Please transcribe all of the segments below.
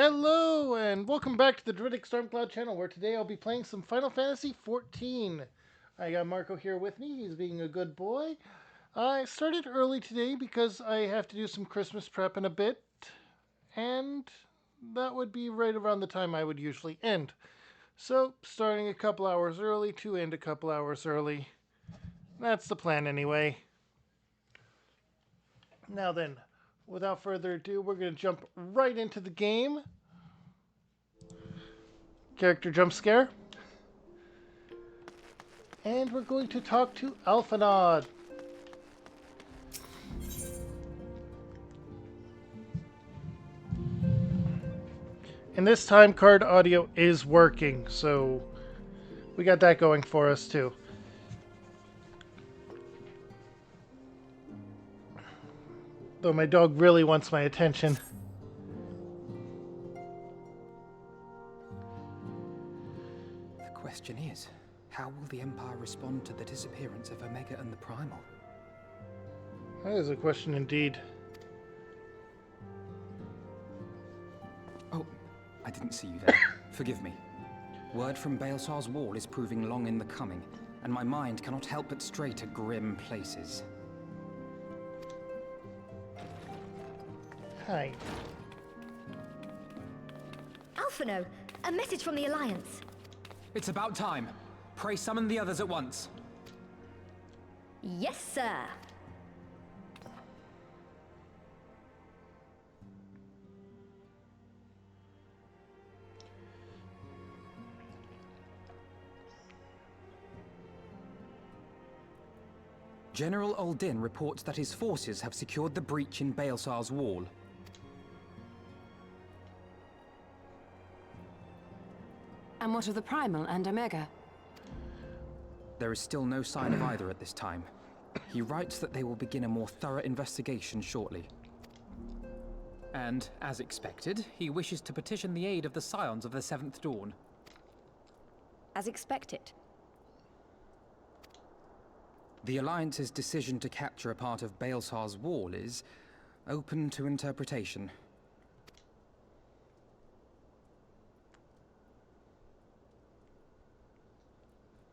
Hello, and welcome back to the Druidic Stormcloud channel, where today I'll be playing some Final Fantasy XIV. I got Marco here with me. He's being a good boy. I started early today because I have to do some Christmas prep in a bit, and that would be right around the time I would usually end. So, starting a couple hours early to end a couple hours early. That's the plan anyway. Now then, without further ado, we're going to jump right into the game. Character jump scare. And we're going to talk to Alphinaud. And this time card audio is working, so we got that going for us too. Though my dog really wants my attention. The question is, how will the Empire respond to the disappearance of Omega and the Primal? That is a question indeed. Oh, I didn't see you there. Forgive me. Word from Baelsar's wall is proving long in the coming, and my mind cannot help but stray to grim places. Hi. Alphinaud, a message from the Alliance. It's about time. Pray summon the others at once. Yes, sir. General Uldin reports that his forces have secured the breach in Baelsar's wall. And what of the Primal and Omega? There is still no sign of either at this time. He writes that they will begin a more thorough investigation shortly. And, as expected, he wishes to petition the aid of the Scions of the Seventh Dawn. As expected. The Alliance's decision to capture a part of Baelsar's wall is open to interpretation.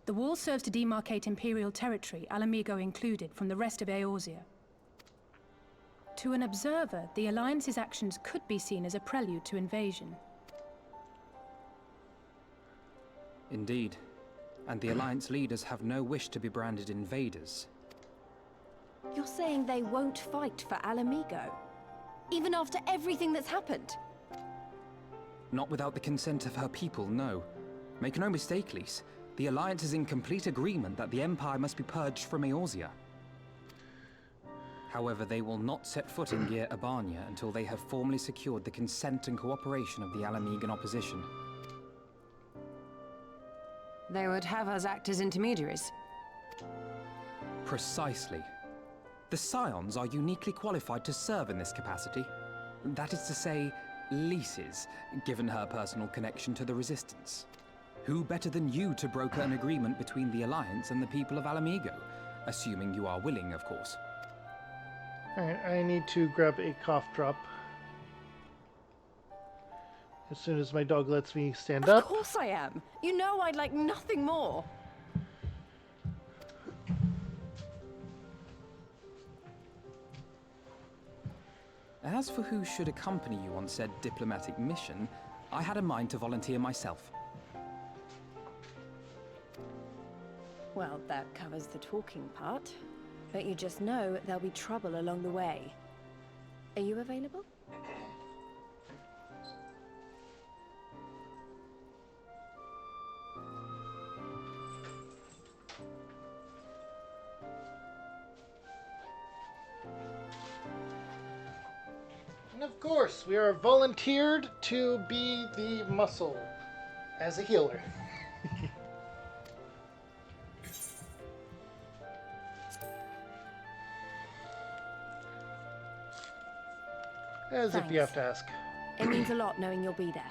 The wall serves to demarcate Imperial territory, Ala Mhigo included, from the rest of Eorzea. To an observer, the Alliance's actions could be seen as a prelude to invasion. Indeed. And the Alliance leaders have no wish to be branded invaders. You're saying they won't fight for Ala Mhigo? Even after everything that's happened? Not without the consent of her people, no. Make no mistake, Lyse. The Alliance is in complete agreement that the Empire must be purged from Eorzea. However, they will not set foot in Gyr Abania until they have formally secured the consent and cooperation of the Ala Mhigan opposition. They would have us act as intermediaries. Precisely. The Scions are uniquely qualified to serve in this capacity. That is to say, Lyse's, given her personal connection to the Resistance. Who better than you to broker an agreement between the Alliance and the people of Ala Mhigo? Assuming you are willing, of course. Alright, I need to grab a cough drop. As soon as my dog lets me stand up. Of course I am. You know I'd like nothing more. As for who should accompany you on said diplomatic mission, I had a mind to volunteer myself. Well, that covers the talking part. But you just know there'll be trouble along the way. Are you available? And of course, we are volunteered to be the muscle as a healer. As if you have to ask. It means a lot knowing you'll be there.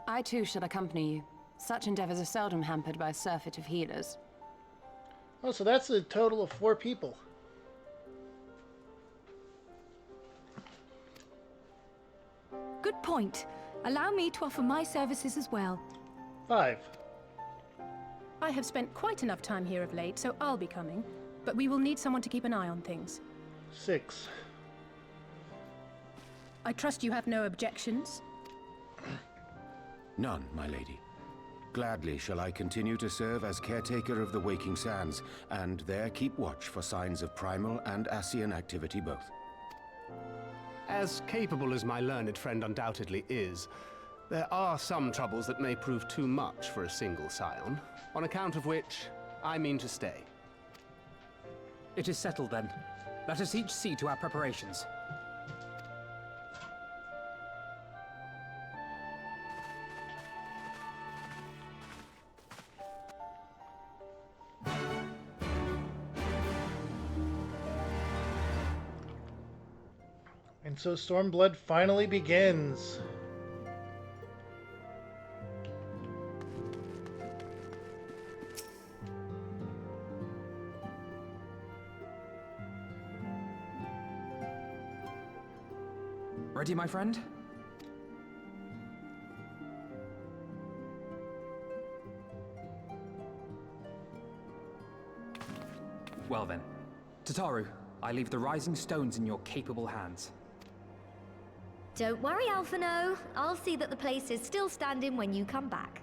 I too shall accompany you. Such endeavors are seldom hampered by a surfeit of healers. Oh, so that's a total of 4 people. Good point. Allow me to offer my services as well. 5. I have spent quite enough time here of late, so I'll be coming. But we will need someone to keep an eye on things. 6. I trust you have no objections? None, my lady. Gladly shall I continue to serve as caretaker of the Waking Sands, and there keep watch for signs of primal and Ascian activity both. As capable as my learned friend undoubtedly is, there are some troubles that may prove too much for a single scion, on account of which I mean to stay. It is settled then. Let us each see to our preparations. And so Stormblood finally begins. Ready, my friend? Well then. Tataru, I leave the Rising Stones in your capable hands. Don't worry, Alphino. I'll see that the place is still standing when you come back.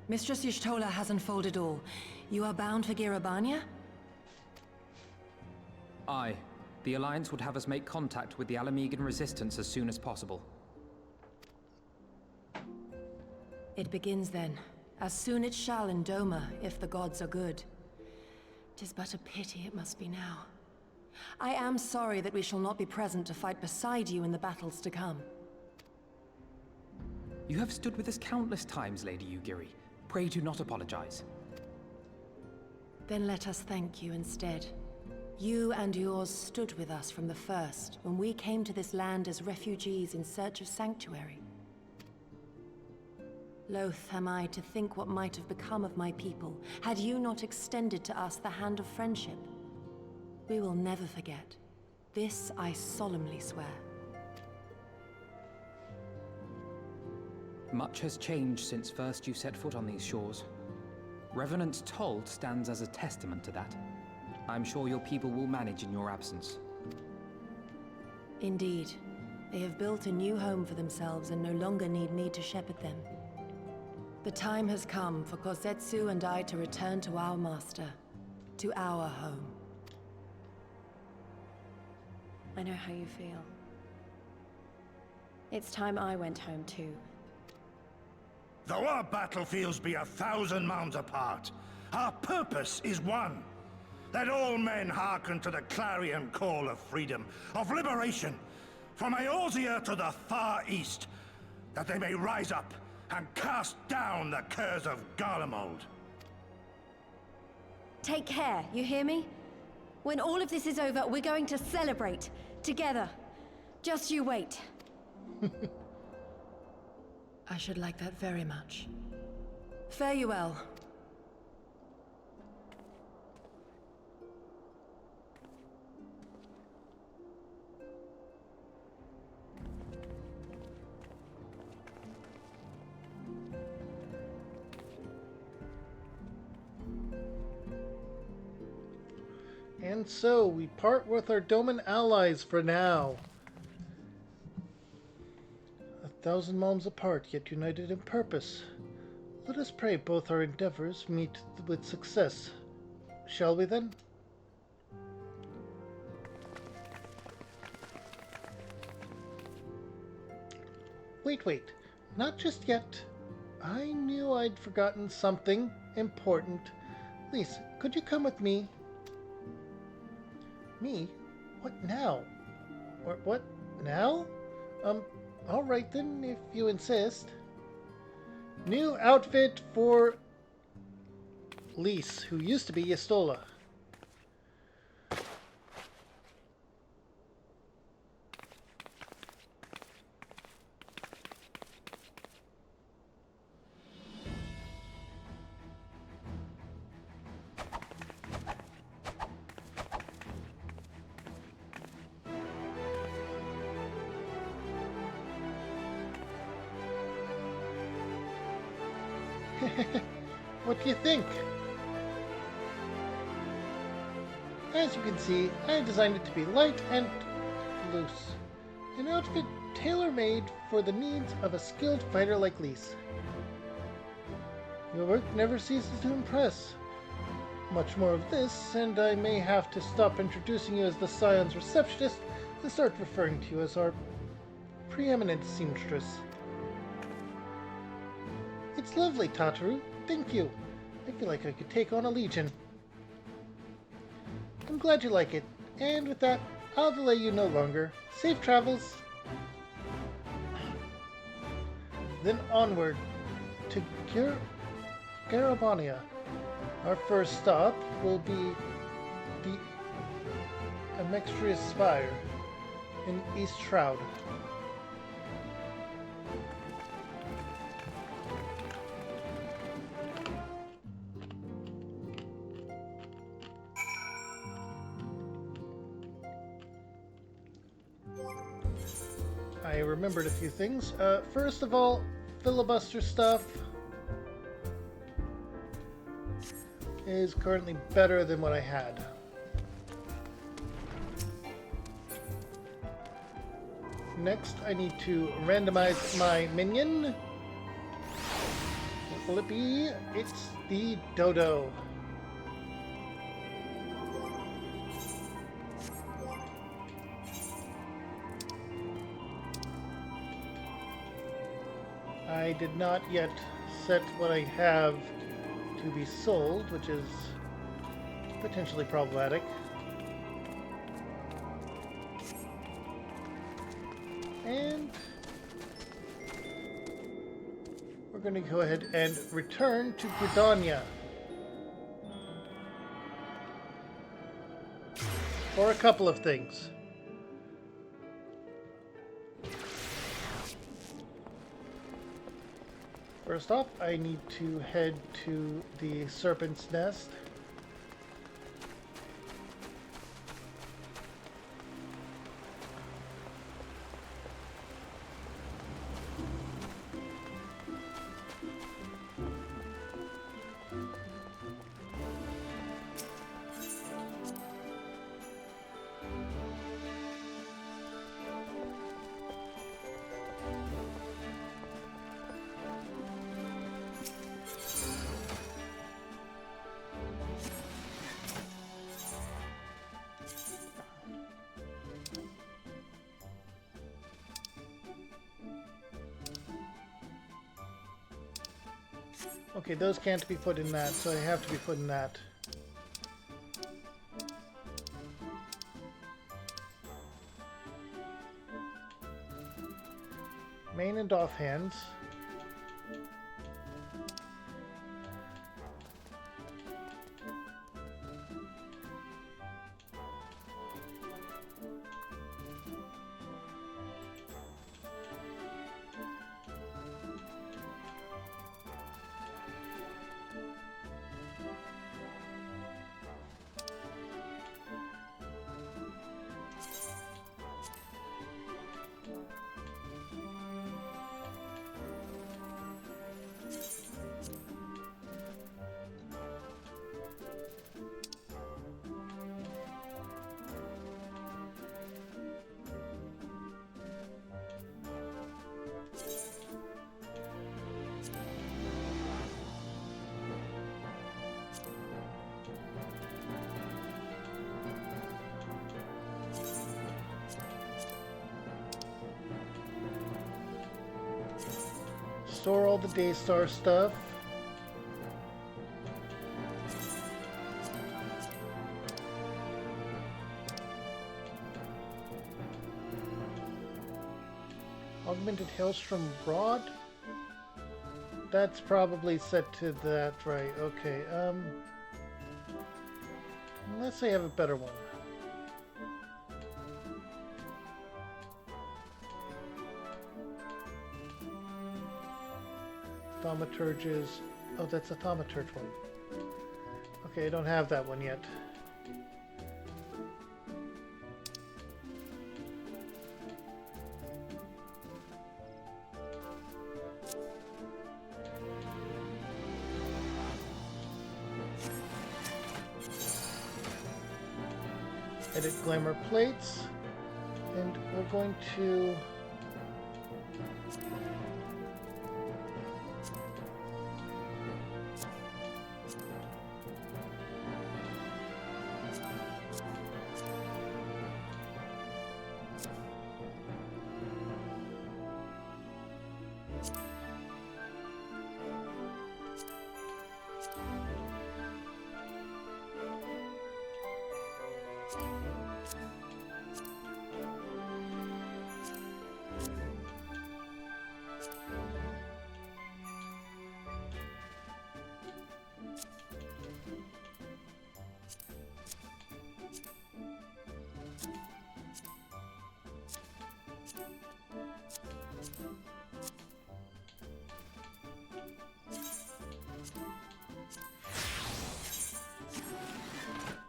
Mistress Y'shtola has unfolded all. You are bound for Girabania? Aye. The Alliance would have us make contact with the Alamegan resistance as soon as possible. It begins then. As soon it shall in Doma, if the gods are good. 'Tis but a pity it must be now. I am sorry that we shall not be present to fight beside you in the battles to come. You have stood with us countless times, Lady Yugiri. Pray do not apologize. Then let us thank you instead. You and yours stood with us from the first, when we came to this land as refugees in search of sanctuary. Loath am I to think what might have become of my people, had you not extended to us the hand of friendship. We will never forget. This I solemnly swear. Much has changed since first you set foot on these shores. Revenant's Toll stands as a testament to that. I'm sure your people will manage in your absence. Indeed. They have built a new home for themselves and no longer need me to shepherd them. The time has come for Kozetsu and I to return to our master, to our home. I know how you feel. It's time I went home too. Though our battlefields be 1,000 mounds apart, our purpose is one. Let all men hearken to the clarion call of freedom, of liberation, from Eorzea to the far east, that they may rise up and cast down the curse of Garlemald. Take care, you hear me? When all of this is over, we're going to celebrate, together. Just you wait. I should like that very much. Fare you well. And so we part with our Doman allies for now. 1,000 realms apart, yet united in purpose. Let us pray both our endeavors meet with success. Shall we then? Wait. Not just yet. I knew I'd forgotten something important. Lise, could you come with me? Me? What now? Or what now? Alright then, if you insist. New outfit for Lise, who used to be Y'shtola. What do you think? As you can see, I designed it to be light and loose. An outfit tailor-made for the needs of a skilled fighter like Lise. Your work never ceases to impress. Much more of this, and I may have to stop introducing you as the Scion's receptionist and start referring to you as our preeminent seamstress. It's lovely, Tataru. Thank you. I feel like I could take on a legion. I'm glad you like it. And with that, I'll delay you no longer. Safe travels. Then onward to Garabania. Our first stop will be the Amextrius Spire in East Shroud. I remembered a few things. First of all, filibuster stuff is currently better than what I had. Next, I need to randomize my minion. What will it be? It's the Dodo. I did not yet set what I have to be sold, which is potentially problematic. And we're going to go ahead and return to Gridania for a couple of things. First off, I need to head to the Serpent's Nest. Okay, those can't be put in that, so I have to be put in that. Main and offhands. Store all the Daystar stuff. Augmented Hailstrom Rod? That's probably set to that, right? Okay, let's say I have a better one. Thaumaturge's... Oh, that's a Thaumaturge one. Okay, I don't have that one yet. Edit glamour plates. And we're going to...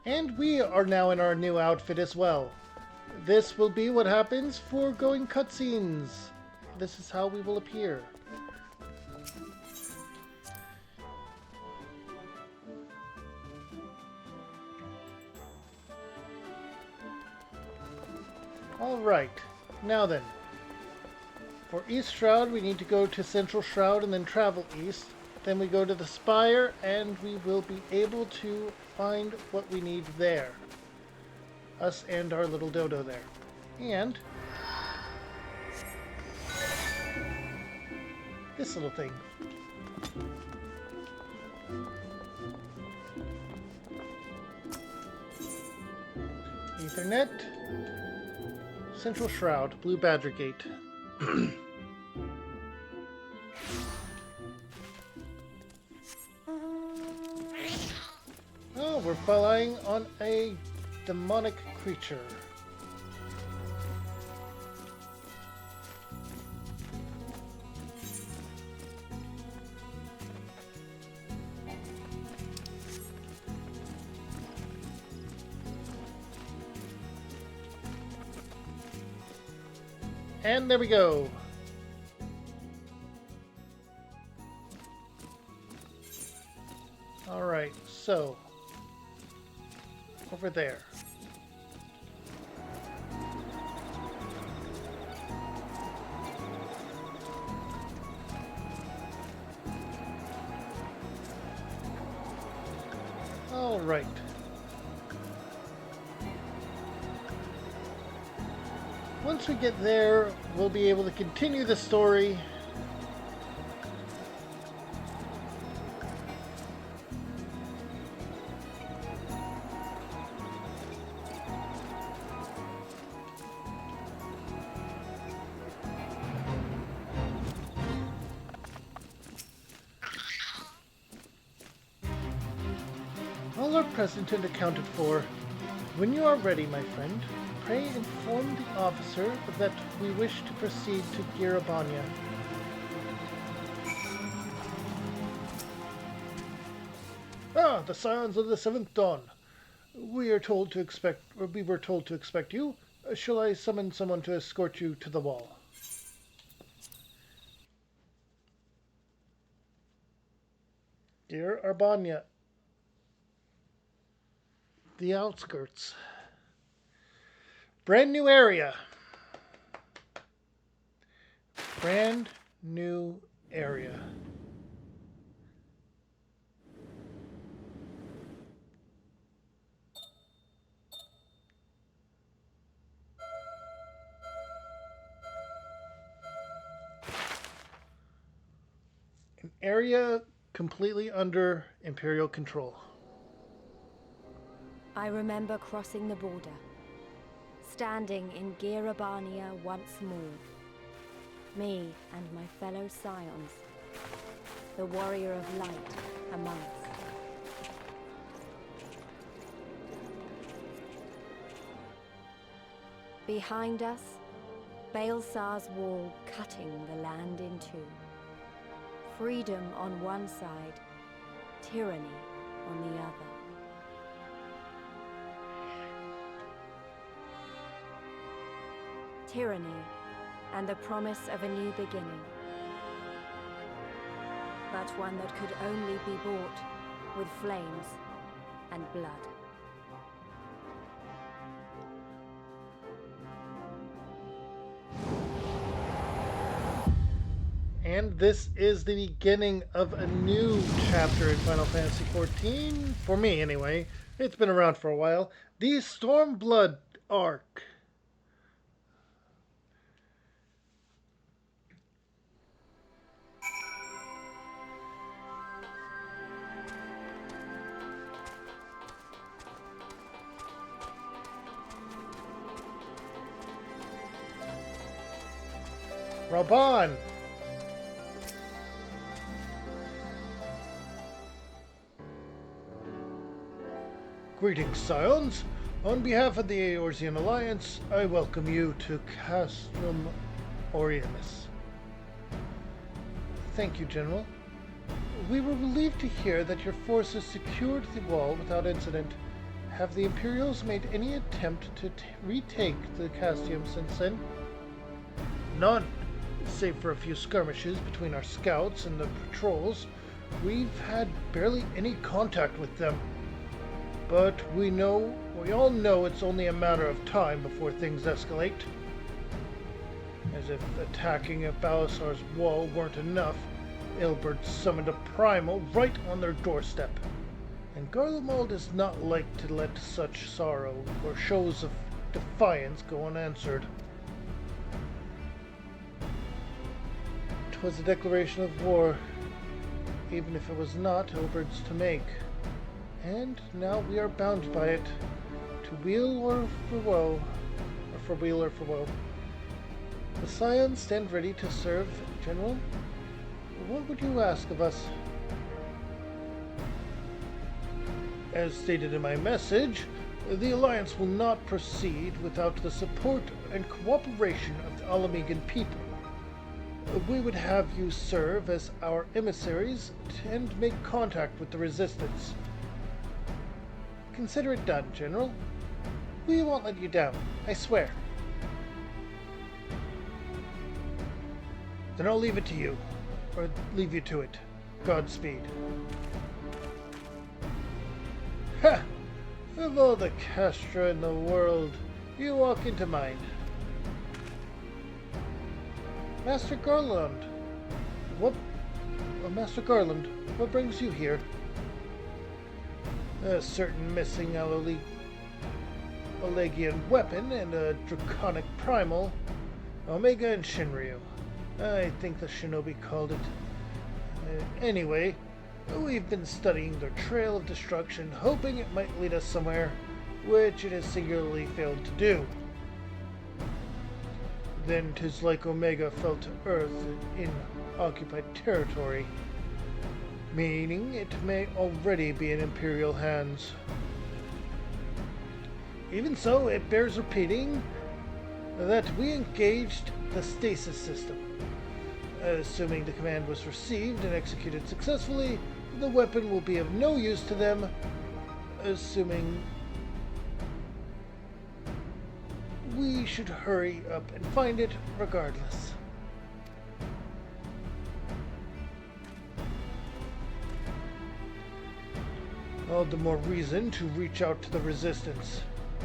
And we are now in our new outfit as well. This will be what happens for going cutscenes. This is how we will appear. Alright, now then. For East Shroud, we need to go to Central Shroud and then travel east. Then we go to the Spire, and we will be able to find what we need there. Us and our little dodo there. And this little thing. Ethernet. Central Shroud, Blue Badger Gate. Oh, we're relying on a demonic creature. And there we go. Alright, so over there. Alright. Once we get there, we'll be able to continue the story. All are present and accounted for. When you are ready, my friend, pray inform the officer that we wish to proceed to Girabania. Ah, the Scions of the Seventh Dawn. We were told to expect you. Shall I summon someone to escort you to the wall? Dear Arbania. The outskirts. Brand new area. Brand new area. An area completely under Imperial control. I remember crossing the border, standing in Girabania once more. Me and my fellow Scions, the warrior of light among us. Behind us, Baelsar's wall cutting the land in two. Freedom on one side, tyranny on the other. Tyranny and the promise of a new beginning. But one that could only be bought with flames and blood. And this is the beginning of a new chapter in Final Fantasy XIV, for me anyway. It's been around for a while. The Stormblood arc. Raban! Greetings, Scions. On behalf of the Eorzean Alliance, I welcome you to Castrum Orientis. Thank you, General. We were relieved to hear that your forces secured the wall without incident. Have the Imperials made any attempt to retake the Castium since then? None. Save for a few skirmishes between our scouts and the patrols, we've had barely any contact with them. But we all know it's only a matter of time before things escalate. As if attacking at Balasar's wall weren't enough, Ilberd summoned a primal right on their doorstep. And Garlemald does not like to let such sorrow or shows of defiance go unanswered. 'Twas a declaration of war, even if it was not Ilberd's to make. And now we are bound by it, to weal or for woe, or for weal or for woe. The Scions stand ready to serve, General. What would you ask of us? As stated in my message, the Alliance will not proceed without the support and cooperation of the Alamegan people. We would have you serve as our emissaries and make contact with the Resistance. Consider it done, General. We won't let you down, I swear. Then I'll leave it to you, or leave you to it. Godspeed. Ha! Of all the Castra in the world, you walk into mine. Master Garland, Master Garland, what brings you here? A certain missing Allegian weapon and a draconic primal, Omega and Shinryu. I think the shinobi called it. Anyway, we've been studying their trail of destruction, hoping it might lead us somewhere, which it has singularly failed to do. Then 'tis like Omega fell to Earth in occupied territory, meaning it may already be in Imperial hands. Even so, it bears repeating that we engaged the stasis system. Assuming the command was received and executed successfully, the weapon will be of no use to them, assuming we should hurry up and find it regardless. All the more reason to reach out to the Resistance.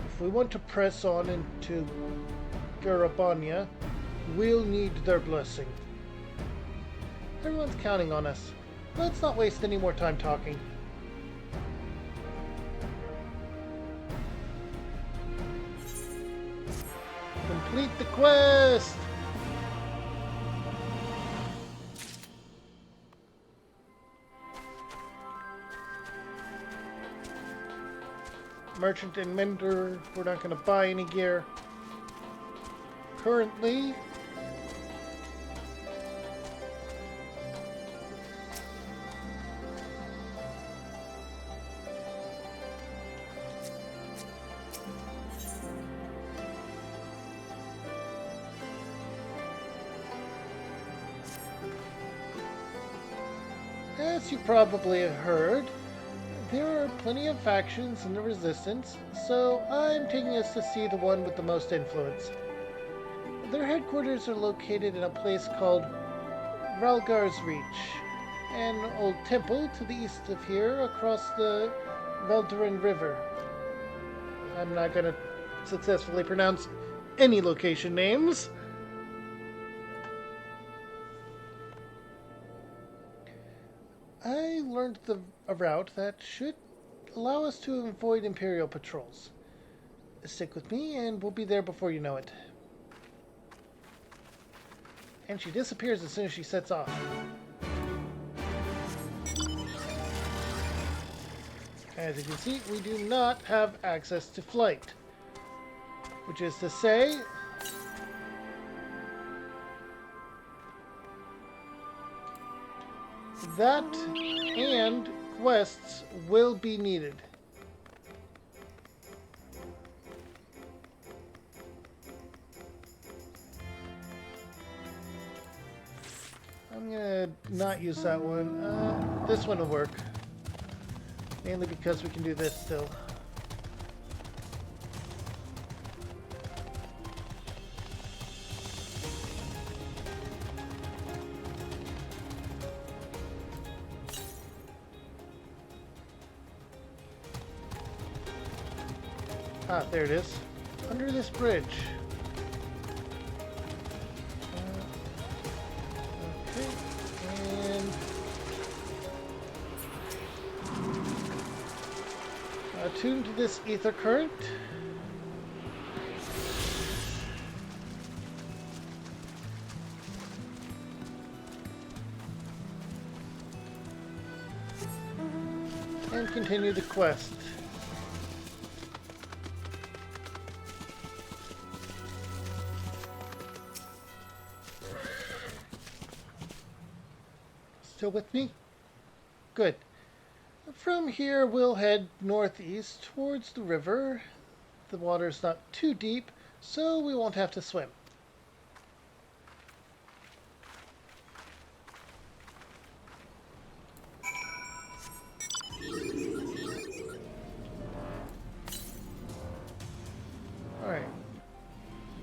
If we want to press on into Garabania, we'll need their blessing. Everyone's counting on us. Let's not waste any more time talking. Complete the quest! Merchant and Mender, we're not going to buy any gear. Currently, as you probably have heard, there are plenty of factions in the Resistance, so I'm taking us to see the one with the most influence. Their headquarters are located in a place called Ralgar's Reach, an old temple to the east of here across the Veldurin River. I'm not going to successfully pronounce any location names. I learned a route that should allow us to avoid Imperial patrols. Stick with me and we'll be there before you know it. And she disappears as soon as she sets off. As you can see, we do not have access to flight. Which is to say, that and quests will be needed. I'm gonna not use that one. This one will work. Mainly because we can do this still. Ah, there it is. Under this bridge. Okay, and attune to this ether current. And continue the quest. Still with me? Good. From here, we'll head northeast towards the river. The water's not too deep, so we won't have to swim. Alright.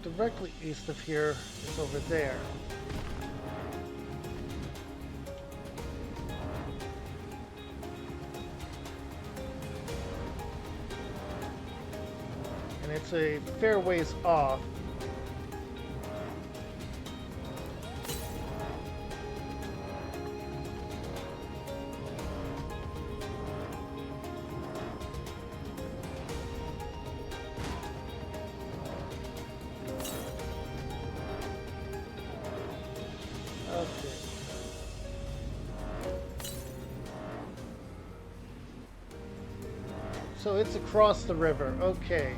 Directly east of here is over there. And it's a fair ways off. Okay. So it's across the river. Okay.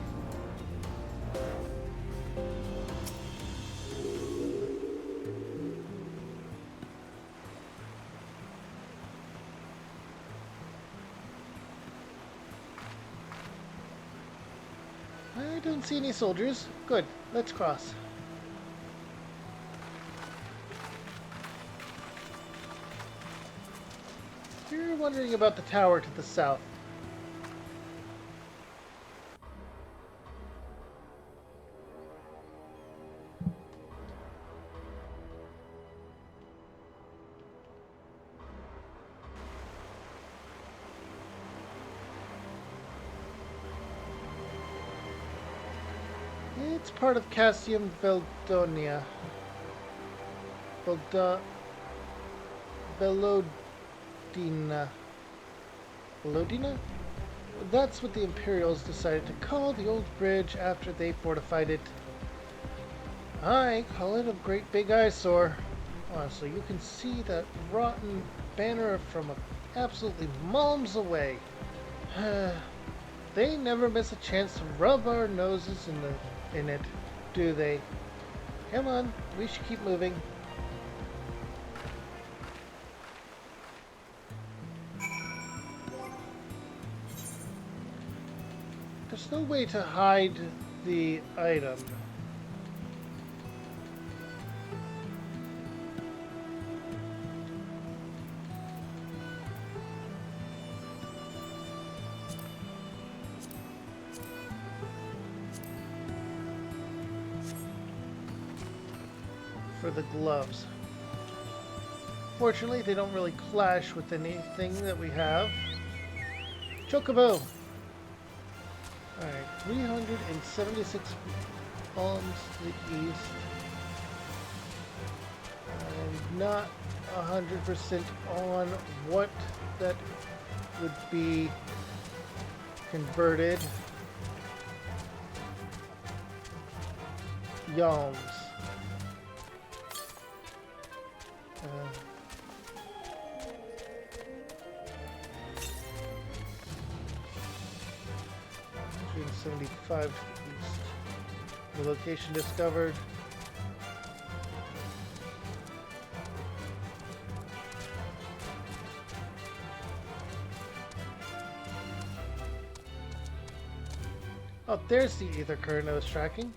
I don't see any soldiers. Good. Let's cross. You're wondering about the tower to the south. It's part of Cassium Velodia. Velodina. Velodina? That's what the Imperials decided to call the old bridge after they fortified it. I call it a great big eyesore. Honestly, you can see that rotten banner from absolutely miles away. They never miss a chance to rub our noses in it, do they? Come on, we should keep moving. There's no way to hide the item. For the gloves. Fortunately, they don't really clash with anything that we have. Chocobo! Alright, 376 columns to the east. And not 100% on what that would be converted. Yalms. Uh, 175 to the east. The location discovered. Oh, there's the ether current I was tracking.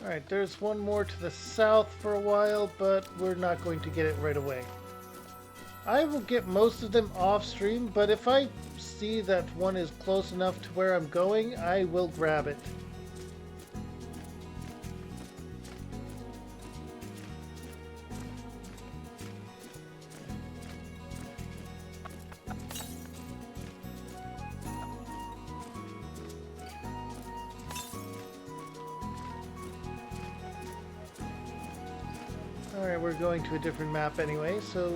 Alright, there's one more to the south for a while, but we're not going to get it right away. I will get most of them off stream, but if I see that one is close enough to where I'm going, I will grab it. Alright, we're going to a different map anyway, so...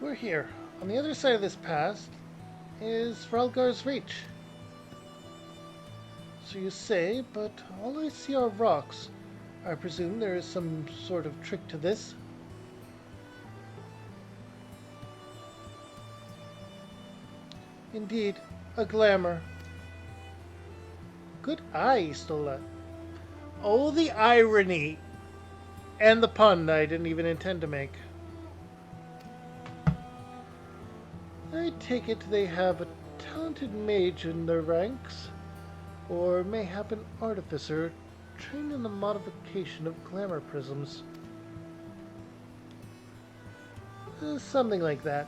we're here. On the other side of this pass is Frelgar's Reach. So you say, but all I see are rocks. I presume there is some sort of trick to this. Indeed, a glamour. Good eye, Stola. Oh, the irony! And the pun I didn't even intend to make. I take it they have a talented mage in their ranks, or mayhap an artificer trained in the modification of glamour prisms. Something like that.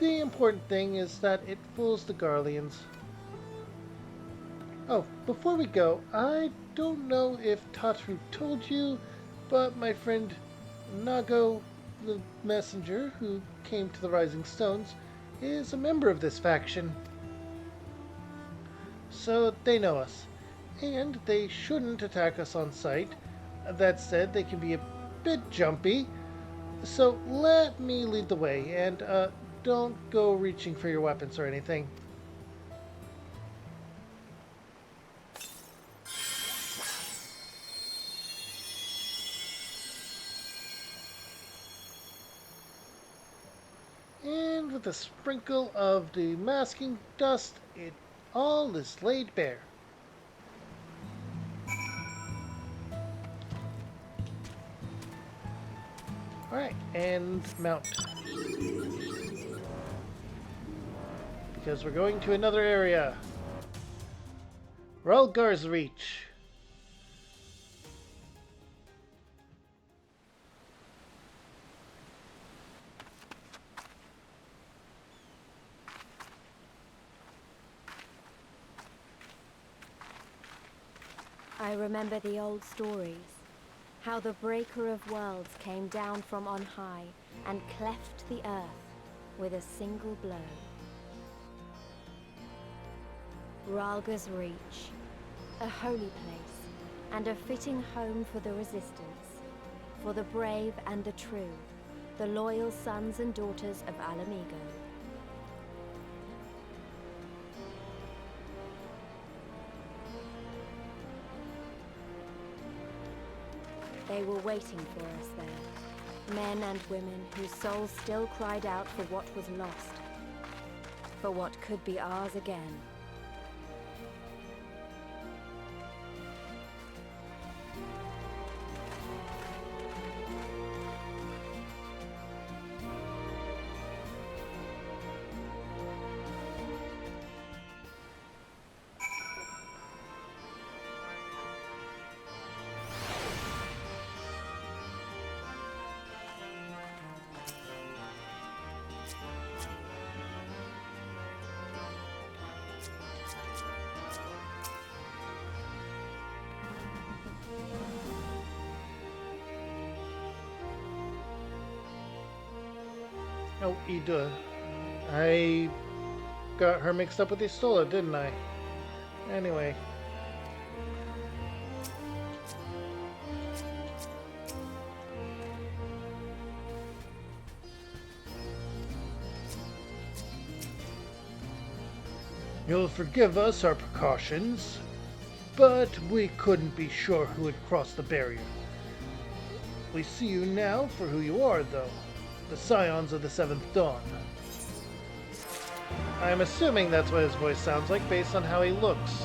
The important thing is that it fools the Garleans. Oh, before we go, I don't know if Tatru told you, but my friend Nago, the messenger who came to the Rising Stones, is a member of this faction. So they know us. And they shouldn't attack us on sight. That said, they can be a bit jumpy. So let me lead the way, and don't go reaching for your weapons or anything. And with a sprinkle of the masking dust, it all is laid bare. Alright, and mount. Because we're going to another area. Frelgar's Reach. I remember the old stories. How the Breaker of Worlds came down from on high and cleft the earth with a single blow. Rhalgr's Reach, a holy place, and a fitting home for the Resistance, for the brave and the true, the loyal sons and daughters of Ala Mhigo. They were waiting for us there, men and women whose souls still cried out for what was lost, for what could be ours again. Oh, Ida. I got her mixed up with Istola, didn't I? Anyway. You'll forgive us our precautions, but we couldn't be sure who had crossed the barrier. We see you now for who you are, though. The Scions of the Seventh Dawn. I'm assuming that's what his voice sounds like based on how he looks.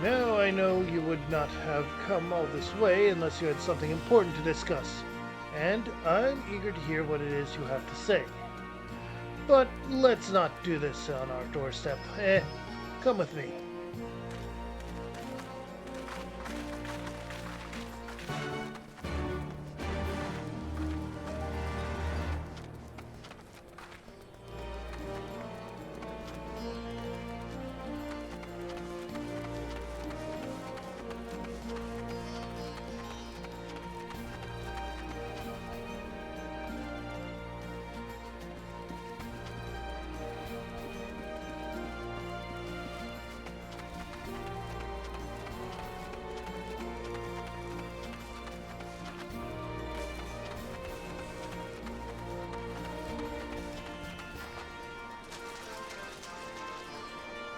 Now I know you would not have come all this way unless you had something important to discuss, and I'm eager to hear what it is you have to say. But let's not do this on our doorstep. Come with me.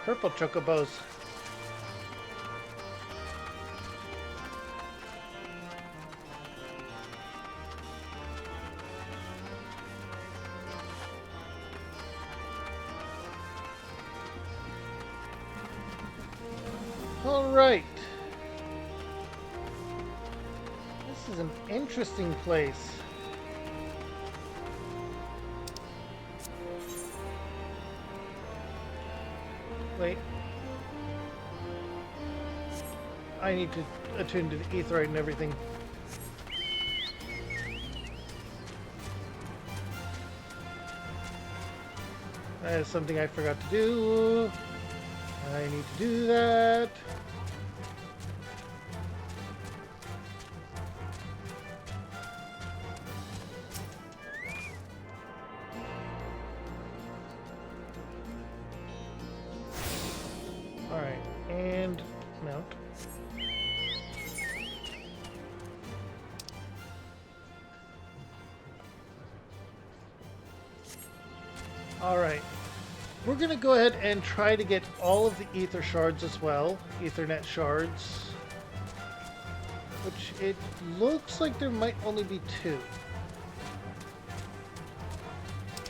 Purple chocobos. All right. This is an interesting place. Wait. I need to attune to the aetheryte and everything. That is something I forgot to do. I need to do that. And mount. Alright. We're going to go ahead and try to get all of the ether shards as well. Ethernet shards. Which it looks like there might only be 2.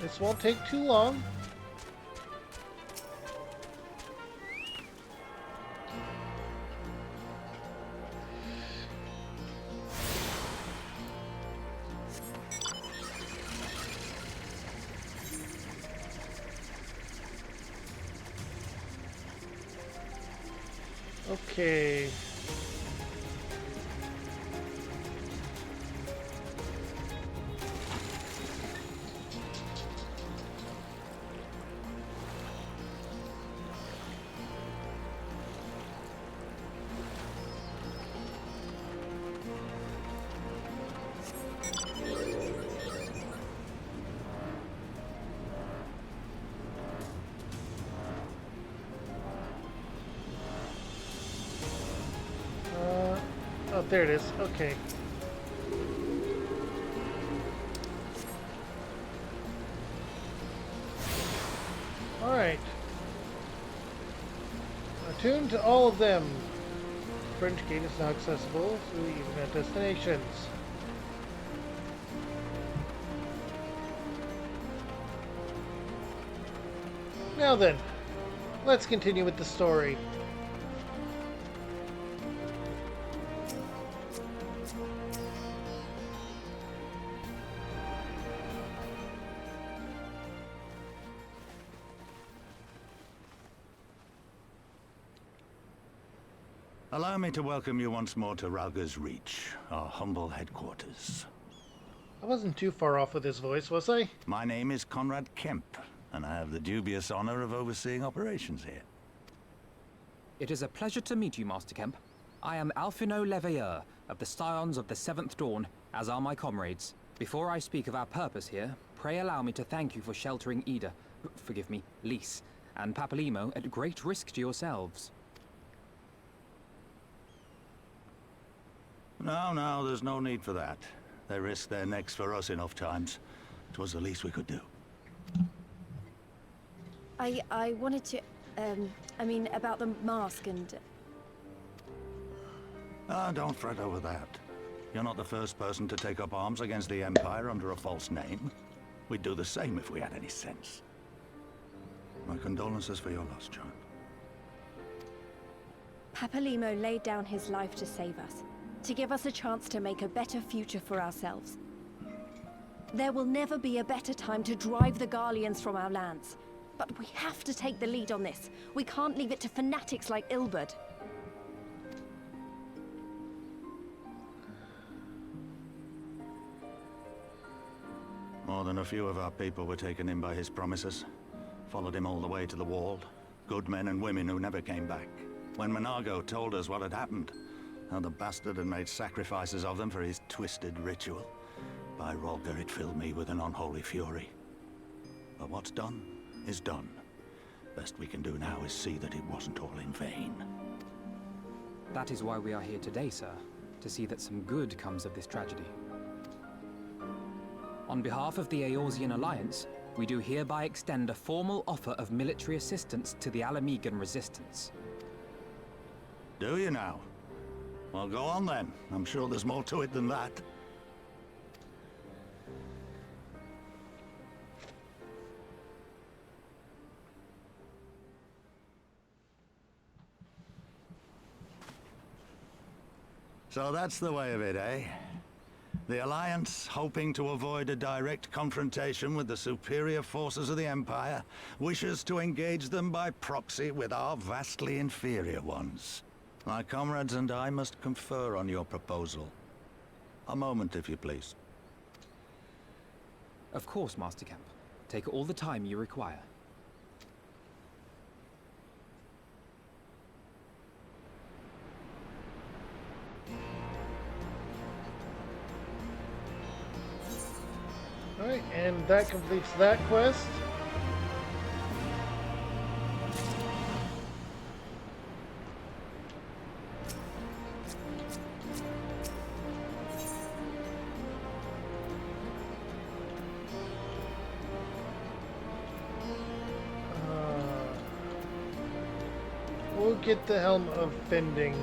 This won't take too long. Okay. Oh, there it is. Okay. Alright. Attuned to all of them. French gate is now accessible through the Ethernet destinations. Now then, let's continue with the story. Allow me to welcome you once more to Rauga's Reach, our humble headquarters. I wasn't too far off with his voice, was I? My name is Conrad Kemp, and I have the dubious honor of overseeing operations here. It is a pleasure to meet you, Master Kemp. I am Alphino Leveilleur of the Scions of the Seventh Dawn, as are my comrades. Before I speak of our purpose here, pray allow me to thank you for sheltering Ida, forgive me, Lys, and Papalymo at great risk to yourselves. No, there's no need for that. They risked their necks for us enough times. It was the least we could do. I wanted to, I mean, about the mask and... Don't fret over that. You're not the first person to take up arms against the Empire under a false name. We'd do the same if we had any sense. My condolences for your loss, child. Papalymo laid down his life to save us, to give us a chance to make a better future for ourselves. There will never be a better time to drive the Garleans from our lands. But we have to take the lead on this. We can't leave it to fanatics like Ilberd. More than a few of our people were taken in by his promises. Followed him all the way to the Wall. Good men and women who never came back. When Menago told us what had happened, how the bastard had made sacrifices of them for his twisted ritual, by Rolger, it filled me with an unholy fury. But what's done is done. Best we can do now is see that it wasn't all in vain. That is why we are here today, sir, to see that some good comes of this tragedy. On behalf of the Eorzean Alliance, we do hereby extend a formal offer of military assistance to the Alamegan resistance. Do you now? Well, go on then. I'm sure there's more to it than that. So that's the way of it, eh? The Alliance, hoping to avoid a direct confrontation with the superior forces of the Empire, wishes to engage them by proxy with our vastly inferior ones. My comrades and I must confer on your proposal. A moment, if you please. Of course, Master Kemp. Take all the time you require. Alright, and that completes that quest. We'll get the Helm of Fending.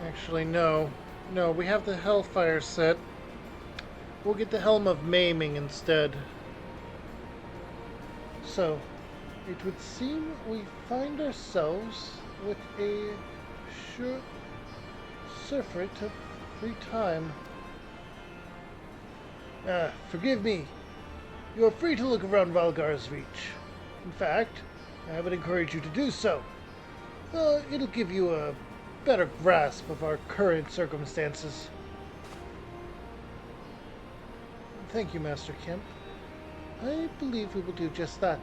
Actually, no. No, we have the Hellfire set. We'll get the Helm of Maiming instead. So, it would seem we find ourselves with a short surfeit of free time. Forgive me. You are free to look around Valgar's Reach. In fact, I would encourage you to do so. It'll give you a better grasp of our current circumstances. Thank you, Master Kemp. I believe we will do just that.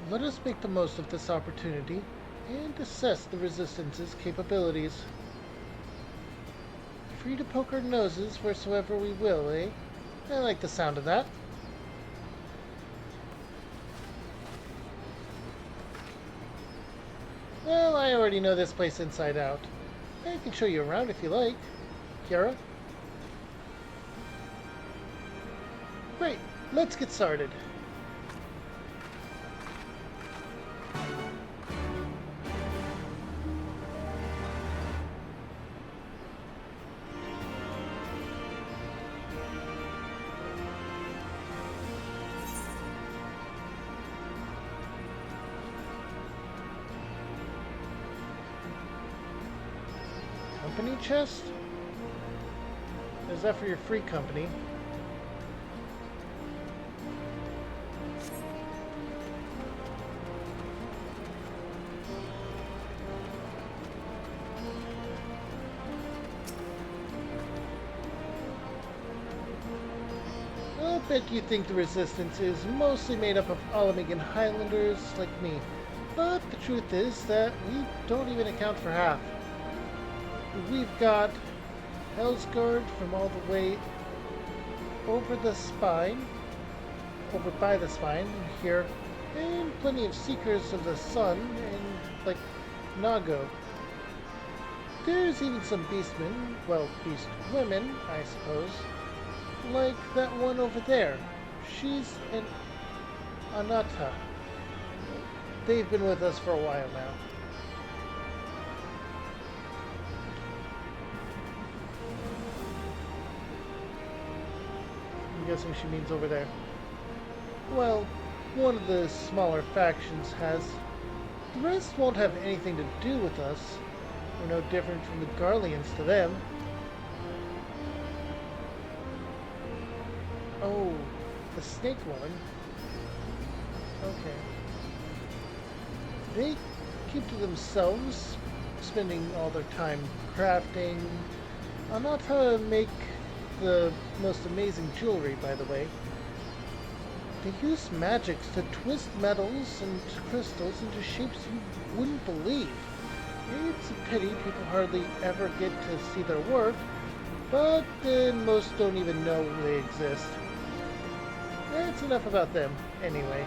Let us make the most of this opportunity and assess the Resistance's capabilities. Free to poke our noses wheresoever we will, eh? I like the sound of that. Well, I already know this place inside out. I can show you around if you like. Kiara? Great, let's get started. Company chest? Is that for your free company? bet you think the Resistance is mostly made up of Alamegan Highlanders like me, but the truth is that we don't even account for half. We've got Hellsguard from all the way over the spine, over by the spine here, and plenty of Seekers of the Sun, and like Nago. There's even some beastmen, well, beast women, I suppose, like that one over there. She's an Anata. They've been with us for a while now. I'm guessing she means over there. Well, one of the smaller factions has. The rest won't have anything to do with us. We're no different from the Garleans to them. Oh, the snake woman. Okay. They keep to themselves, spending all their time crafting. Anata make the most amazing jewelry, by the way. They use magics to twist metals and crystals into shapes you wouldn't believe. It's a pity people hardly ever get to see their work, but then most don't even know they exist. That's enough about them, anyway.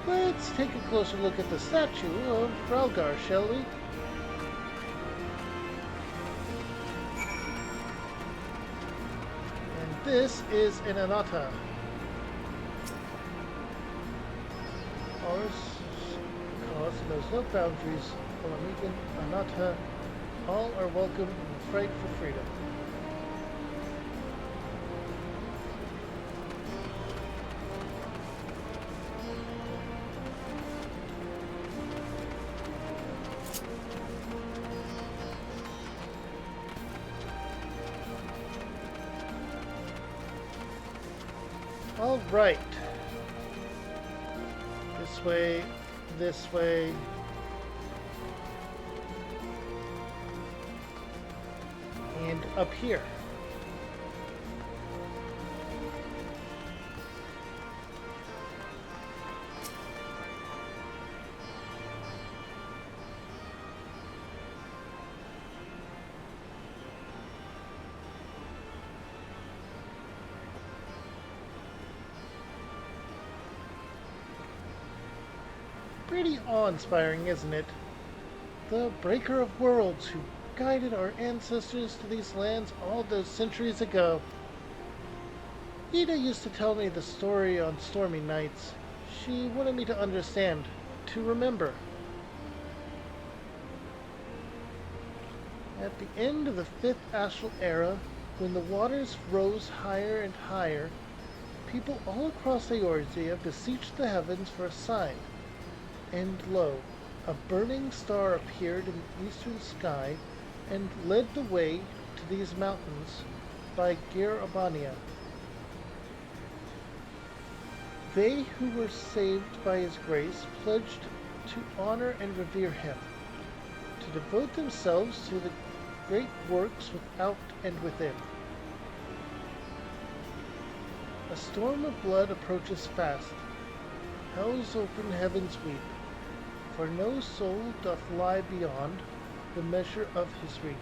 Let's take a closer look at the statue of Rhalgar, shall we? And this is an Anata. Ours cause knows no boundaries. Alamegan, Anata, all are welcome in the fight for freedom. All right. This way, this way. And up here. Pretty awe-inspiring, isn't it? The Breaker of Worlds who guided our ancestors to these lands all those centuries ago. Ida used to tell me the story on stormy nights. She wanted me to understand, to remember. At the end of the 5th Astral Era, when the waters rose higher and higher, people all across Eorzea beseeched the heavens for a sign. And lo, a burning star appeared in the eastern sky and led the way to these mountains by Gyr Abania. They who were saved by his grace pledged to honor and revere him, to devote themselves to the great works without and within. A storm of blood approaches fast. Hell's open heavens weep, for no soul doth lie beyond the measure of his reach.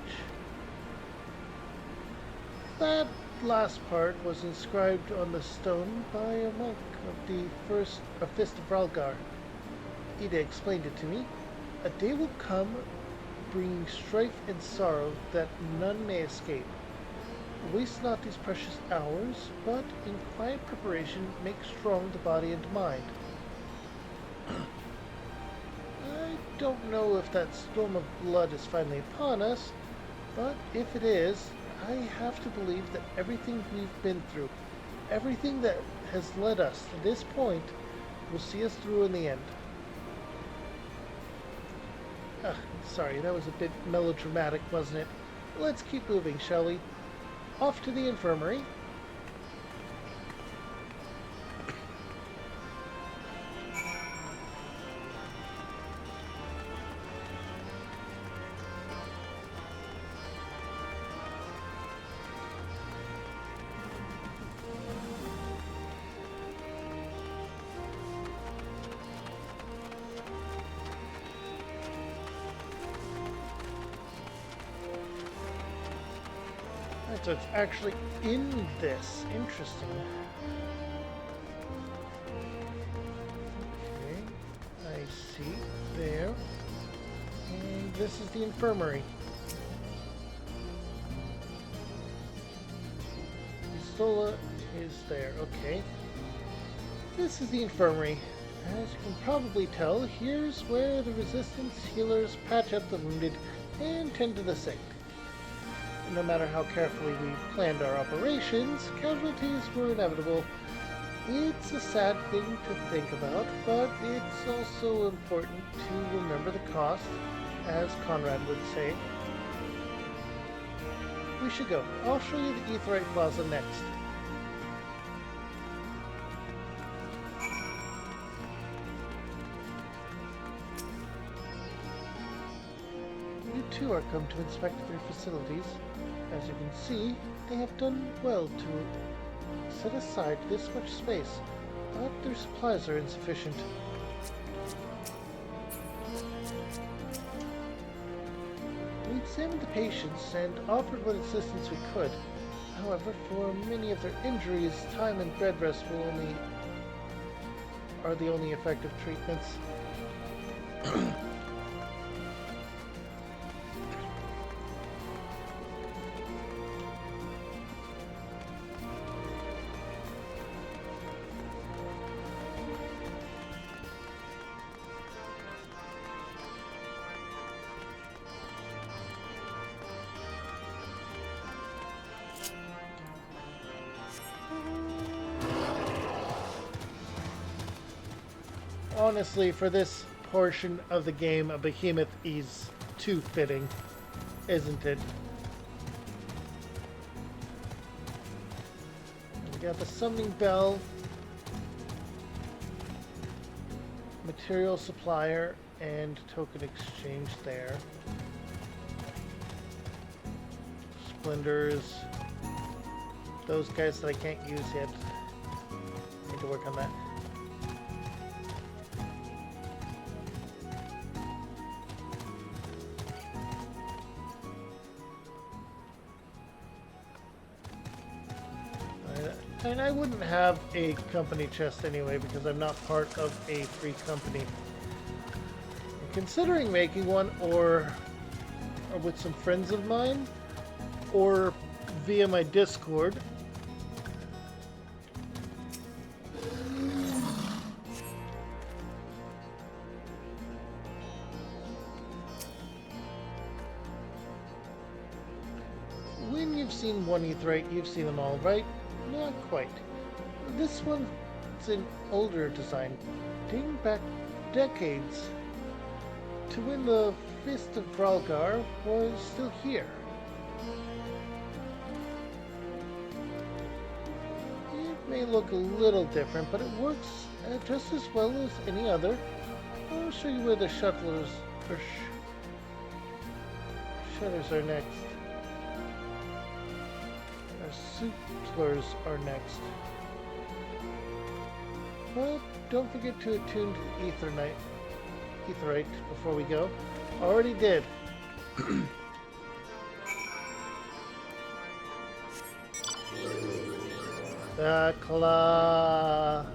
That last part was inscribed on the stone by a monk of the Fist of Rhalgar. Ida explained it to me. A day will come, bringing strife and sorrow that none may escape. Waste not these precious hours, but in quiet preparation make strong the body and mind. I don't know if that storm of blood is finally upon us, but if it is, I have to believe that everything we've been through, everything that has led us to this point, will see us through in the end. Sorry, that was a bit melodramatic, wasn't it? Let's keep moving, shall we? Off to the infirmary. So it's actually in this. Interesting. Okay, I see. There. And this is the infirmary. Pistola is there. Okay. This is the infirmary. As you can probably tell, here's where the resistance healers patch up the wounded and tend to the sick. No matter how carefully we planned our operations, casualties were inevitable. It's a sad thing to think about, but it's also important to remember the cost, as Conrad would say. We should go. I'll show you the Aetheryte Plaza next. You too are come to inspect their facilities. As you can see, they have done well to set aside this much space, but their supplies are insufficient. We examined the patients and offered what assistance we could. However, for many of their injuries, time and bed rest are the only effective treatments. Honestly, for this portion of the game, a behemoth is too fitting, isn't it? We got the summoning bell, material supplier, and token exchange there. Splendors. Those guys that I can't use yet. Need to work on that. And I wouldn't have a company chest anyway because I'm not part of a free company. I'm considering making one or with some friends of mine or via my Discord. When you've seen one Aetheryte, you've seen them all, right? Not quite. This one's an older design, dating back decades to when the Fist of Vralgar was still here. It may look a little different, but it works just as well as any other. I'll show you where the shutters are next. Sutlers are next. Well, don't forget to attune to the Aetheryte before we go. Already did. The claw.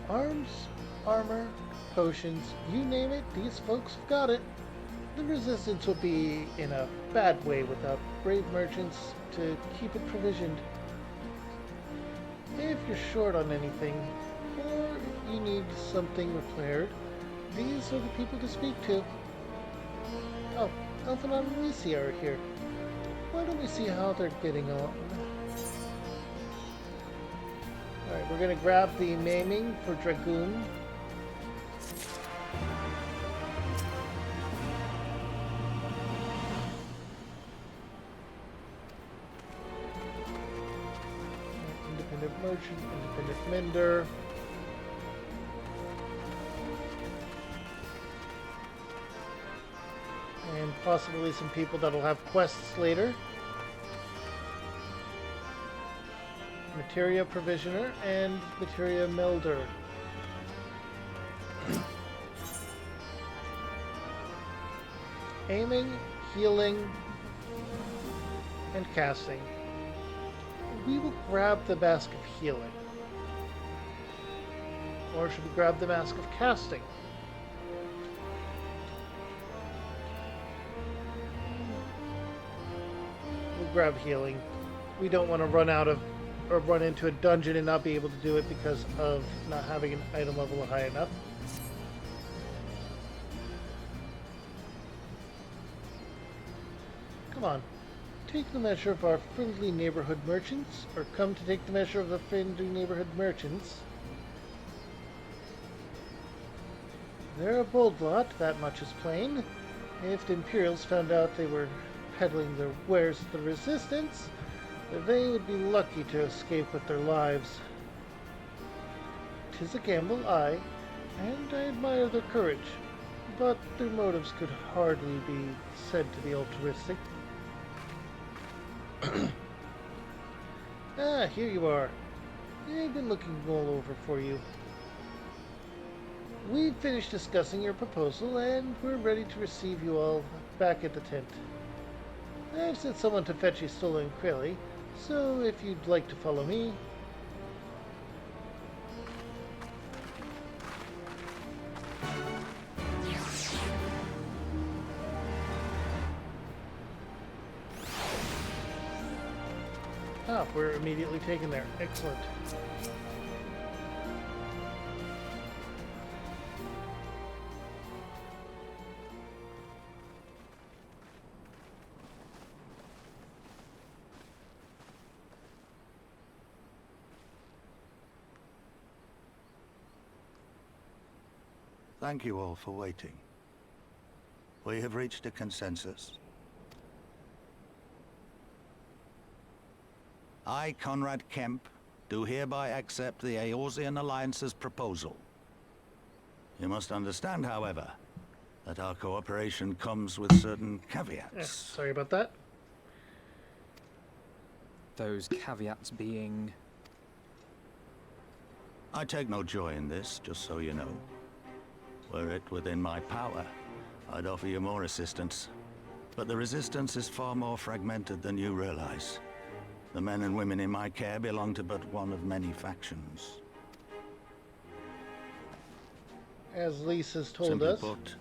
Arms, armor, potions, you name it, these folks have got it. The resistance will be in a bad way without brave merchants to keep it provisioned. If you're short on anything, or you need something repaired, these are the people to speak to. Oh, Elphanon and Lucia are here. Why don't we see how they're getting on? Alright, we're gonna grab the maiming for Dragoon. Independent merchant, independent mender. And possibly some people that'll have quests later. Materia Provisioner and Materia Melder. Aiming, healing, and casting. We will grab the Mask of Healing. Or should we grab the Mask of Casting? We'll grab Healing. We don't want to run out of, or run into a dungeon and not be able to do it because of not having an item level high enough. Come on. Take the measure of our friendly neighborhood merchants, or come to take the measure of the friendly neighborhood merchants. They're a bold lot, that much is plain. If the Imperials found out they were peddling their wares to the Resistance, they would be lucky to escape with their lives. 'Tis a gamble, aye, and I admire their courage, but their motives could hardly be said to be altruistic. Ah, here you are. I've been looking all over for you. We've finished discussing your proposal, and we're ready to receive you all back at the tent. I've sent someone to fetch a stolen Kreli, so if you'd like to follow me... Ah, we're immediately taken there. Excellent. Thank you all for waiting. We have reached a consensus. I, Conrad Kemp, do hereby accept the Eorzean Alliance's proposal. You must understand, however, that our cooperation comes with certain caveats. Sorry about that. Those caveats being... I take no joy in this, just so you know. Were it within my power, I'd offer you more assistance. But the Resistance is far more fragmented than you realize. The men and women in my care belong to but one of many factions. As Lyse has told Simply us. put,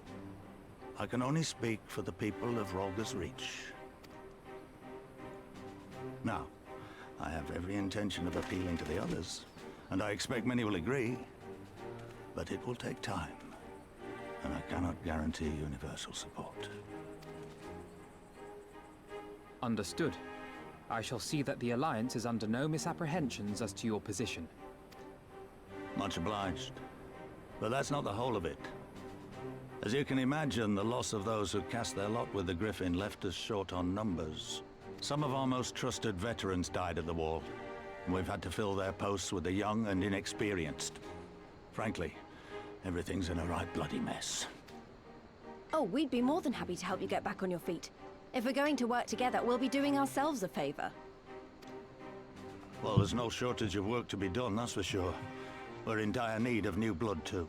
I can only speak for the people of Rolga's Reach. Now, I have every intention of appealing to the others, and I expect many will agree. But it will take time, and I cannot guarantee universal support. Understood. I shall see that the Alliance is under no misapprehensions as to your position. Much obliged. But that's not the whole of it. As you can imagine, the loss of those who cast their lot with the Griffin left us short on numbers. Some of our most trusted veterans died at the wall, and we've had to fill their posts with the young and inexperienced. Frankly, everything's in a right bloody mess. Oh, we'd be more than happy to help you get back on your feet. If we're going to work together, we'll be doing ourselves a favor. Well, there's no shortage of work to be done, that's for sure. We're in dire need of new blood, too.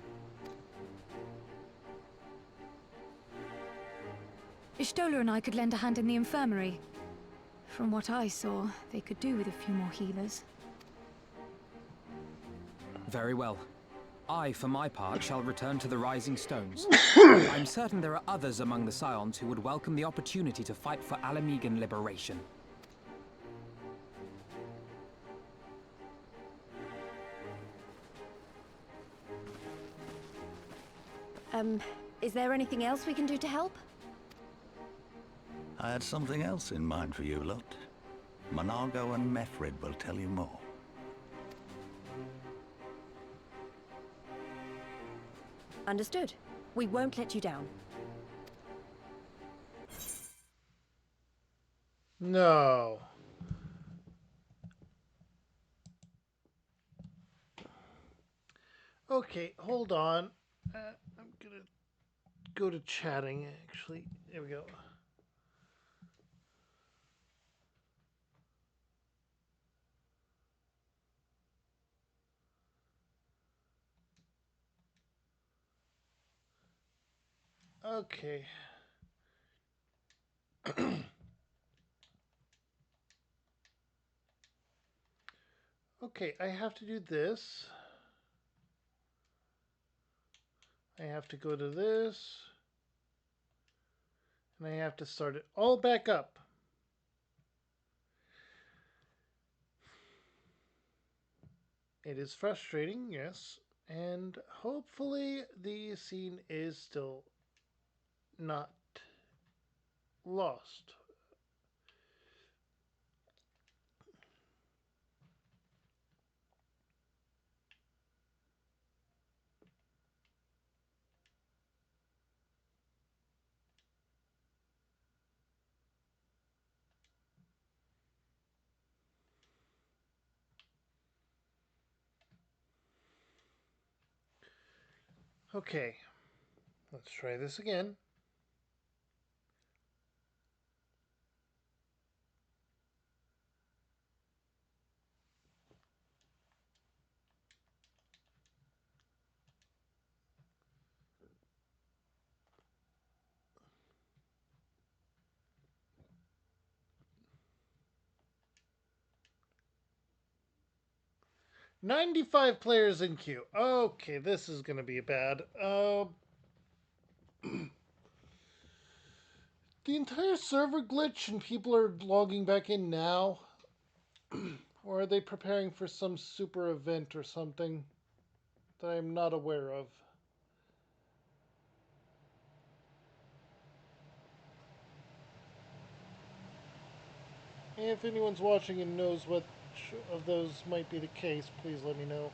Ishtola and I could lend a hand in the infirmary. From what I saw, they could do with a few more healers. Very well. I, for my part, shall return to the Rising Stones. I'm certain there are others among the Scions who would welcome the opportunity to fight for Ala Mhigan liberation. Is there anything else we can do to help? I had something else in mind for you lot. Monargo and Methrid will tell you more. Understood. We won't let you down. No. Okay, hold on. I'm gonna go to chatting, actually. There we go. Okay. Okay, I have to do this. I have to go to this. And I have to start it all back up. It is frustrating, yes. And hopefully the scene is still not lost. Okay, let's try this again. "95 players in queue." Okay, this is going to be bad. The entire server glitch and people are logging back in now? Or are they preparing for some super event or something that I'm not aware of? If anyone's watching and knows which of those might be the case, please let me know.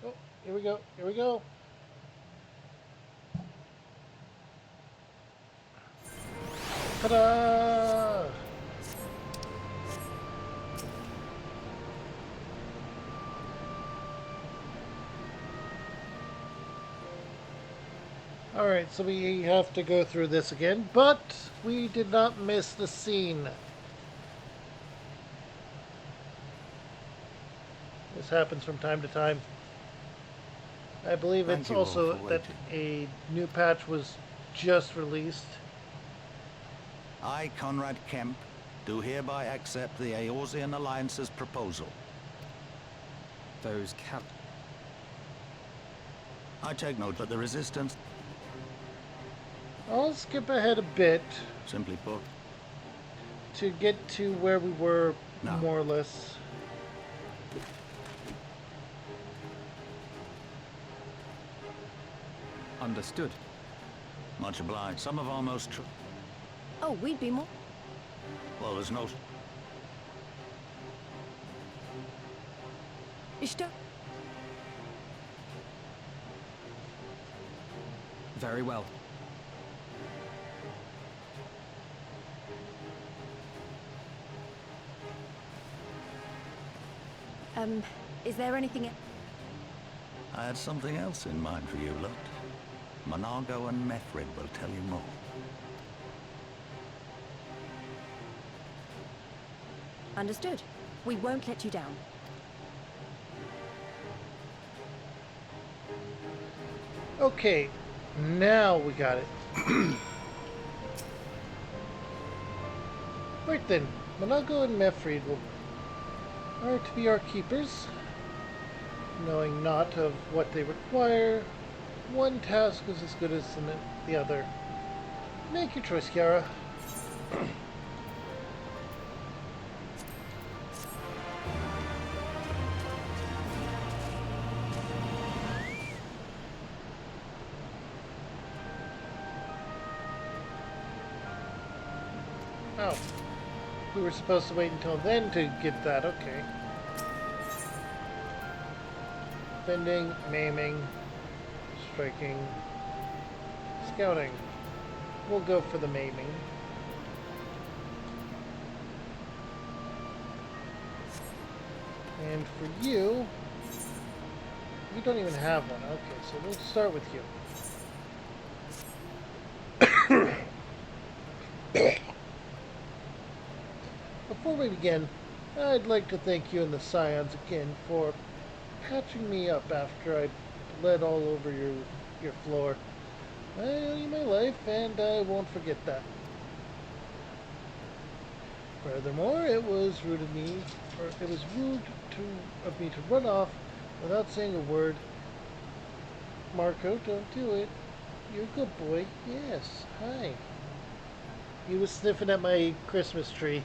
Oh, here we go. Here we go. Ta-da! Alright, so we have to go through this again, but we did not miss the scene. This happens from time to time. I believe it's also that a new patch was just released. I, Conrad Kemp, do hereby accept the Eorzean Alliance's proposal. Those I take note that the Resistance... I'll skip ahead a bit. Simply put. To get to where we were, more or less. Understood. Much obliged. Some of our most... Oh, we'd be more... Well, there's no... Very well. Is there anything... I had something else in mind for you, Lot. Monargo and Methrid will tell you more. Understood. We won't let you down. Okay, now we got it. Right then, Monargo and Methrid are to be our keepers. Knowing not of what they require, one task is as good as the other. Make your choice, Kiara. Oh. We were supposed to wait until then to get that, okay. Bending, maiming, striking, scouting. We'll go for the maiming. And for you, you don't even have one. Okay, so we'll start with you. Before we begin, I'd like to thank you and the Scions again for patching me up after I bled all over your floor. I owe you my life, and I won't forget that. Furthermore, it was rude of me to run off without saying a word. Marco, don't do it. You're a good boy. Yes. Hi. He was sniffing at my Christmas tree.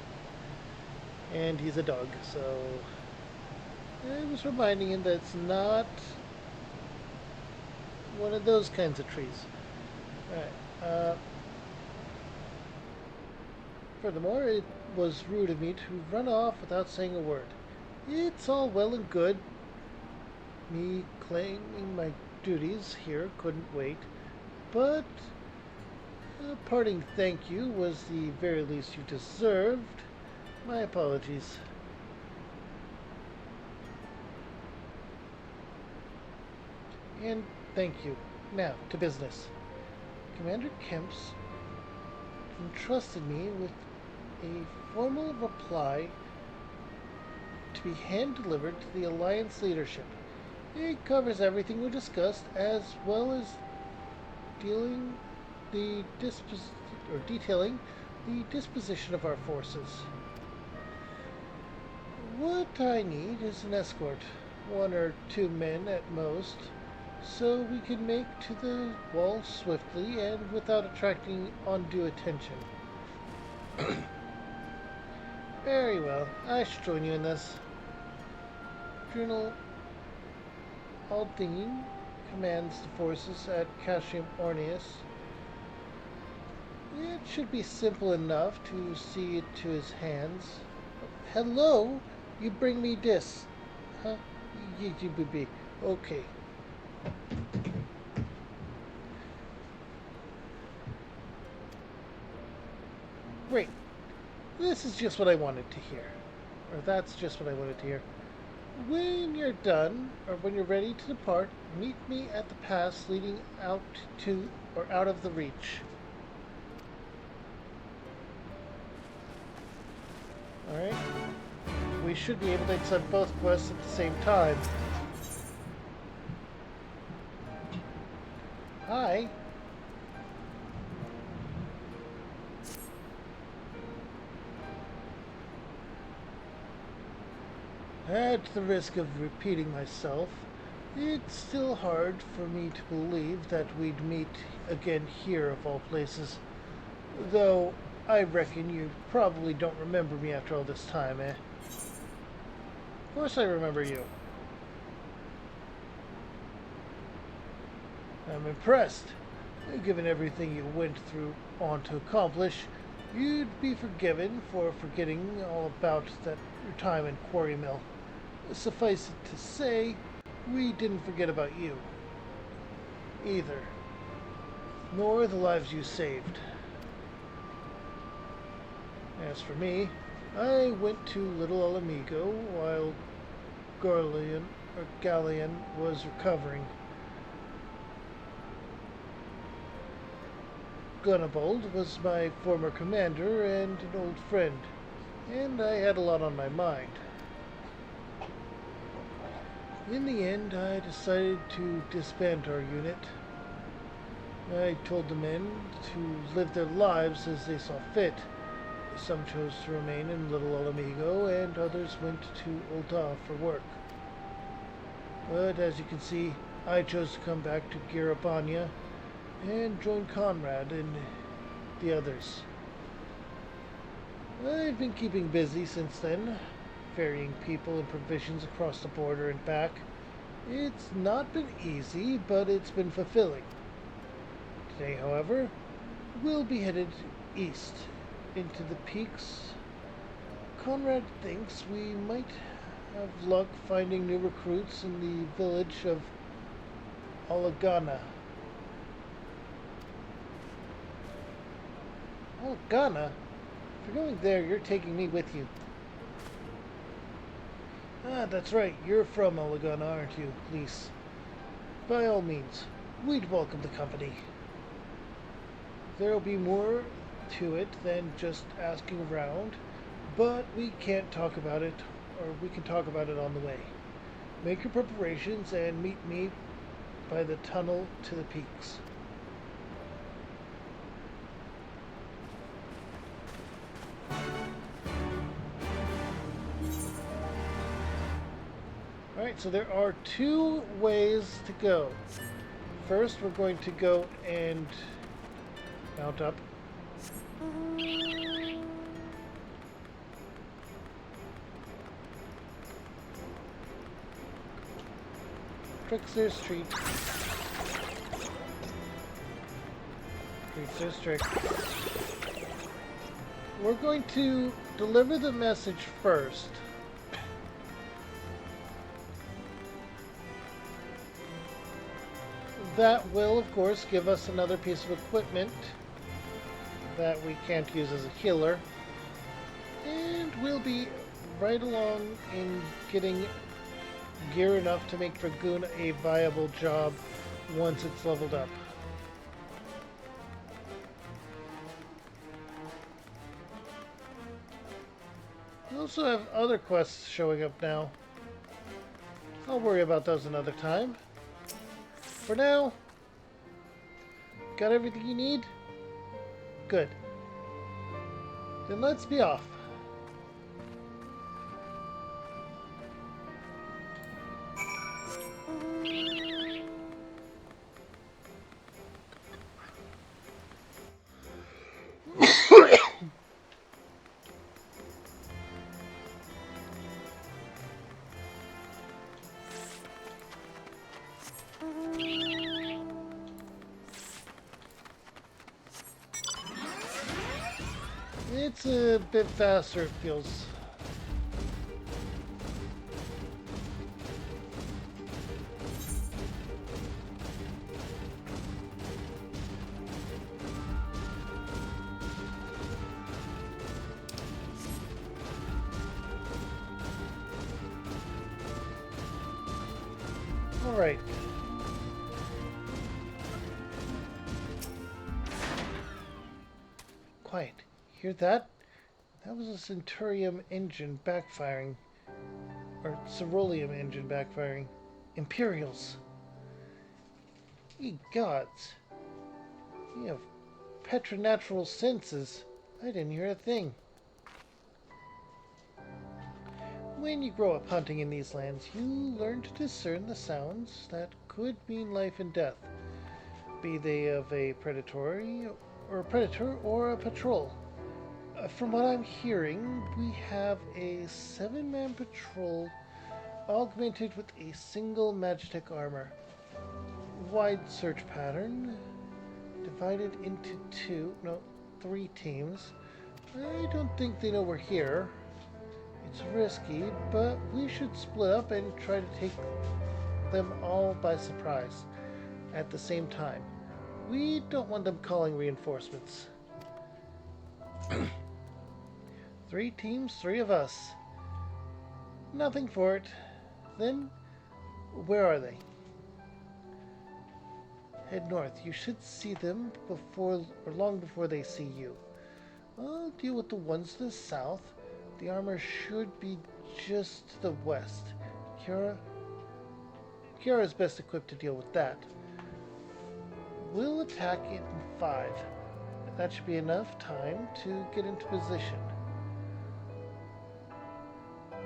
And he's a dog, so I was reminding him that it's not one of those kinds of trees. Alright. Furthermore, it was rude of me to run off without saying a word. It's all well and good. Me claiming my duties here couldn't wait, but a parting thank you was the very least you deserved. My apologies. And thank you. Now, to business. Commander Kemps entrusted me with a formal reply to be hand-delivered to the Alliance leadership. It covers everything we discussed, as well as detailing the disposition of our forces. What I need is an escort, 1 or 2 men at most, so we can make to the wall swiftly and without attracting undue attention. Very well, I shall join you in this. General Aldine commands the forces at Cassium Orneus. It should be simple enough to see it to his hands. Hello? You bring me this. Huh? YGBB. Okay. Great. This is just what I wanted to hear. Or that's just what I wanted to hear. When you're done, or when you're ready to depart, meet me at the pass leading out to, or out of the Reach. Alright. We should be able to accept both quests at the same time. Hi. At the risk of repeating myself, it's still hard for me to believe that we'd meet again here of all places. Though, I reckon you probably don't remember me after all this time, eh? Of course I remember you. I'm impressed. Given everything you went through on to accomplish, you'd be forgiven for forgetting all about your time in Quarry Mill. Suffice it to say, we didn't forget about you. Either. Nor the lives you saved. As for me, I went to Little Alamigo while Galleon was recovering. Gunnabold was my former commander and an old friend, and I had a lot on my mind. In the end, I decided to disband our unit. I told the men to live their lives as they saw fit. Some chose to remain in Little Alamigo, and others went to Ul'dah for work. But as you can see, I chose to come back to Garabania and join Conrad and the others. I've been keeping busy since then, ferrying people and provisions across the border and back. It's not been easy, but it's been fulfilling. Today, however, we'll be headed east into the peaks. Conrad thinks we might have luck finding new recruits in the village of Olagana. Olagana? If you're going there, you're taking me with you. Ah, that's right. You're from Olagana, aren't you, Lise? By all means, we'd welcome the company. There'll be more to it than just asking around, but we can't talk about it, or we can talk about it on the way. Make your preparations and meet me by the tunnel to the peaks. Alright, so there are two ways to go. First, we're going to go and mount up. Trickster's Street. Trickster's Trick. We're going to deliver the message first. That will, of course, give us another piece of equipment that we can't use as a healer. And we'll be right along in getting gear enough to make Dragoon a viable job once it's leveled up. We also have other quests showing up now. I'll worry about those another time. For now, got everything you need? Good. Then let's be off. It's a bit faster, it feels. All right. Quiet. Hear that? That was a Centurium engine backfiring. Or Ceruleum engine backfiring. Imperials. Ye gods. You have preternatural senses. I didn't hear a thing. When you grow up hunting in these lands, you learn to discern the sounds that could mean life and death. Be they of a predator or a patrol. From what I'm hearing, we have a 7-man patrol augmented with a single Magitech armor. Wide search pattern, divided into 3 teams. I don't think they know we're here. It's risky, but we should split up and try to take them all by surprise at the same time. We don't want them calling reinforcements. 3 teams, 3 of us. Nothing for it. Then, where are they? Head north. You should see them long before they see you. I'll deal with the ones to the south. The armor should be just to the west. Kiara is best equipped to deal with that. We'll attack it in 5. That should be enough time to get into position.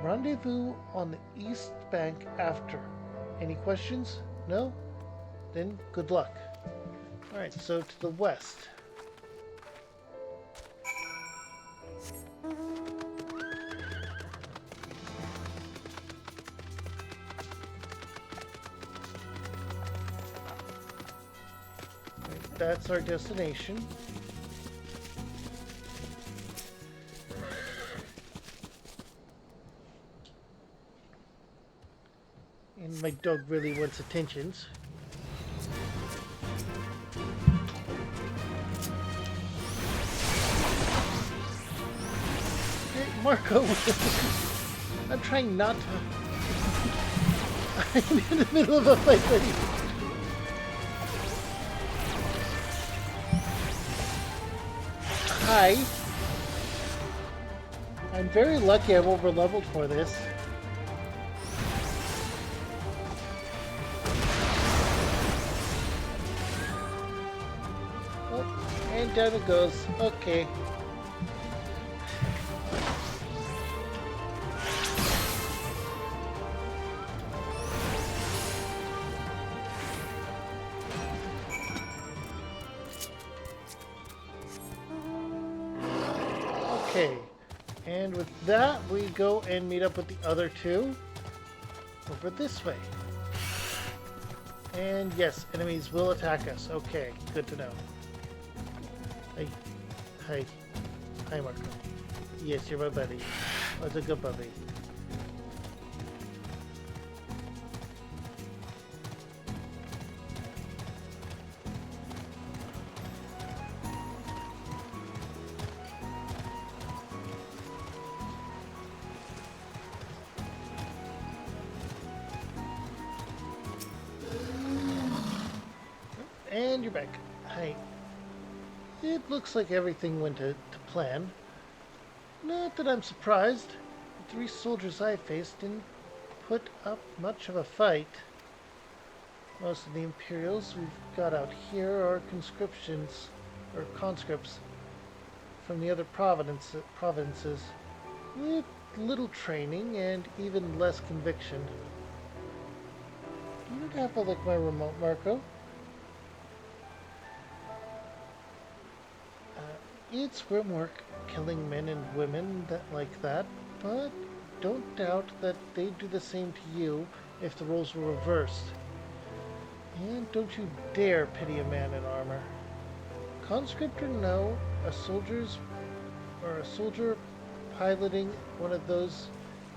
Rendezvous on the east bank after. Any questions? No? Then good luck. Alright, so to the west. That's our destination. And my dog really wants attentions. Hey, Marco! I'm trying not to... I'm in the middle of a fight, buddy. Hi. I'm very lucky I'm over leveled for this. Oh, and down it goes. Okay. Okay. And with that, we go and meet up with the other two over this way. And yes, enemies will attack us. Okay, good to know. Hey. Hi. Hi, Marco. Yes, you're my buddy. What's a good buddy? And you're back. Hi. It looks like everything went to plan. Not that I'm surprised. The 3 soldiers I faced didn't put up much of a fight. Most of the Imperials we've got out here are conscripts from the other provinces with little training and even less conviction. You have like my remote, Marco. It's grim work killing men and women like that, but don't doubt that they'd do the same to you if the roles were reversed. And don't you dare pity a man in armor. Conscript or no, a soldier piloting one of those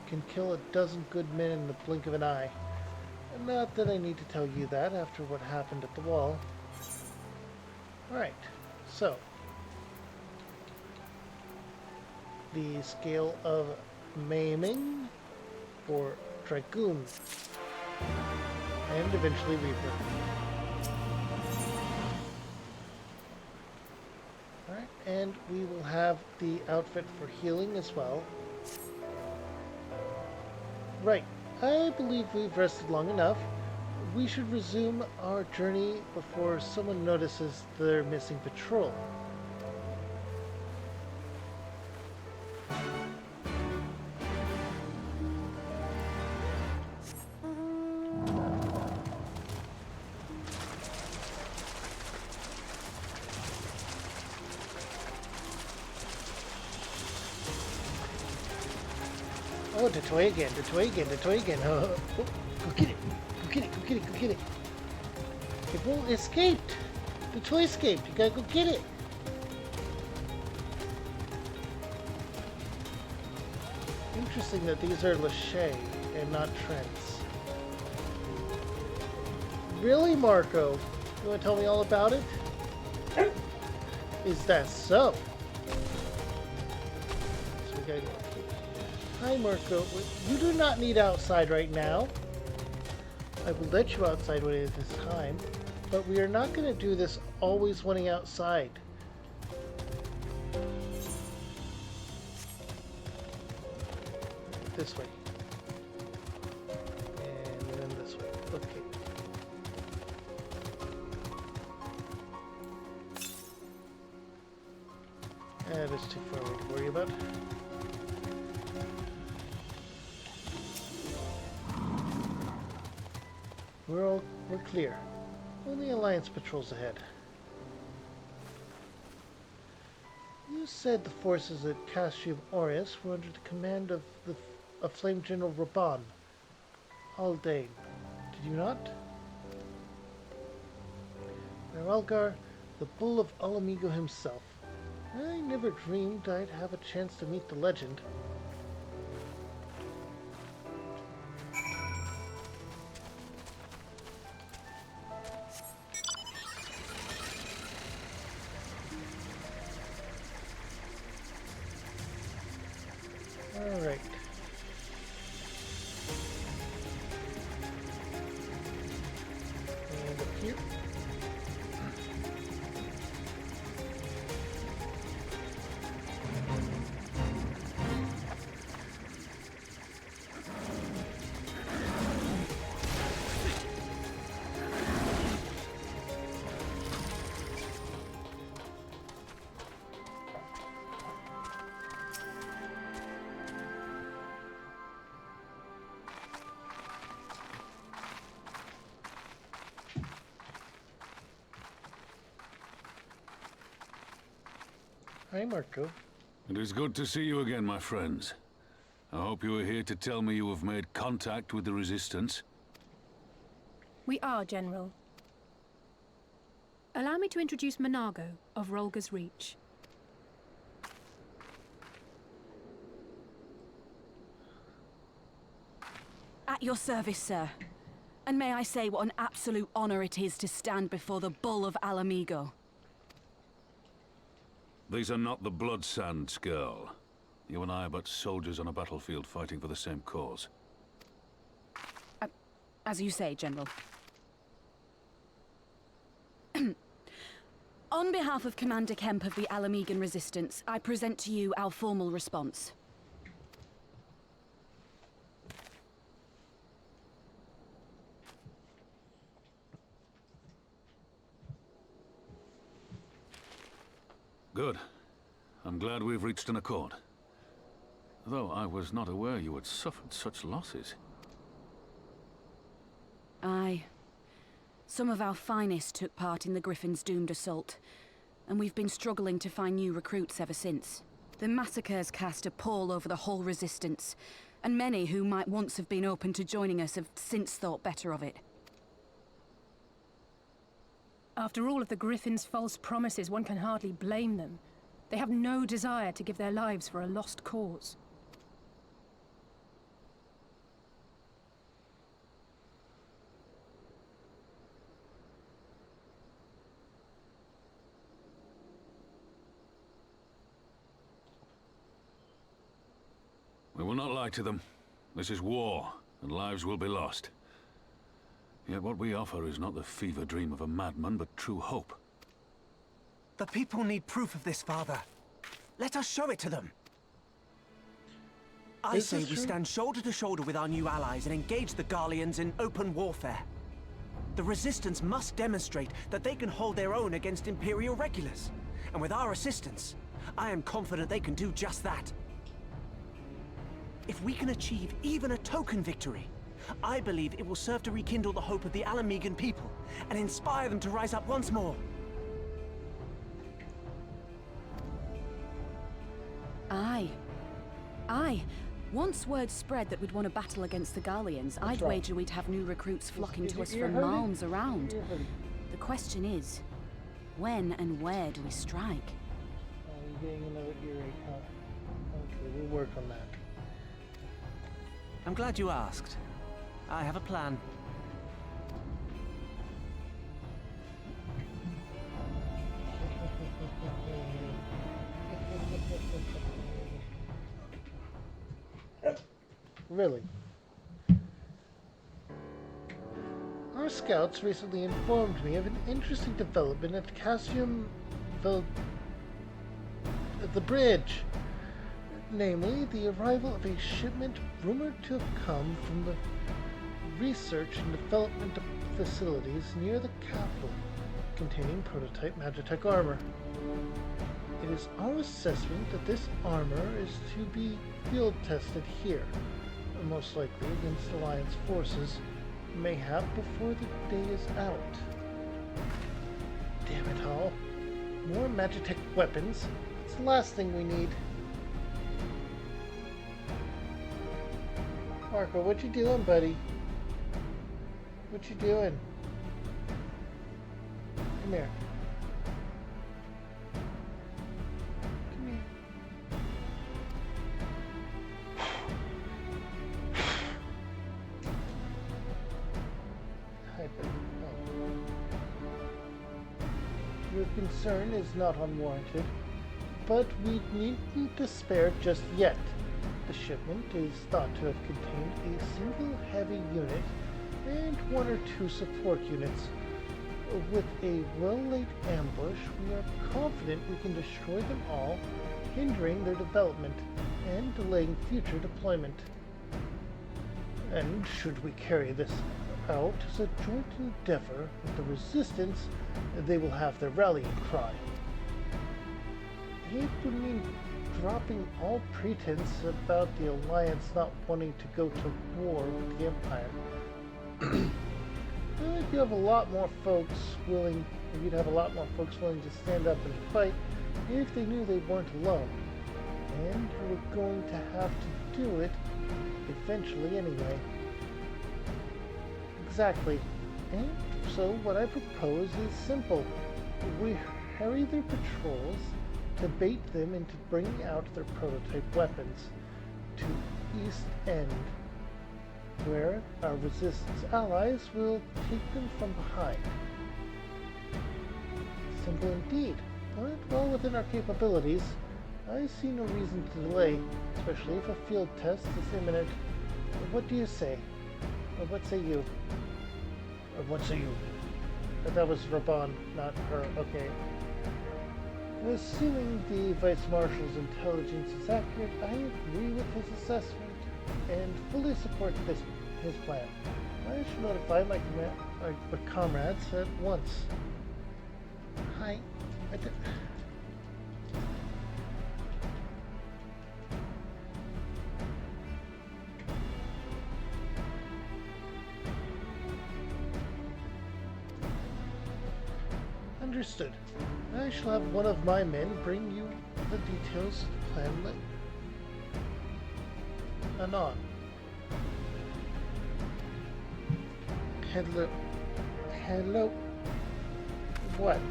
can kill a dozen good men in the blink of an eye. Not that I need to tell you that after what happened at the wall. Alright, so the scale of maiming for Dragoon and eventually Reaper. Alright, and we will have the outfit for healing as well. Right, I believe we've rested long enough. We should resume our journey before someone notices their missing patrol. Oh, Detoy again, Detoy again, Detoy again. Oh, go get it. Go get it, go get it, go get it. It won't escaped. Detoy escaped. You gotta go get it. Interesting that these are Lachey and not Trents. Really, Marco? You wanna tell me all about it? Is that so? So we gotta go. Hi, Marco. You do not need outside right now. I will let you outside when it is time, but we are not going to do this always wanting outside. This way. And then this way. Okay. That is too far away to worry about. We're clear. Only Alliance patrols ahead. You said the forces at Castrium Aureus were under the command of Flame General Raban Aldain. Did you not? Naralgar, the Bull of Alamigo himself. I never dreamed I'd have a chance to meet the legend. Alright. And up here. Hi, Marco. It is good to see you again, my friends. I hope you are here to tell me you have made contact with the Resistance. We are, General. Allow me to introduce Monago of Rolga's Reach. At your service, sir. And may I say what an absolute honor it is to stand before the Bull of Alamigo. These are not the Blood Sands, girl. You and I are but soldiers on a battlefield fighting for the same cause. As you say, General. On behalf of Commander Kemp of the Alamigan Resistance, I present to you our formal response. Good. I'm glad we've reached an accord. Though I was not aware you had suffered such losses. Aye. Some of our finest took part in the Griffin's doomed assault, and we've been struggling to find new recruits ever since. The massacres cast a pall over the whole Resistance, and many who might once have been open to joining us have since thought better of it. After all of the Griffin's false promises, one can hardly blame them. They have no desire to give their lives for a lost cause. We will not lie to them. This is war, and lives will be lost. Yet what we offer is not the fever dream of a madman, but true hope. The people need proof of this, Father. Let us show it to them. I say we stand shoulder to shoulder with our new allies and engage the Garleans in open warfare. The Resistance must demonstrate that they can hold their own against Imperial regulars. And with our assistance, I am confident they can do just that. If we can achieve even a token victory, I believe it will serve to rekindle the hope of the Alamigan people and inspire them to rise up once more. Aye. Aye. Once word spread that we'd want to battle against the Garleans, I'd wager we'd have new recruits flocking to us from miles around. The question is, when and where do we strike? You're getting another earache, huh? Okay, we'll work on that. I'm glad you asked. I have a plan. Really? Our scouts recently informed me of an interesting development at Cassiumville at the bridge. Namely, the arrival of a shipment rumored to have come from the research and development facilities near the capital, containing prototype Magitech armor. It is our assessment that this armor is to be field tested here, most likely against Alliance forces, mayhap before the day is out. Damn it all. More Magitech weapons. It's the last thing we need. Marco, what you doing, buddy? What you doing? Come here. Come here. Hi, buddy. Oh. Your concern is not unwarranted, but we needn't despair just yet. The shipment is thought to have contained a single heavy unit and one or two support units. With a well-laid ambush, we are confident we can destroy them all, hindering their development and delaying future deployment. And should we carry this out as a joint endeavor with the Resistance, they will have their rallying cry. It would mean dropping all pretense about the Alliance not wanting to go to war with the Empire. You'd have a lot more folks willing to stand up and fight if they knew they weren't alone. And we're going to have to do it eventually anyway. Exactly. And so what I propose is simple. We harry their patrols to bait them into bringing out their prototype weapons to East End, where our Resistance allies will take them from behind. Simple indeed, but well within our capabilities. I see no reason to delay, especially if a field test is imminent. What do you say? Or what say you? Or what say you? That was Raban, not her. Okay. Assuming the Vice Marshal's intelligence is accurate, I agree with his assessment and fully support his plan. I should notify my comrades at once. Hi. Understood. I shall have one of my men bring you the details of the plan anon. Hello. Hello. What?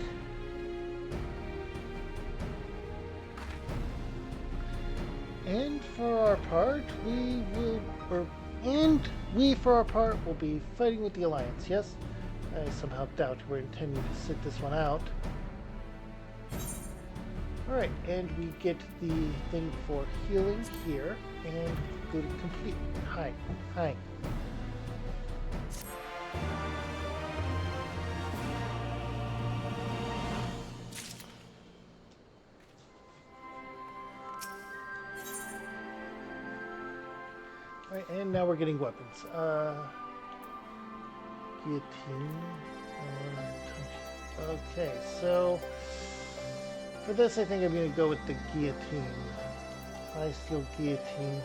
And for our part, we will be fighting with the Alliance, yes? I somehow doubt we're intending to sit this one out. Alright, and we get the thing for healing here, and go to complete. Hi. Hi. Alright, and now we're getting weapons. Guillotine. Okay, so for this I think I'm going to go with the guillotine. High steel guillotine.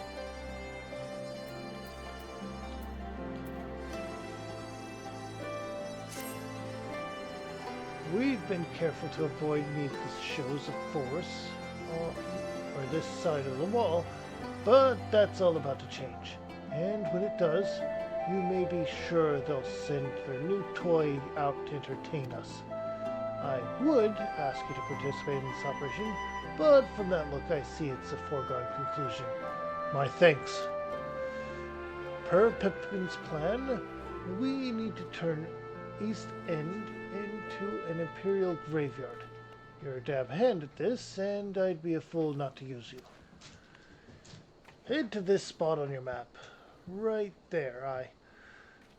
We've been careful to avoid needless shows of force or this side of the wall, but that's all about to change. And when it does, you may be sure they'll send their new toy out to entertain us. I would ask you to participate in this operation, but from that look I see it's a foregone conclusion. My thanks. Per Pippin's plan, we need to turn East End into an Imperial graveyard. You're a dab hand at this, and I'd be a fool not to use you. Head to this spot on your map. Right there,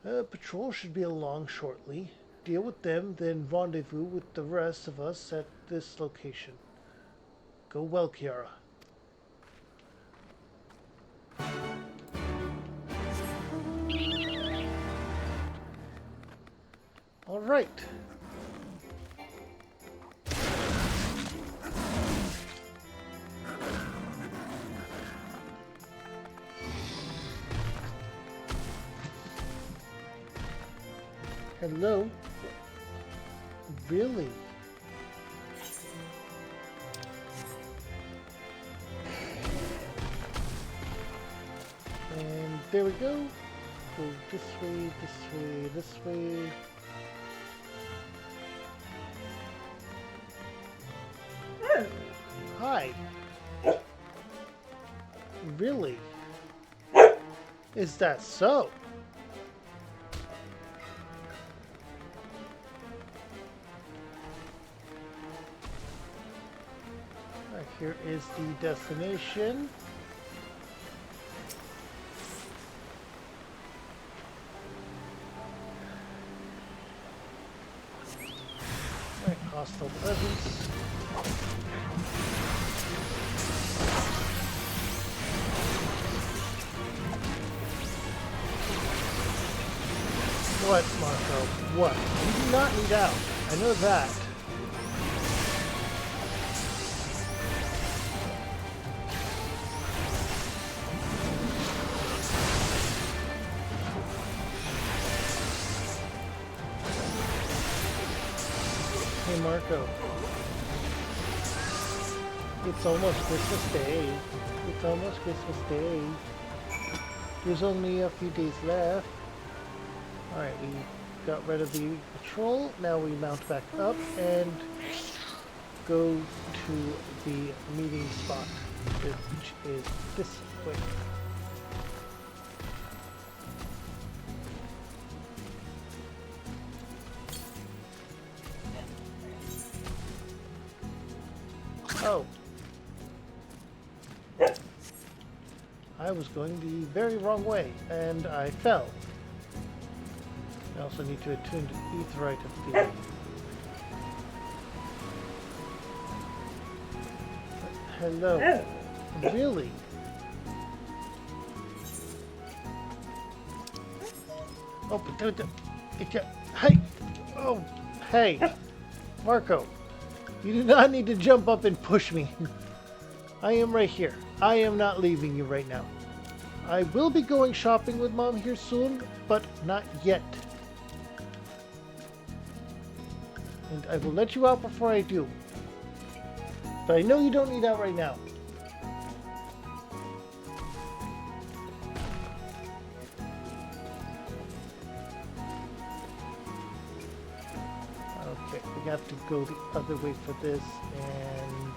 patrol should be along shortly. Deal with them, then rendezvous with the rest of us at this location. Go well, Kiara. All right. Hello? Really? And there we go. Go this way, this way, this way. Hi. Really? Is that so? Here is the destination. Alright, hostile presence. What, Marco? What? You do not need out. I know that. Hey, Marco. It's almost Christmas Day. It's almost Christmas Day. There's only a few days left. Alright, we got rid of the patrol. Now we mount back up and go to the meeting spot, which is this way. Oh. I was going the very wrong way, and I fell. I also need to attune to Aetheryte of the... Hello. Really? Oh, but hey! Oh, hey! Marco, you do not need to jump up and push me. I am right here. I am not leaving you right now. I will be going shopping with Mom here soon, but not yet. And I will let you out before I do. But I know you don't need out right now. Okay, we have to go the other way for this, and...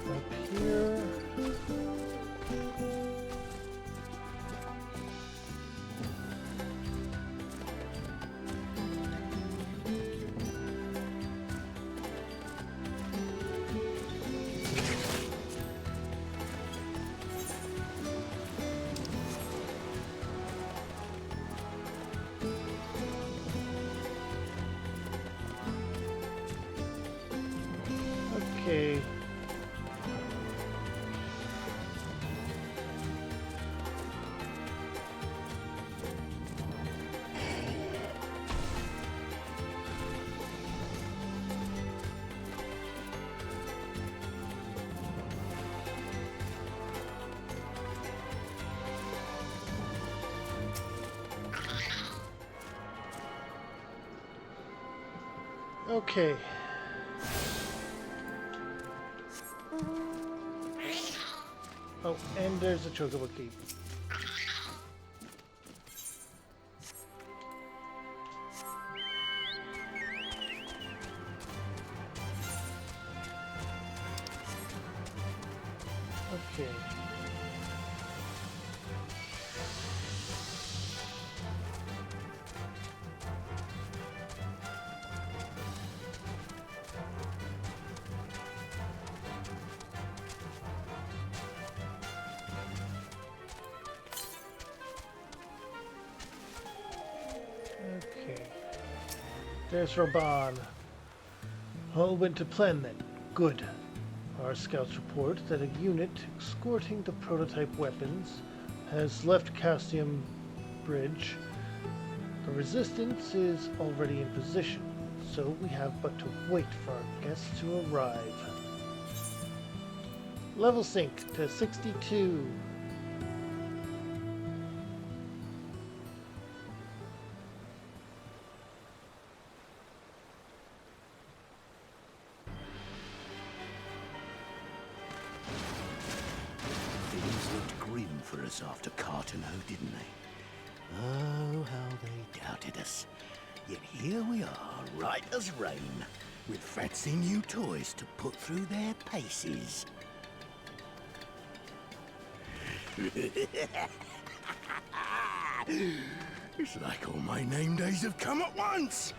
up here. Okay. Okay. Oh, and there's a Chocobo Key. Okay. Okay. There's Raban. All went to plan then. Good. Our scouts report that a unit escorting the prototype weapons has left Cassium Bridge. The resistance is already in position, so we have but to wait for our guests to arrive. Level sync to 62. For us after Cartano, didn't they? Oh, how they doubted us. Yet here we are, right as rain, with fancy new toys to put through their paces. It's like all my name days have come at once!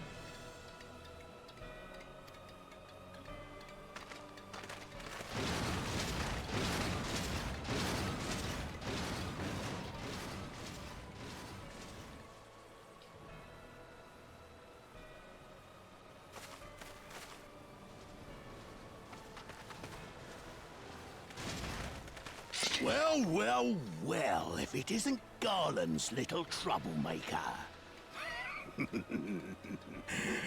Well, well, well, if it isn't Garland's little troublemaker.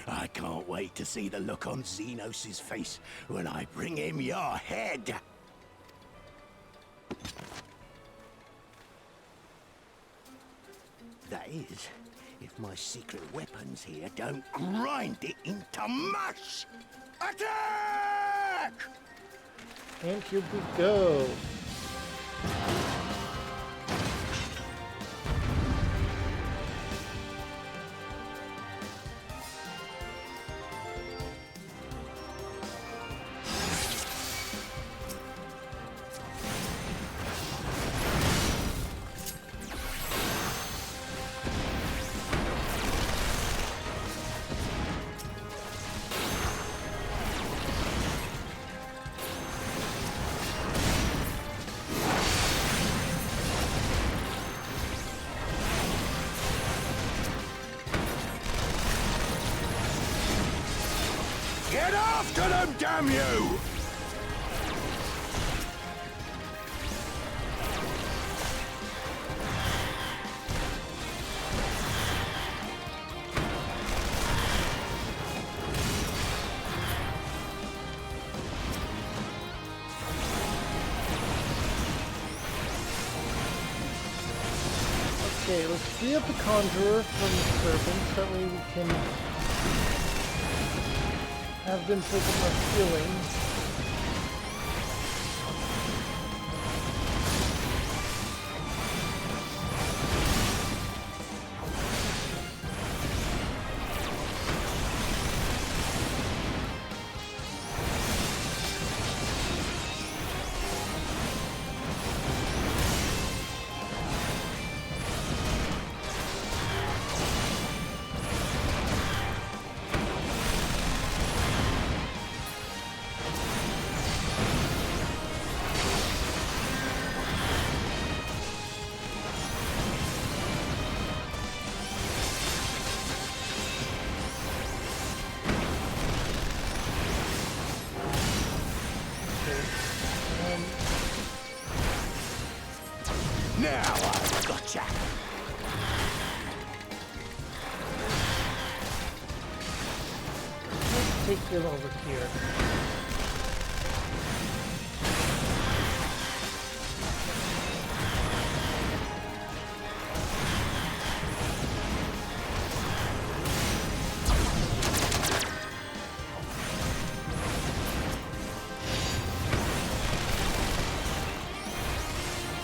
I can't wait to see the look on Xenos' face when I bring him your head. That is, if my secret weapons here don't grind it into mush! Attack! And here we go. Get after them, damn you! Okay, let's free up the Conjurer from the serpents, that way we can have them take up my healing. Now I've gotcha! Let's take them over here.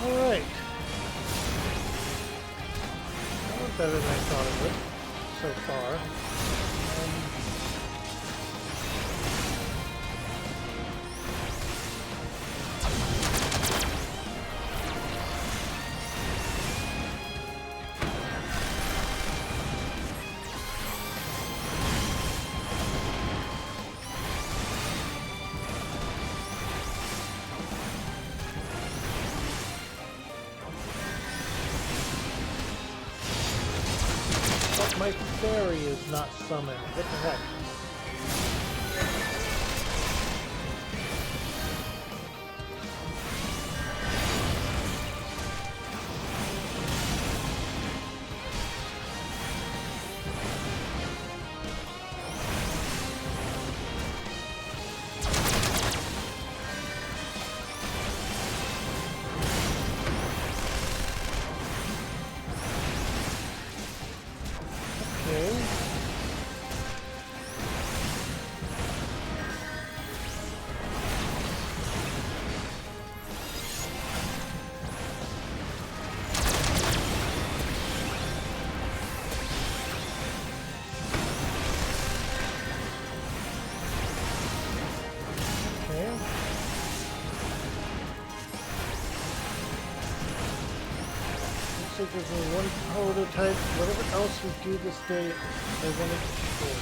Alright. That was better than I thought it would so far. But my fairy is not summoned. What the heck? Okay. Okay. Looks like there's only one prototype. Whatever else we do this day, I want to destroy.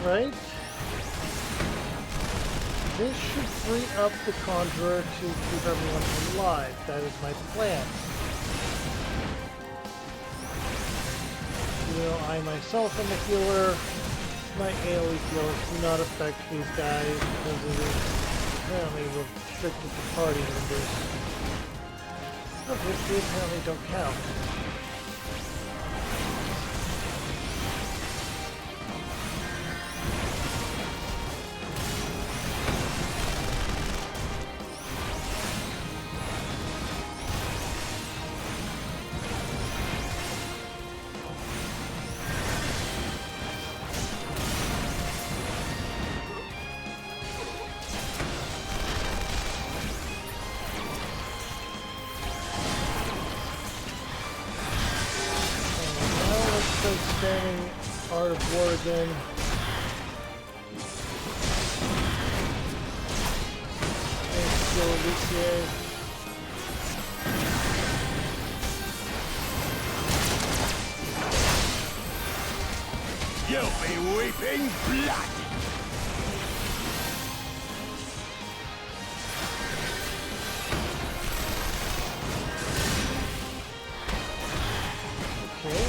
Alright. This should free up the Conjurer to keep everyone alive. That is my plan. Even though I myself am a healer, my AoE healers do not affect these guys because it is apparently restricted to party members, of which we apparently don't count. Spamming Art of War again. Thanks, Joe Lucier. You'll be weeping blood! Okay.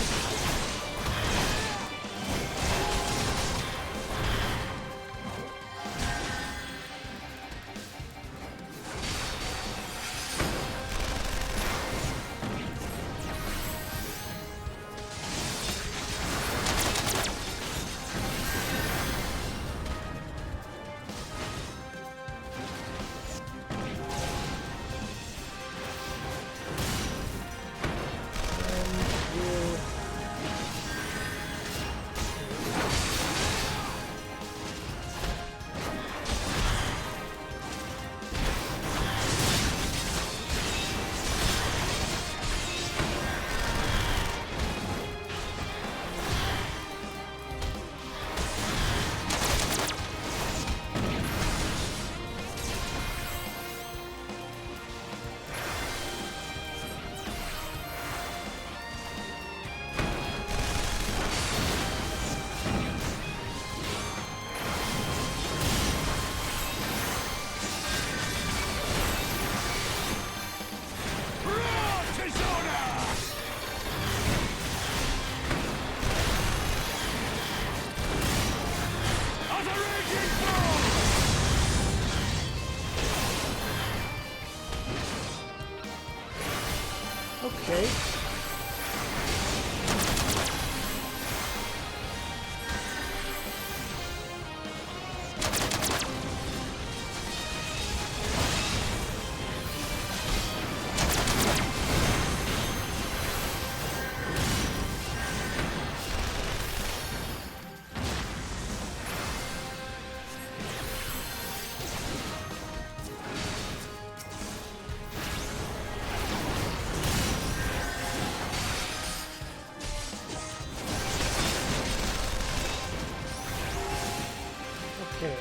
Okay. Okay.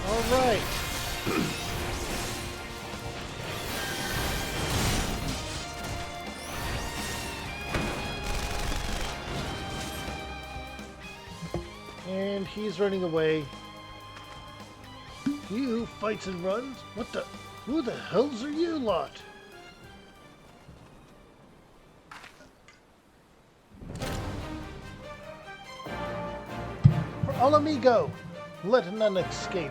All right. And he's running away. He who fights and runs? What the? Who the hells are you lot? For Alamigo, let none escape.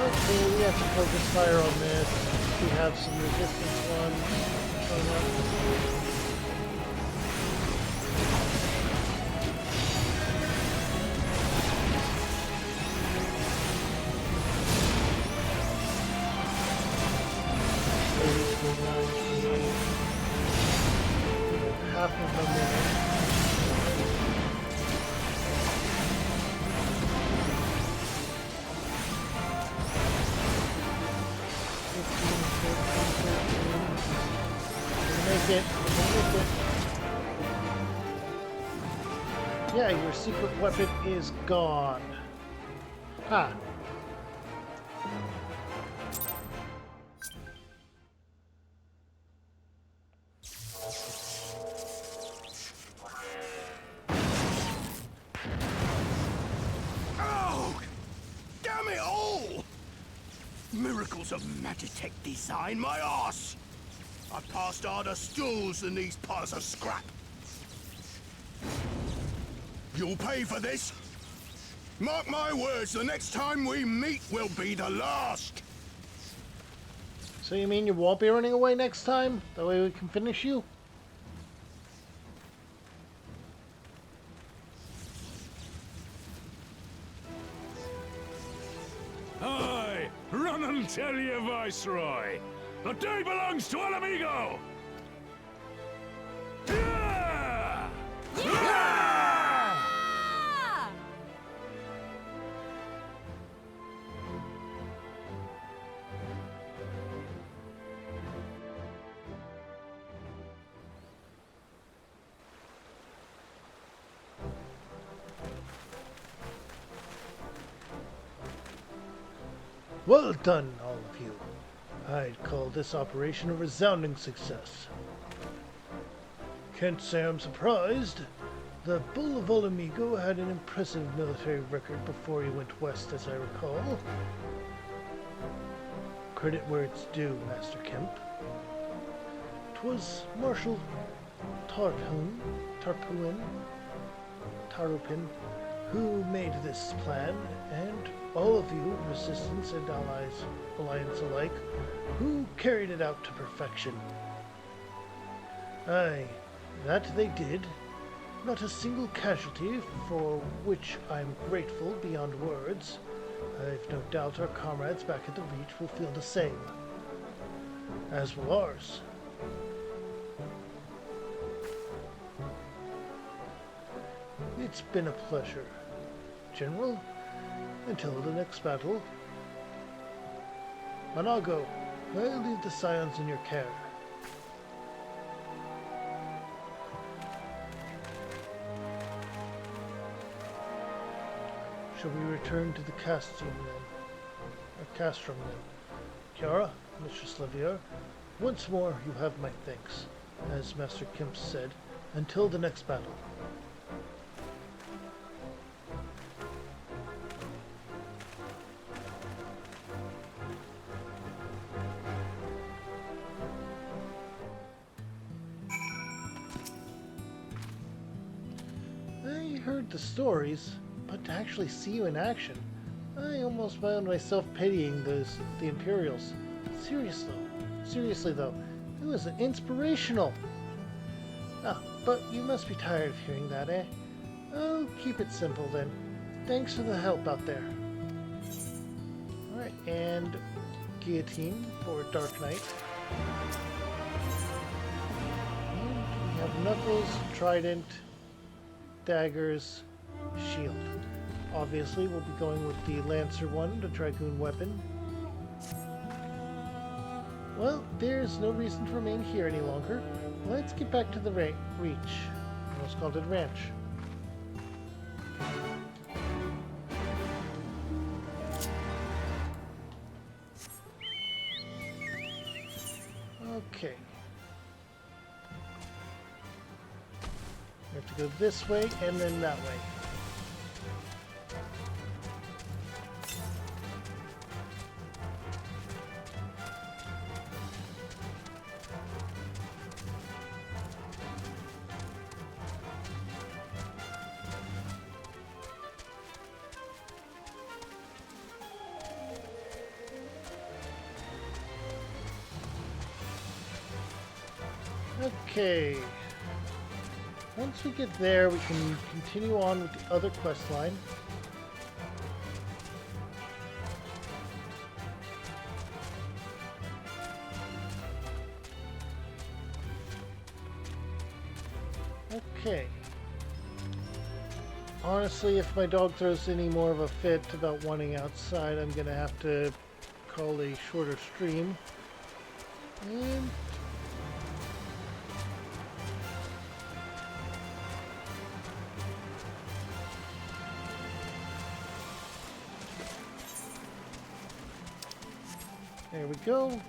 Okay, we have to focus fire on this. We have some resistance ones showing up. half of a minute. Make it. Yeah, your secret weapon is gone. Ah. Oh! Damn it all! Miracles of Magitech design, my arse! I've passed harder stools than these piles of scrap. You'll pay for this. Mark my words, the next time we meet will be the last. So you mean you won't be running away next time? That way we can finish you? Aye! Run and tell your Viceroy! The day belongs to Alamigo! Yeah! Yeah! Well done, all of you. I'd call this operation a resounding success. Can't say I'm surprised. The Bull of Alamigo had an impressive military record before he went west, as I recall. Credit where it's due, Master Kemp. 'Twas Marshal Tarpin who made this plan, and all of you, Resistance and Alliance alike, who carried it out to perfection. Aye, that they did. Not a single casualty, for which I'm grateful beyond words. I've no doubt our comrades back at the Reach will feel the same. As will ours. It's been a pleasure, General. Until the next battle. Manago, I'll leave the Scions in your care. Shall we return to the castrum then? Kiara, Mistress Levier, once more you have my thanks. As Master Kemp said, until the next battle. The stories, but to actually see you in action, I almost found myself pitying the Imperials. Seriously though, it was inspirational. Ah, but you must be tired of hearing that, eh? I'll keep it simple then. Thanks for the help out there. Alright, and Guillotine for Dark Knight. And we have Knuckles, Trident, daggers, shield. Obviously, we'll be going with the Lancer one, the Dragoon weapon. Well, there's no reason to remain here any longer. Let's get back to the Reach. I almost called it Ranch. Okay. We have to go this way and then that way. Okay. Once we get there, we can continue on with the other quest line. Okay. Honestly, if my dog throws any more of a fit about wanting outside, I'm gonna have to call a shorter stream. And there we go.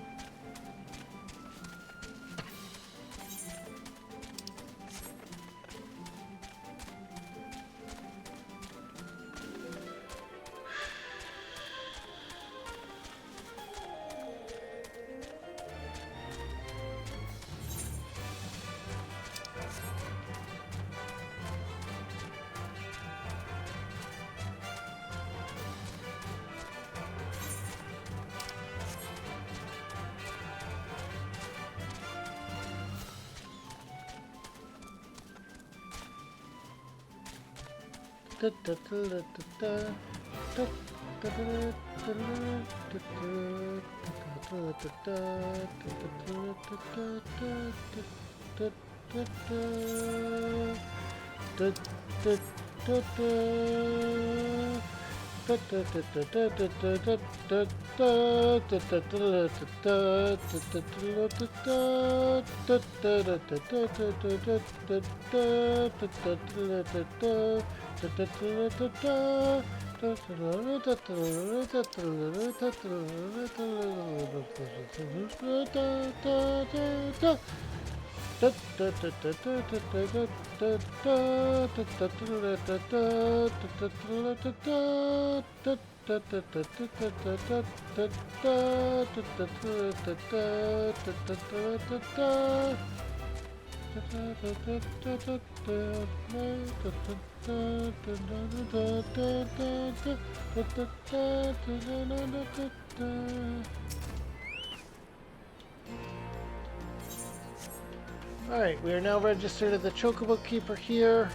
Alright, we are now registered as the Chocobo Keeper here.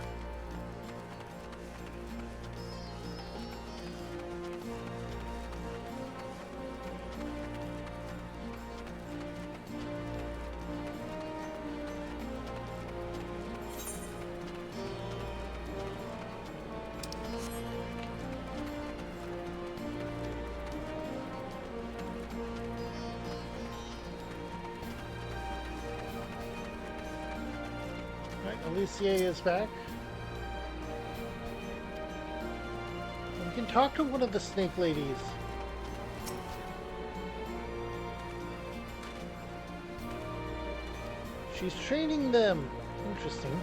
Alicia is back. We can talk to one of the snake ladies. She's training them. Interesting.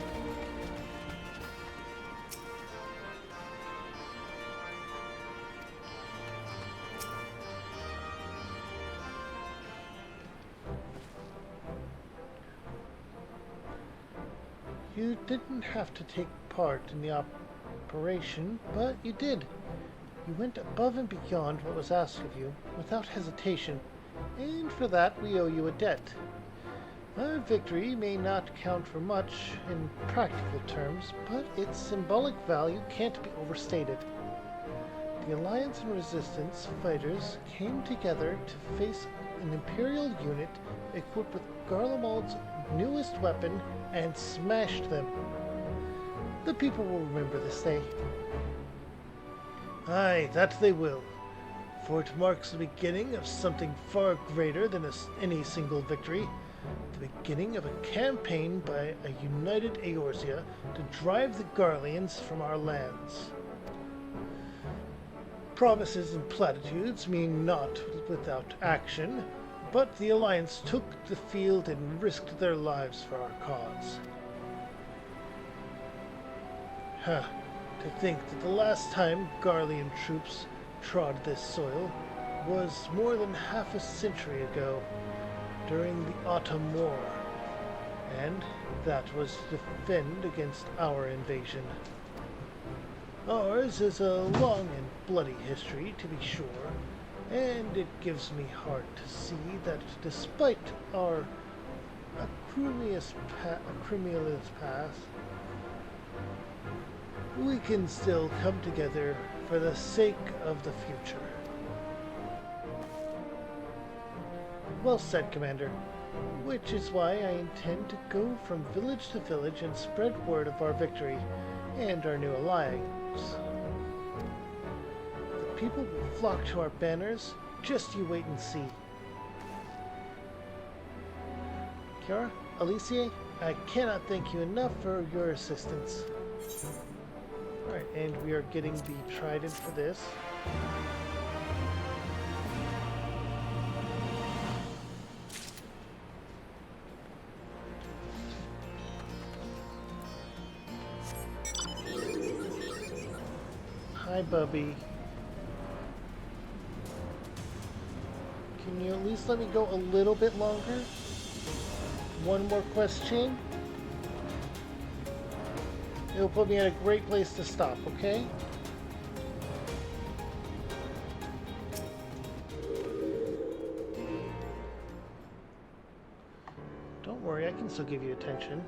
You didn't have to take part in the operation, but you did. You went above and beyond what was asked of you, without hesitation, and for that we owe you a debt. Our victory may not count for much in practical terms, but its symbolic value can't be overstated. The Alliance and Resistance fighters came together to face an Imperial unit equipped with Garlemald's newest weapon and smashed them. The people will remember this day. Aye, that they will. For it marks the beginning of something far greater than any single victory. The beginning of a campaign by a united Eorzea to drive the Garleans from our lands. Promises and platitudes mean naught without action, but the Alliance took the field and risked their lives for our cause. To think that the last time Garlean troops trod this soil was more than half a century ago, during the Autumn War, and that was to defend against our invasion. Ours is a long and bloody history, to be sure, and it gives me heart to see that despite our acrimonious past, we can still come together for the sake of the future. Well said, Commander. Which is why I intend to go from village to village and spread word of our victory and our new alliance. The people will flock to our banners. Just you wait and see. Kiara, Alicia, I cannot thank you enough for your assistance. Alright, and we are getting the trident for this. Hi, Bubby. Can you at least let me go a little bit longer? One more quest chain? It'll put me at a great place to stop, okay? Don't worry, I can still give you attention.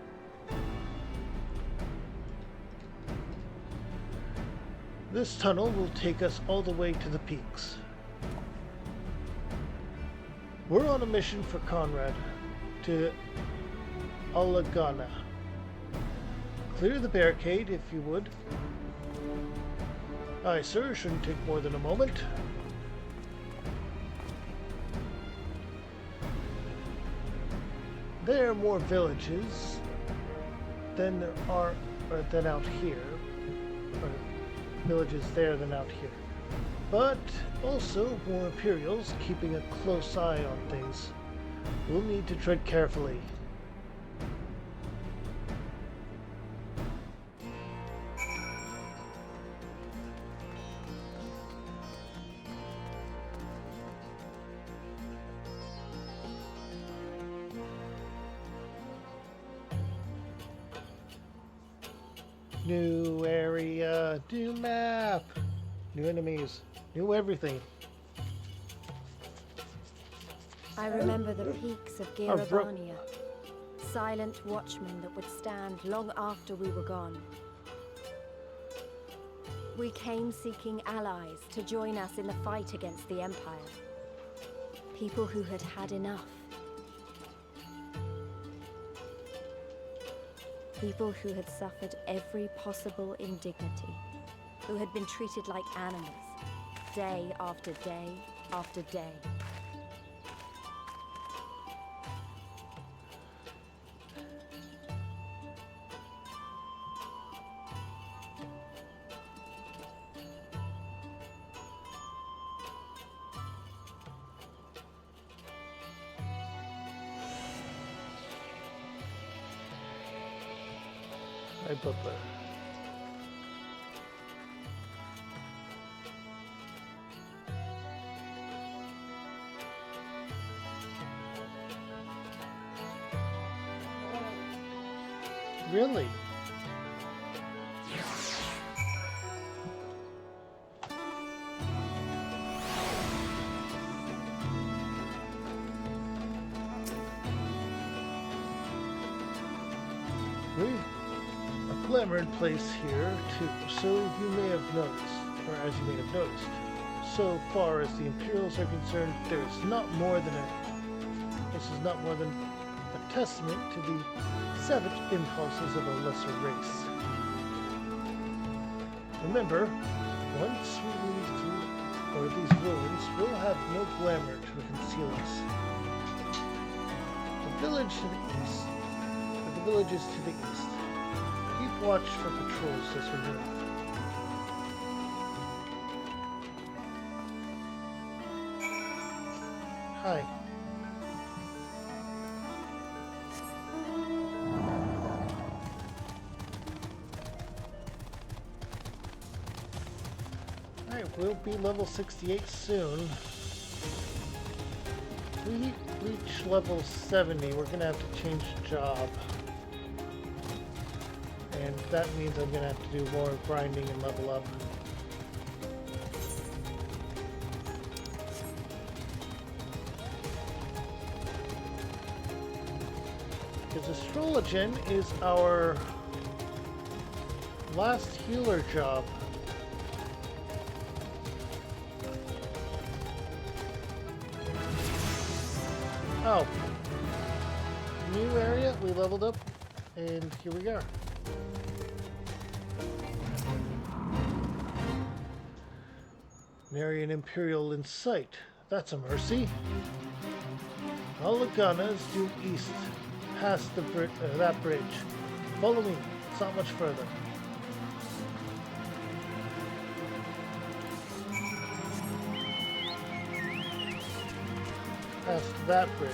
This tunnel will take us all the way to the peaks. We're on a mission for Conrad to Alagana. Clear the barricade, if you would. Aye, sir. Shouldn't take more than a moment. There are more villages than there are, or than out here. Or villages there than out here. But also more Imperials keeping a close eye on things. We'll need to tread carefully. New area, new map, new enemies, new everything. I remember the peaks of Girabania, silent watchmen that would stand long after we were gone. We came seeking allies to join us in the fight against the Empire. People who had had enough. People who had suffered every possible indignity, who had been treated like animals, day after day after day. Hi, Butler. Really? Glamour in place here too, so you may have noticed, or as you may have noticed, so far as the Imperials are concerned, this is not more than a testament to the savage impulses of a lesser race. Remember, once we leave these ruins, we'll have no glamour to conceal us. The village to the east, or the villages to the east. Keep watch for patrols as we move. Hi. Alright, we'll be level 68 soon. If we reach level 70, we're gonna have to change job. And that means I'm gonna have to do more grinding and level up. Because Astrologen is our last healer job. Oh. new area. We leveled up, and here we are. Nary an Imperial in sight. That's a mercy. Alagana is due east, past the that bridge. Follow me. It's not much further. Past that bridge.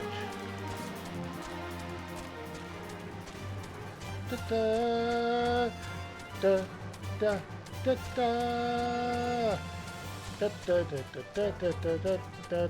Da da da da da da. Da da da da da da da da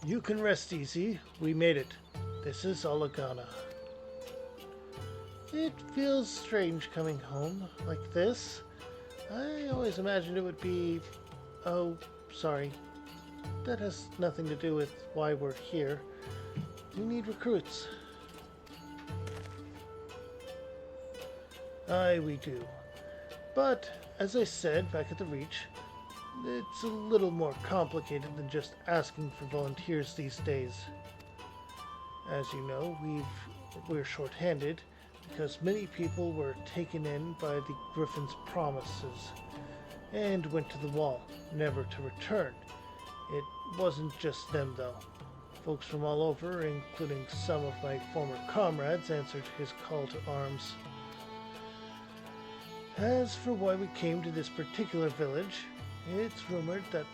You can rest easy. We made it. This is Alagana. It feels strange coming home like this. I always imagined it would be... Oh, sorry. That has nothing to do with why we're here. We need recruits. Aye, we do. But, as I said back at the Reach, it's a little more complicated than just asking for volunteers these days. As you know, we're short-handed because many people were taken in by the Griffin's promises and went to the wall, never to return. It wasn't just them, though. Folks from all over, including some of my former comrades, answered his call to arms. As for why we came to this particular village, it's rumored that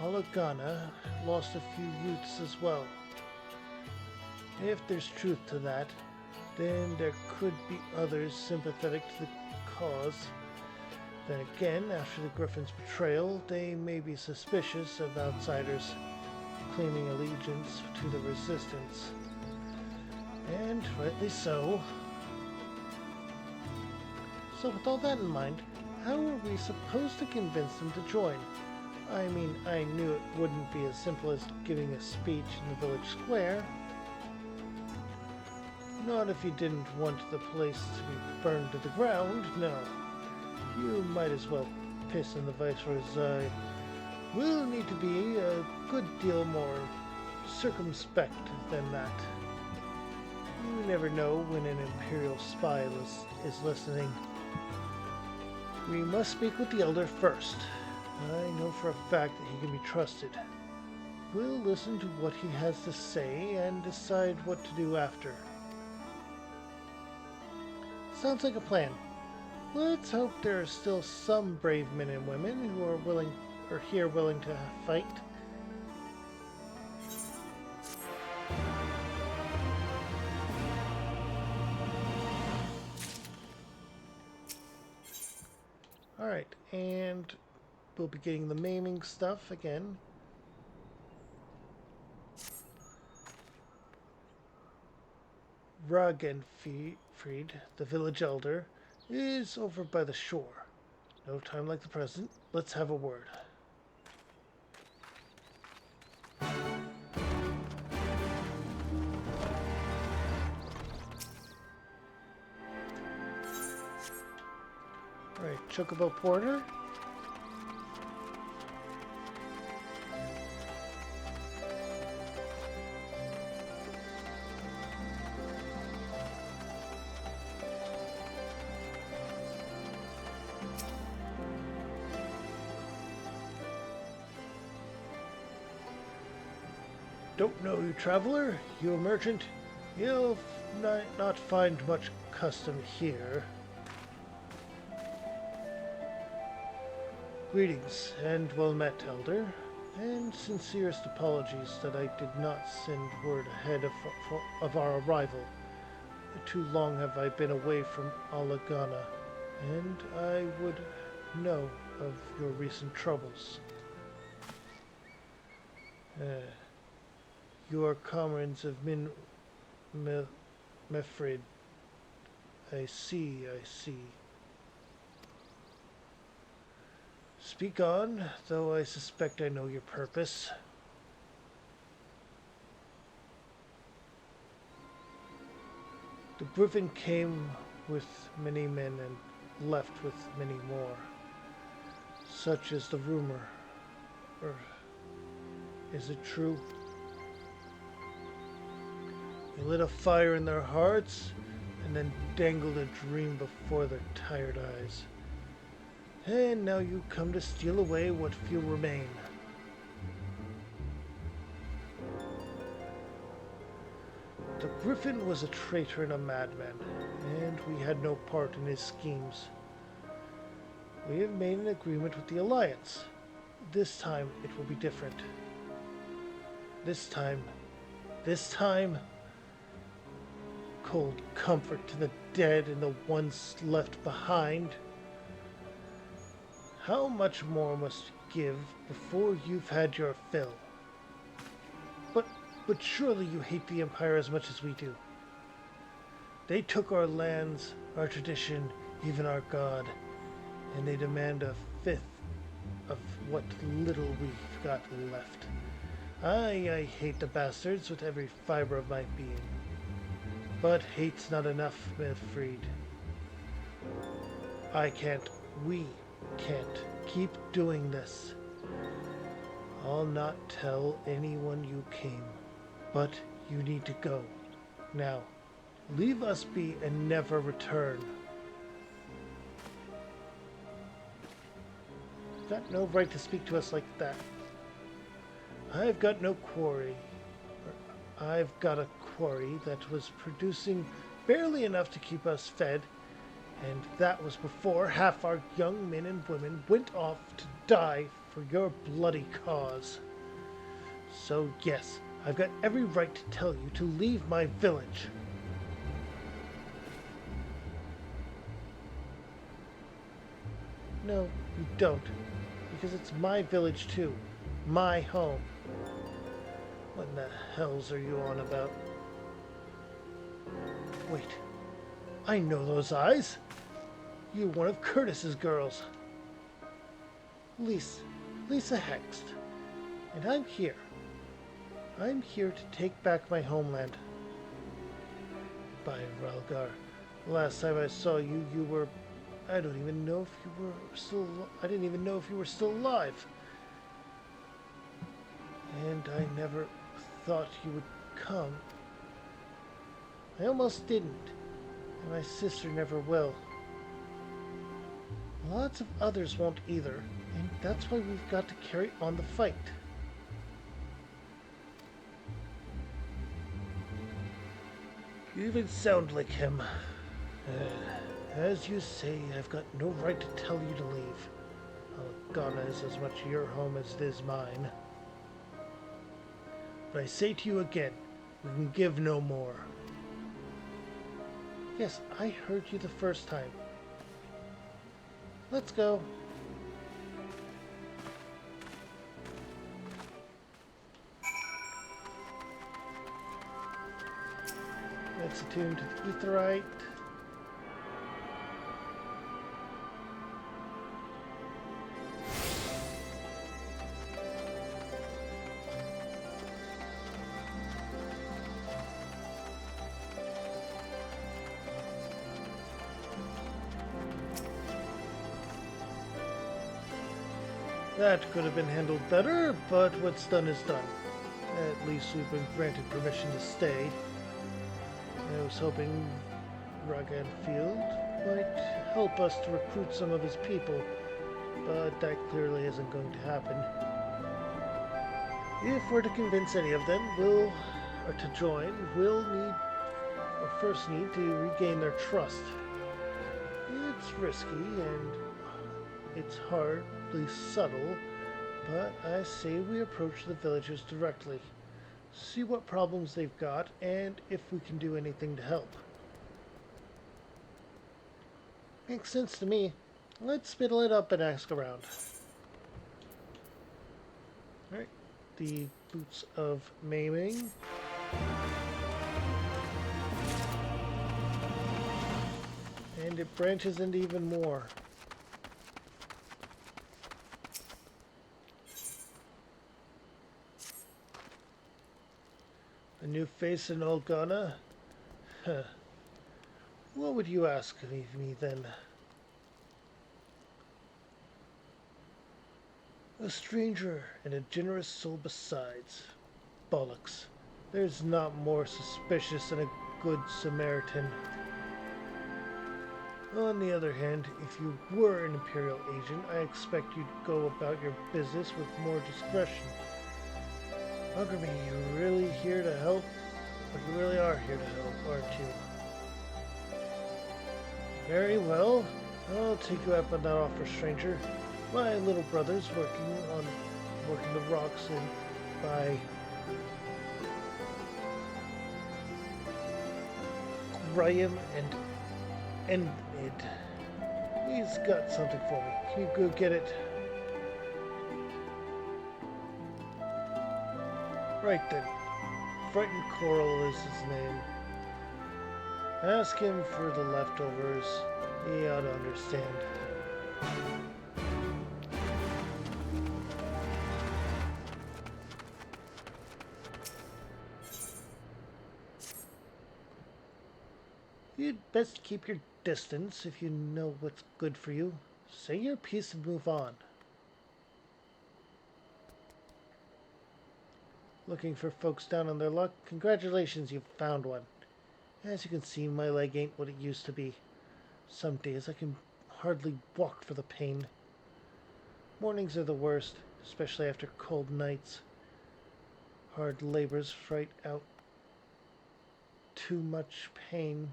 Alagana lost a few youths as well. If there's truth to that, then there could be others sympathetic to the cause. Then again, after the Griffin's betrayal, they may be suspicious of outsiders claiming allegiance to the Resistance. And rightly so. So with all that in mind, how are we supposed to convince them to join? I mean, I knew it wouldn't be as simple as giving a speech in the village square. Not if you didn't want the place to be burned to the ground, no. You might as well piss in the Viceroy's eye. We'll need to be a good deal more circumspect than that. You never know when an Imperial spy is listening. We must speak with the Elder first. I know for a fact that he can be trusted. We'll listen to what he has to say and decide what to do after. Sounds like a plan. Let's hope there are still some brave men and women who are willing to fight. Alright, and we'll be getting the maiming stuff again. Ragnfrid, the village elder, is over by the shore. No time like the present. Let's have a word. Alright, Chocobo Porter. Don't know you, traveler? You a merchant? You'll not find much custom here. Greetings, and well met, Elder. And sincerest apologies that I did not send word ahead of our arrival. Too long have I been away from Alagana, and I would know of your recent troubles. You are comrades of Mefrid. I see. Speak on, though I suspect I know your purpose. The Griffin came with many men and left with many more. Such is the rumor. Or is it true? He lit a fire in their hearts and then dangled a dream before their tired eyes. And now you come to steal away what few remain. The Griffin was a traitor and a madman, and we had no part in his schemes. We have made an agreement with the Alliance. This time it will be different. This time, cold comfort to the dead and the ones left behind. How much more must you give before you've had your fill? But surely you hate the Empire as much as we do. They took our lands, our tradition, even our god, and they demand a fifth of what little we've got left. I hate the bastards with every fiber of my being. But hate's not enough, Mefrid. We can't keep doing this. I'll not tell anyone you came, but you need to go. Now, leave us be and never return. You've got no right to speak to us like that. I've got no quarry. I've got a quarry that was producing barely enough to keep us fed, and that was before half our young men and women went off to die for your bloody cause. So yes, I've got every right to tell you to leave my village. No, you don't, because it's my village too, my home. What in the hells are you on about? Wait, I know those eyes. You're one of Curtis's girls. Lisa Hext. And I'm here. I'm here to take back my homeland. By Ralgar, last time I saw you, you were... I don't even know if you were still... I didn't even know if you were still alive. And I never thought you would come. I almost didn't. And my sister never will. Lots of others won't either, and that's why we've got to carry on the fight. You even sound like him. As you say, I've got no right to tell you to leave. Alagana is as much your home as it is mine. But I say to you again, we can give no more. Yes, I heard you the first time. Let's go. Let's attune to the Aetheryte. That could have been handled better, but what's done is done. At least we've been granted permission to stay. I was hoping Raganfield might help us to recruit some of his people, but that clearly isn't going to happen. If we're to convince any of them to join, we'll first need to regain their trust. It's risky and it's hardly subtle, But I say we approach the villagers directly, see what problems they've got, and if we can do anything to help. Makes sense to me. Let's spittle it up and ask around. Alright, the Boots of Maiming. And it branches into even more. A new face in Olgana? Huh. What would you ask of me then? A stranger and a generous soul besides. Bollocks. There's not more suspicious than a good Samaritan. On the other hand, if you were an Imperial agent, I expect you'd go about your business with more discretion. Bugger me, you're really here to help? But you really are here to help, aren't you? Very well. I'll take you up on that offer, stranger. My little brother's working the rocks in by Graham and Enid. He's got something for me. Can you go get it? Right then. Frightened Coral is his name. Ask him for the leftovers. He ought to understand. You'd best keep your distance if you know what's good for you. Say your piece and move on. Looking for folks down on their luck? Congratulations, you've found one. As you can see, my leg ain't what it used to be. Some days I can hardly walk for the pain. Mornings are the worst, especially after cold nights. Hard labors fright out too much pain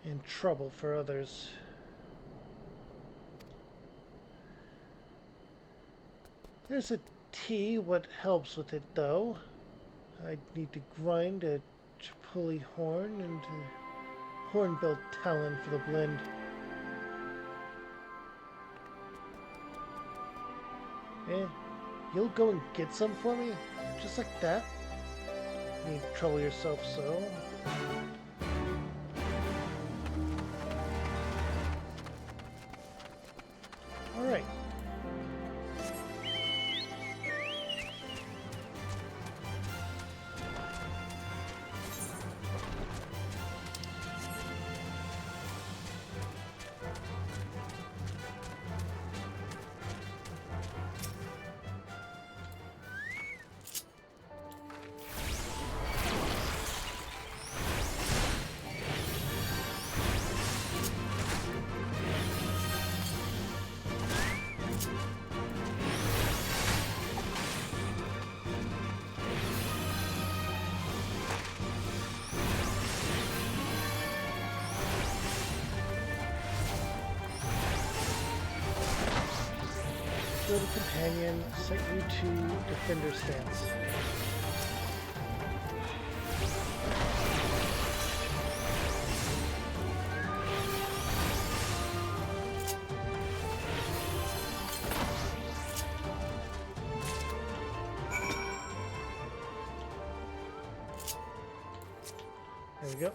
and trouble for others. There's a tea, what helps with it though. I'd need to grind a Chipotle horn and a hornbill talon for the blend. You'll go and get some for me? Just like that? You trouble yourself so? Alright. Go to companion, set you to defender stance. There we go.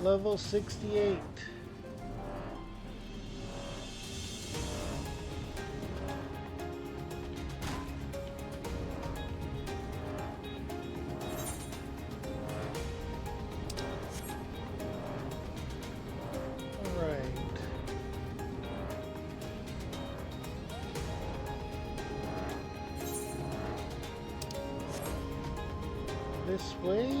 Level 68. This way.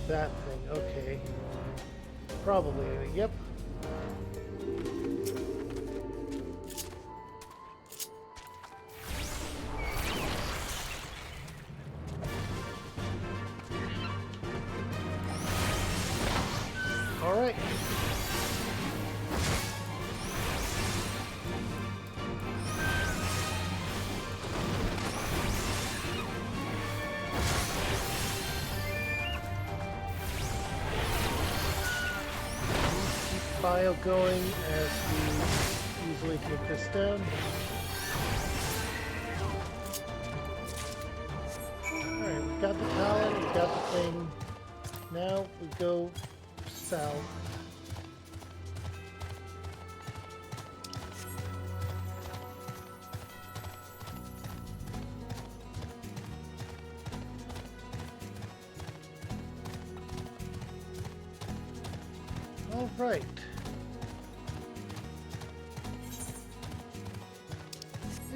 That thing, okay. Probably, yep. Alright. Keep Bile going as we easily take this down. Alright, we got the Talon, we got the thing. Now we go south. All right.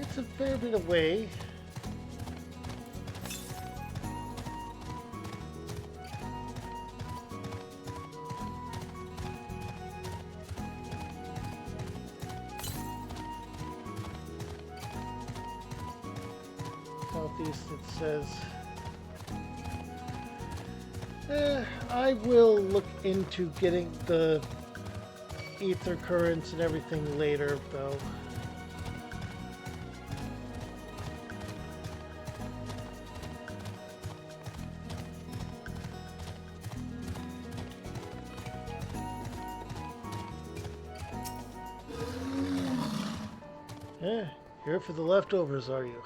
It's a fair bit away. Southeast, it says. I will look into getting the ether currents and everything later, though. Here for the leftovers, are you?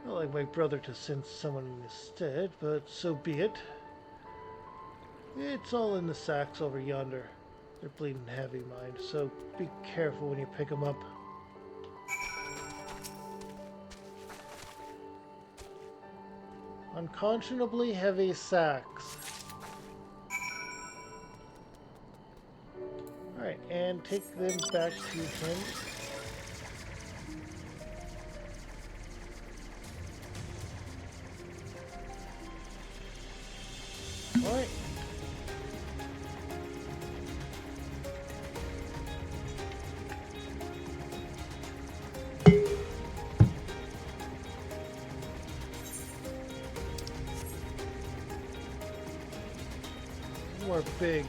I'd like my brother to send someone instead, but so be it. It's all in the sacks over yonder. They're bleeding heavy, mind, so be careful when you pick them up. Unconscionably heavy sacks. Alright, and take them back to him. Alright. More big.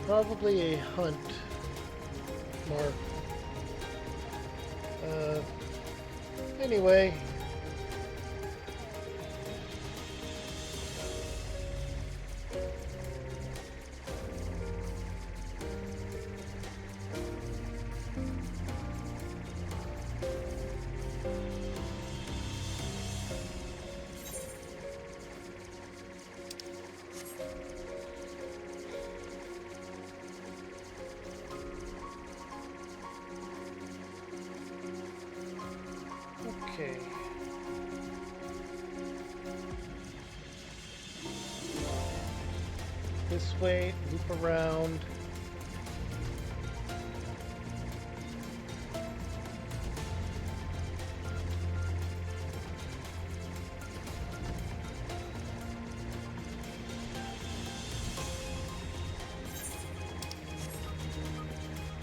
Probably a hunt mark. Anyway. Okay. This way, loop around.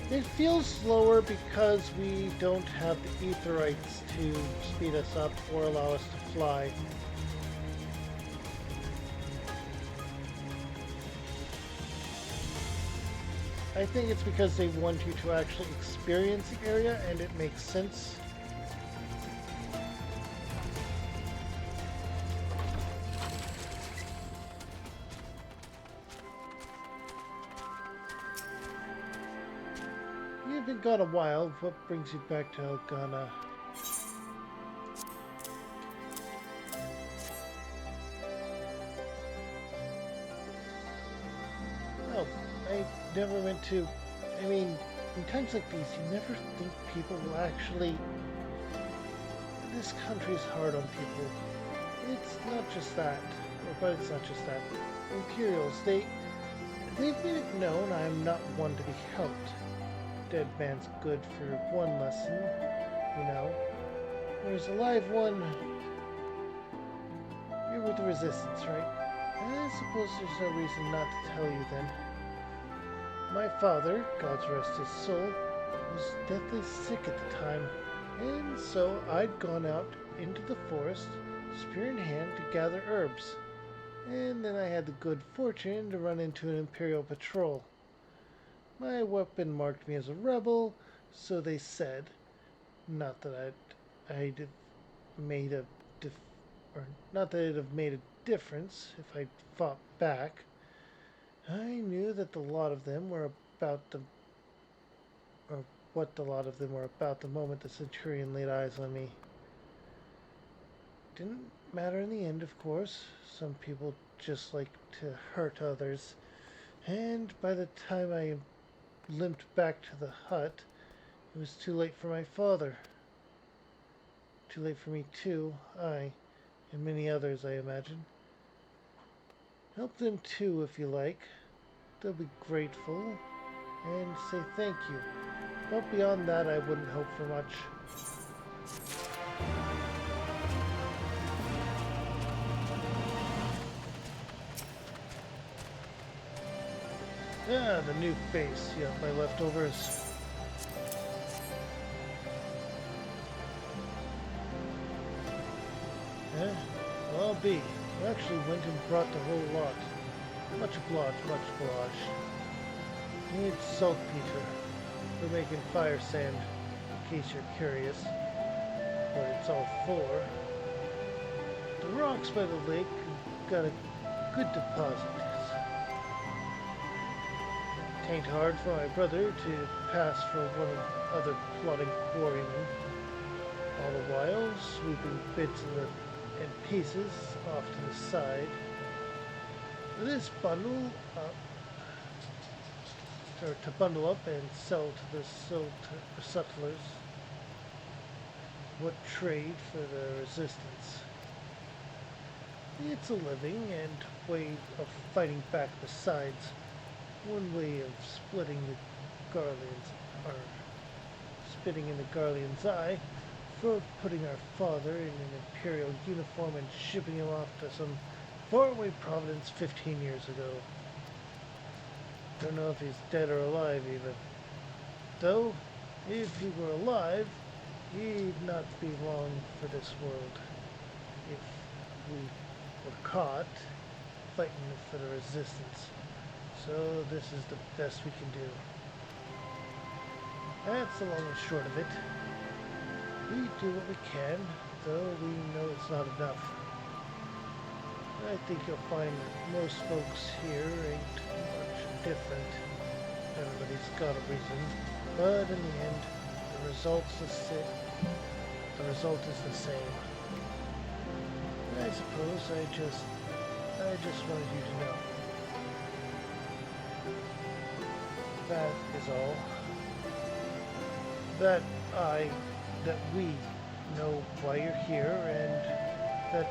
It feels slower because we don't have the Aetherites to speed us up or allow us to fly. I think it's because they want you to actually experience the area, and it makes sense. You've been gone a while. What brings you back to Elgana? Oh, I never went to... I mean, in times like these, you never think people will actually... This country is hard on people. It's not just that. But it's not just that. Imperials, they've made it known I am not one to be helped. Dead man's good for one lesson, you know. There's a live one. You're with the Resistance, right? I suppose there's no reason not to tell you then. My father, God's rest his soul, was deathly sick at the time, and so I'd gone out into the forest, spear in hand, to gather herbs. and then I had the good fortune to run into an Imperial patrol. My weapon marked me as a rebel, so they said. Not that I'd have made a not that it'd have made a difference if I fought back. I knew that the lot of them were about the, or what the lot of them were about the moment the Centurion laid eyes on me. Didn't matter in the end, of course. Some people just like to hurt others, and by the time I limped back to the hut, it was too late for my father. Too late for me too, and many others, I imagine. Help them too, if you like. They'll be grateful and say thank you. But beyond that, I wouldn't hope for much. Ah, the new face. Yeah, my leftovers. Eh? Well, I'll be. I actually went and brought the whole lot. Much obliged, much obliged. It's saltpeter. We're making fire sand, in case you're curious. What it's all for. The rocks by the lake got a good deposit. It ain't hard for my brother to pass for one of the other plotting quarrymen. All the while, sweeping bits and pieces off to the side. This bundle up, or to bundle up and sell to the settlers. What trade for the resistance? It's a living and way of fighting back besides. One way of splitting the Garleans, or spitting in the Garlean's eye, for putting our father in an Imperial uniform and shipping him off to some faraway province 15 years ago. Don't know if he's dead or alive even. Though, if he were alive, he'd not be long for this world. If we were caught fighting for the resistance. So this is the best we can do. That's the long and short of it. We do what we can, though we know it's not enough. I think you'll find that most folks here ain't much different. Everybody's got a reason, but in the end, the result is the same. I suppose I just wanted you to know. That is all. That we know why you're here, and that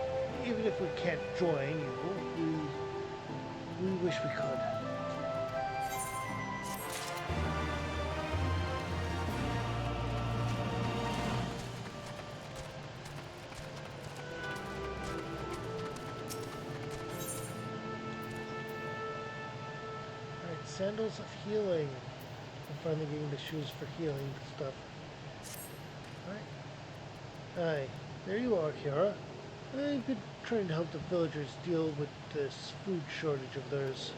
even if we can't join you, we wish we could. Alright, sandals of healing. I'm finally getting the shoes for healing stuff. Aye, there you are, Kiara. I've been trying to help the villagers deal with this food shortage of theirs.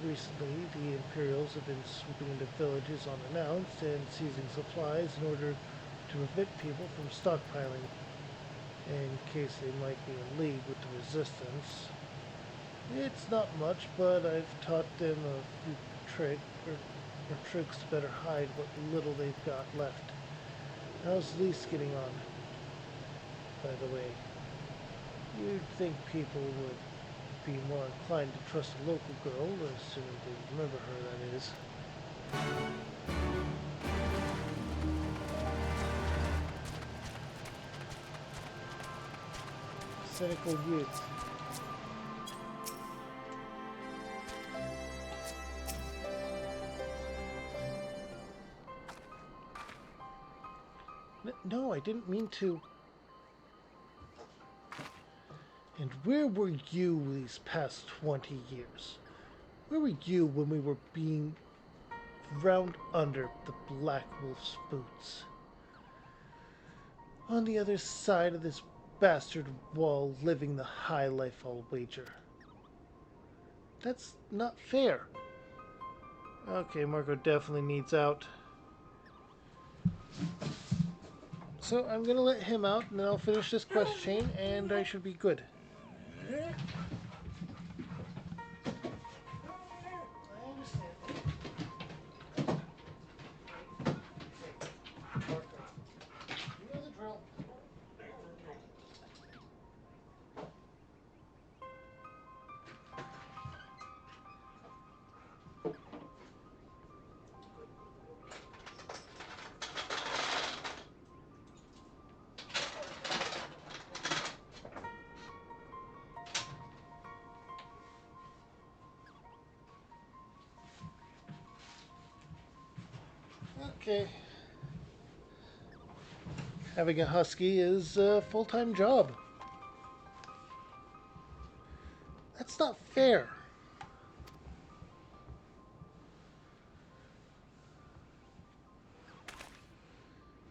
Recently, the Imperials have been swooping into villages unannounced and seizing supplies in order to prevent people from stockpiling, in case they might be in league with the Resistance. It's not much, but I've taught them a few tricks to better hide what little they've got left. How's Lise getting on, by the way? You'd think people would be more inclined to trust a local girl, assuming they remember her, that is. Cynical youth. No, I didn't mean to. And where were you these past 20 years? Where were you when we were being ground under the Black Wolf's boots? On the other side of this bastard while living the high life, I'll wager. That's not fair. Okay, Marco definitely needs out. So I'm gonna let him out, and then I'll finish this quest chain, and I should be good. Okay. Having a husky is a full-time job. That's not fair.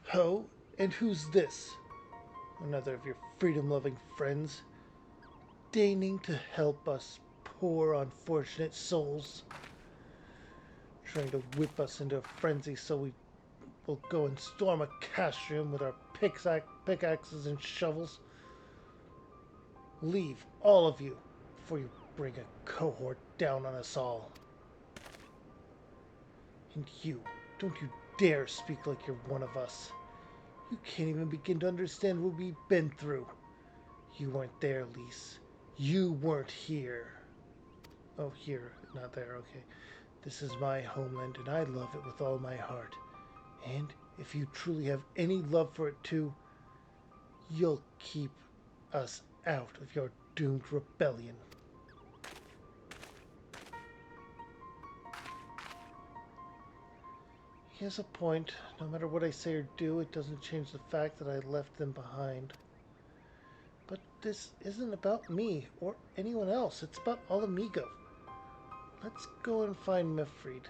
Ho, and who's this? Another of your freedom-loving friends, deigning to help us poor unfortunate souls. Trying to whip us into a frenzy so we will go and storm a castrum with our pickaxes and shovels. Leave, all of you, before you bring a cohort down on us all. And you, don't you dare speak like you're one of us. You can't even begin to understand what we've been through. You weren't there, Lise. You weren't here. Oh, here, not there, okay. This is my homeland, and I love it with all my heart. And if you truly have any love for it too, you'll keep us out of your doomed rebellion. He has a point. No matter what I say or do, it doesn't change the fact that I left them behind. But this isn't about me or anyone else. It's about Ala Mhigo. Let's go and find Meffred.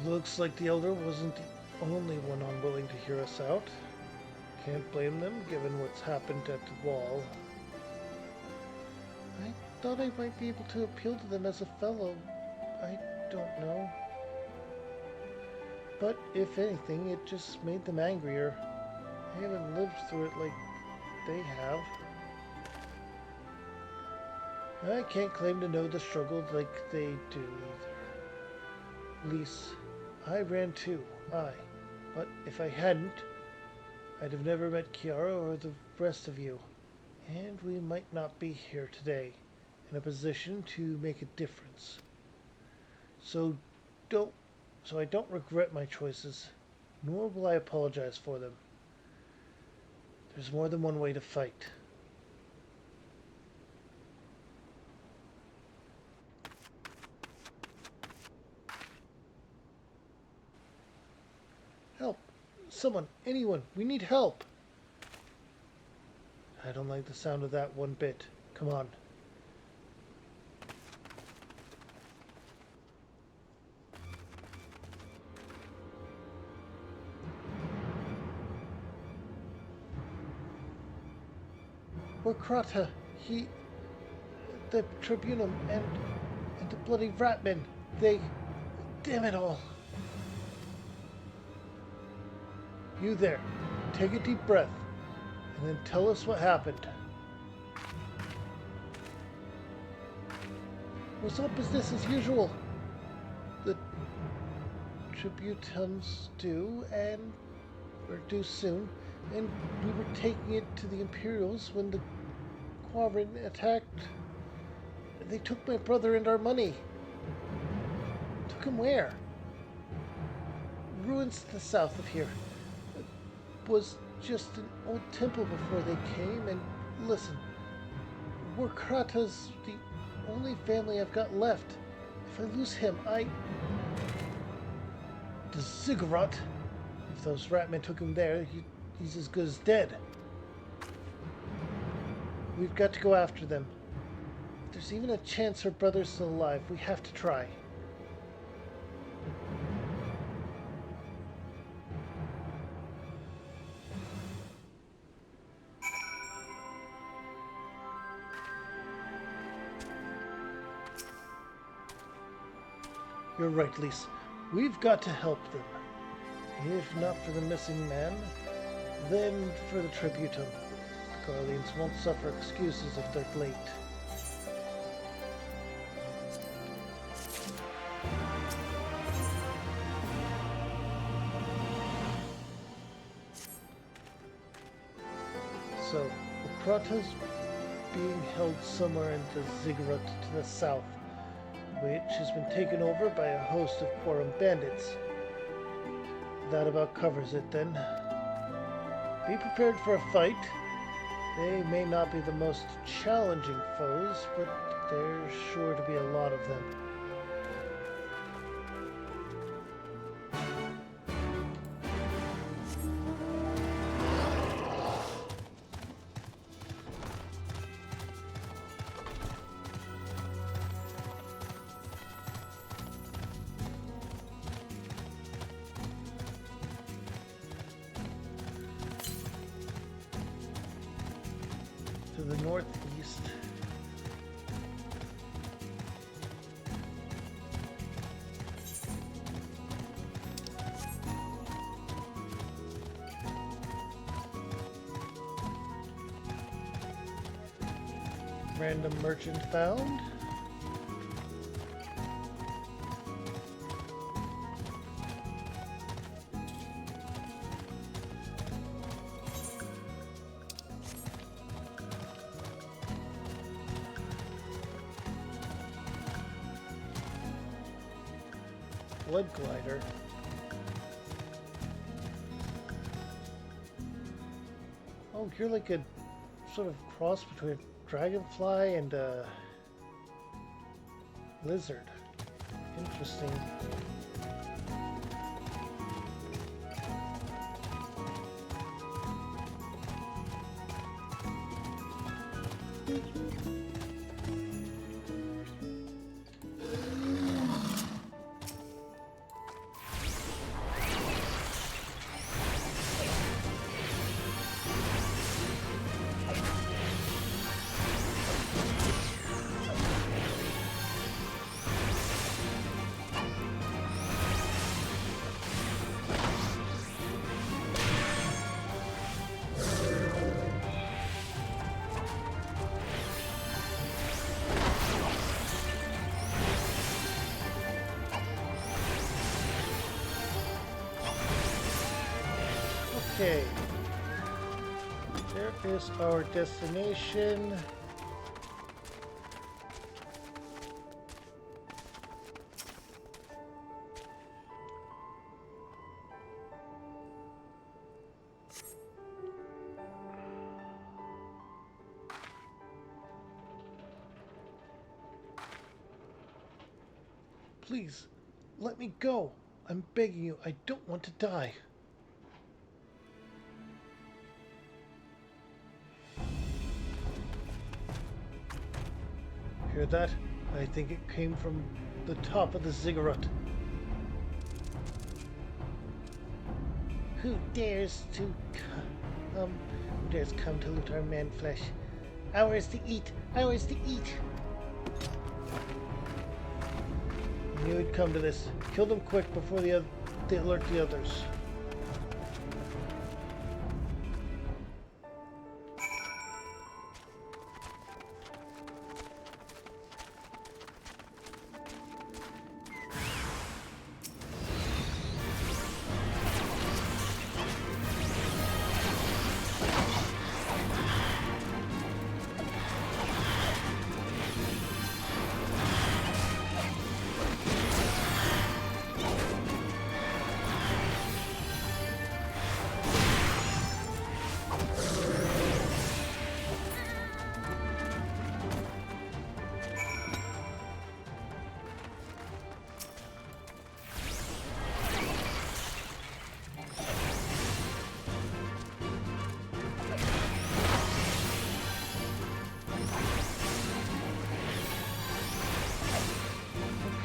Looks like the Elder wasn't the only one unwilling to hear us out. Can't blame them, given what's happened at the wall. I thought I might be able to appeal to them as a fellow. I don't know. But if anything, it just made them angrier. I haven't lived through it like they have. I can't claim to know the struggle like they do either. Lise, I ran too, but if I hadn't, I'd have never met Kiara or the rest of you, and we might not be here today, in a position to make a difference. So I don't regret my choices, nor will I apologize for them. There's more than one way to fight. Help! Someone, anyone, we need help! I don't like the sound of that one bit. Come on. We're Krata, the Tribunum, and the bloody Ratmen. Damn it all. You there, take a deep breath, and then tell us what happened. What's up business as usual? The Tributums due soon, and we were taking it to the Imperials when the Quadrant attacked. They took my brother and our money. Took him where? Ruins to the south of here. Was just an old temple before they came, and listen, we're Krata's the only family I've got left. If I lose him, the Ziggurat, if those ratmen took him there, he's as good as dead. We've got to go after them. If there's even a chance her brother's still alive, we have to try. You're right, Lise. We've got to help them. If not for the missing man, then for the Tributum. The Garleans won't suffer excuses if they're late. So, the Krata's being held somewhere in the Ziggurat to the south, which has been taken over by a host of Quorum bandits. That about covers it then. Be prepared for a fight. They may not be the most challenging foes, but there's sure to be a lot of them. To the northeast, random merchant found. Blood glider. Oh, you're like a sort of cross between a dragonfly and a lizard. Interesting. Okay, there is our destination. Please, let me go. I'm begging you, I don't want to die. Hear that? I think it came from the top of the Ziggurat. Who dares come to loot our man flesh? Ours to eat! Ours to eat! I knew it'd come to this. Kill them quick before they alert the others.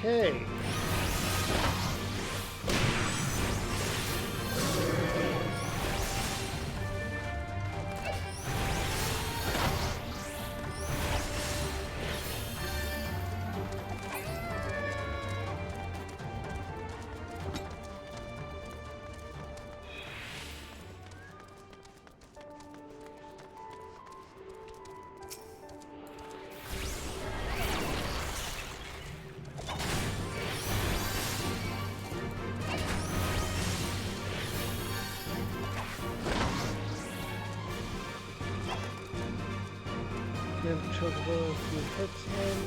Okay. Give Chocobo a few hits in.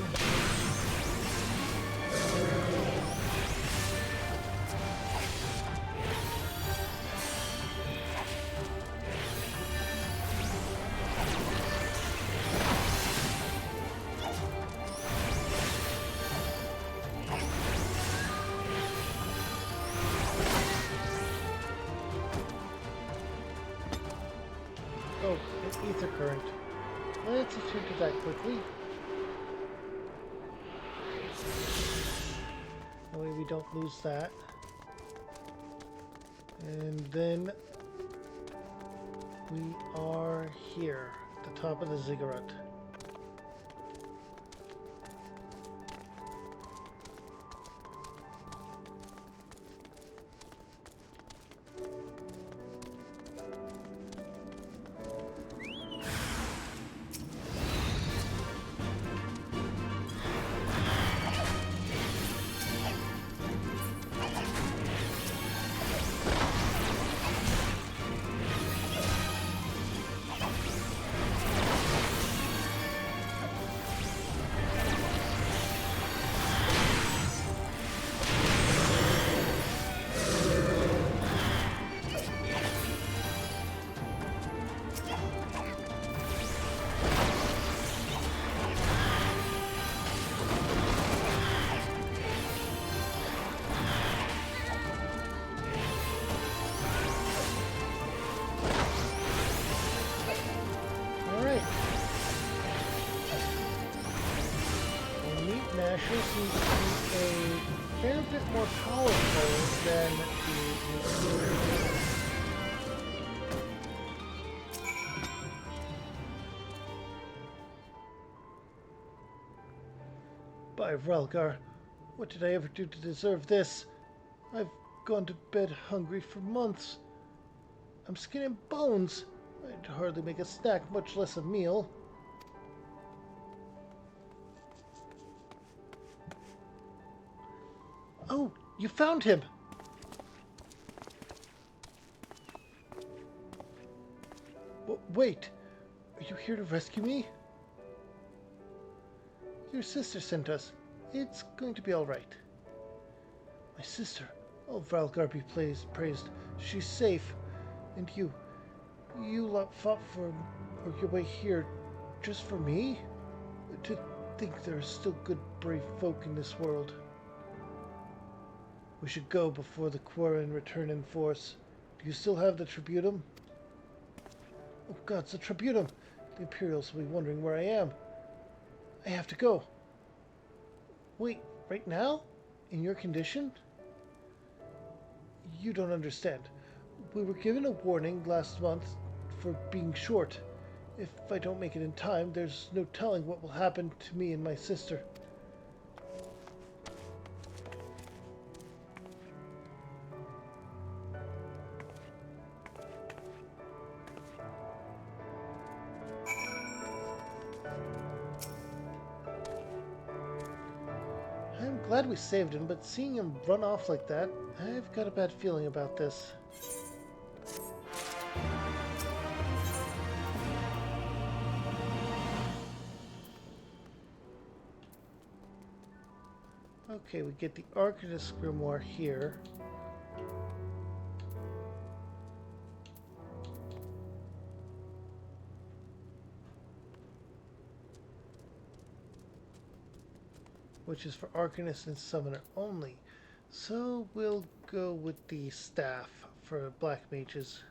Oh, an ether current. Let's attune to that quickly. That way we don't lose that. And then we are here, at the top of the ziggurat. Gnasher seems to be a fair bit more powerful than the By Vrelgar, what did I ever do to deserve this? I've gone to bed hungry for months. I'm skin and bones. I'd hardly make a snack, much less a meal. Oh, you found him! Wait, are you here to rescue me? Your sister sent us. It's going to be all right. My sister. Oh, Vrelgar be praised. She's safe. And you lot fought for your way here just for me? To think there are still good, brave folk in this world. We should go before the Quarren return in force. Do you still have the Tributum? Oh God, it's the Tributum! The Imperials will be wondering where I am. I have to go. Wait, right now? In your condition? You don't understand. We were given a warning last month for being short. If I don't make it in time, there's no telling what will happen to me and my sister. I'm glad we saved him, but seeing him run off like that, I've got a bad feeling about this. Okay, we get the Arcanist Grimoire here. Which is for Arcanist and Summoner only. So we'll go with the Staff for Black Mages.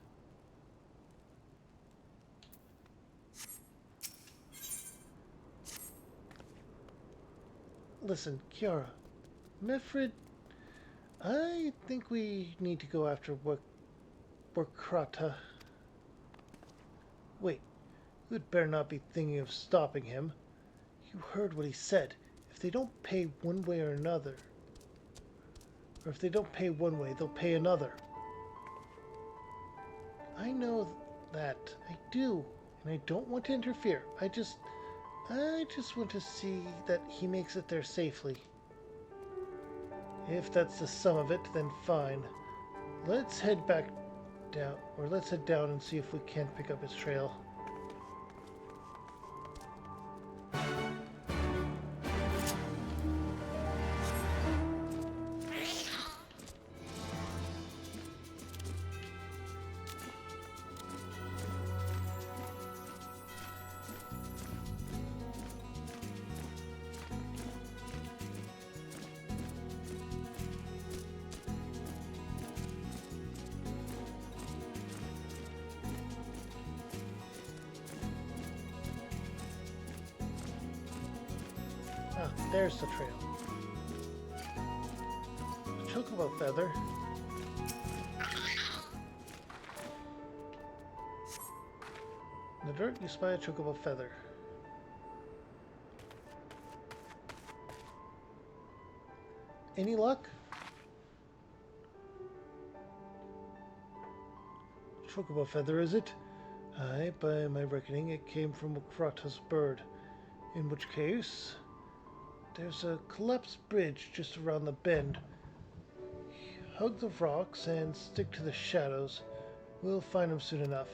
Listen, Kiara, Mifrid, I think we need to go after Workrata. Wait, you'd better not be thinking of stopping him. You heard what he said. If they don't pay one way or another, or if they don't pay one way, they'll pay another. I know that. I do. And I don't want to interfere. I just want to see that he makes it there safely. If that's the sum of it, then fine. Let's head back down, or let's head down and see if we can't pick up his trail. There's the trail. A chocobo feather. In the dirt, you spy a chocobo feather. Any luck? Chocobo feather, is it? Aye, by my reckoning, it came from Workrata's bird. In which case, there's a collapsed bridge just around the bend. Hug the rocks and stick to the shadows. We'll find him soon enough.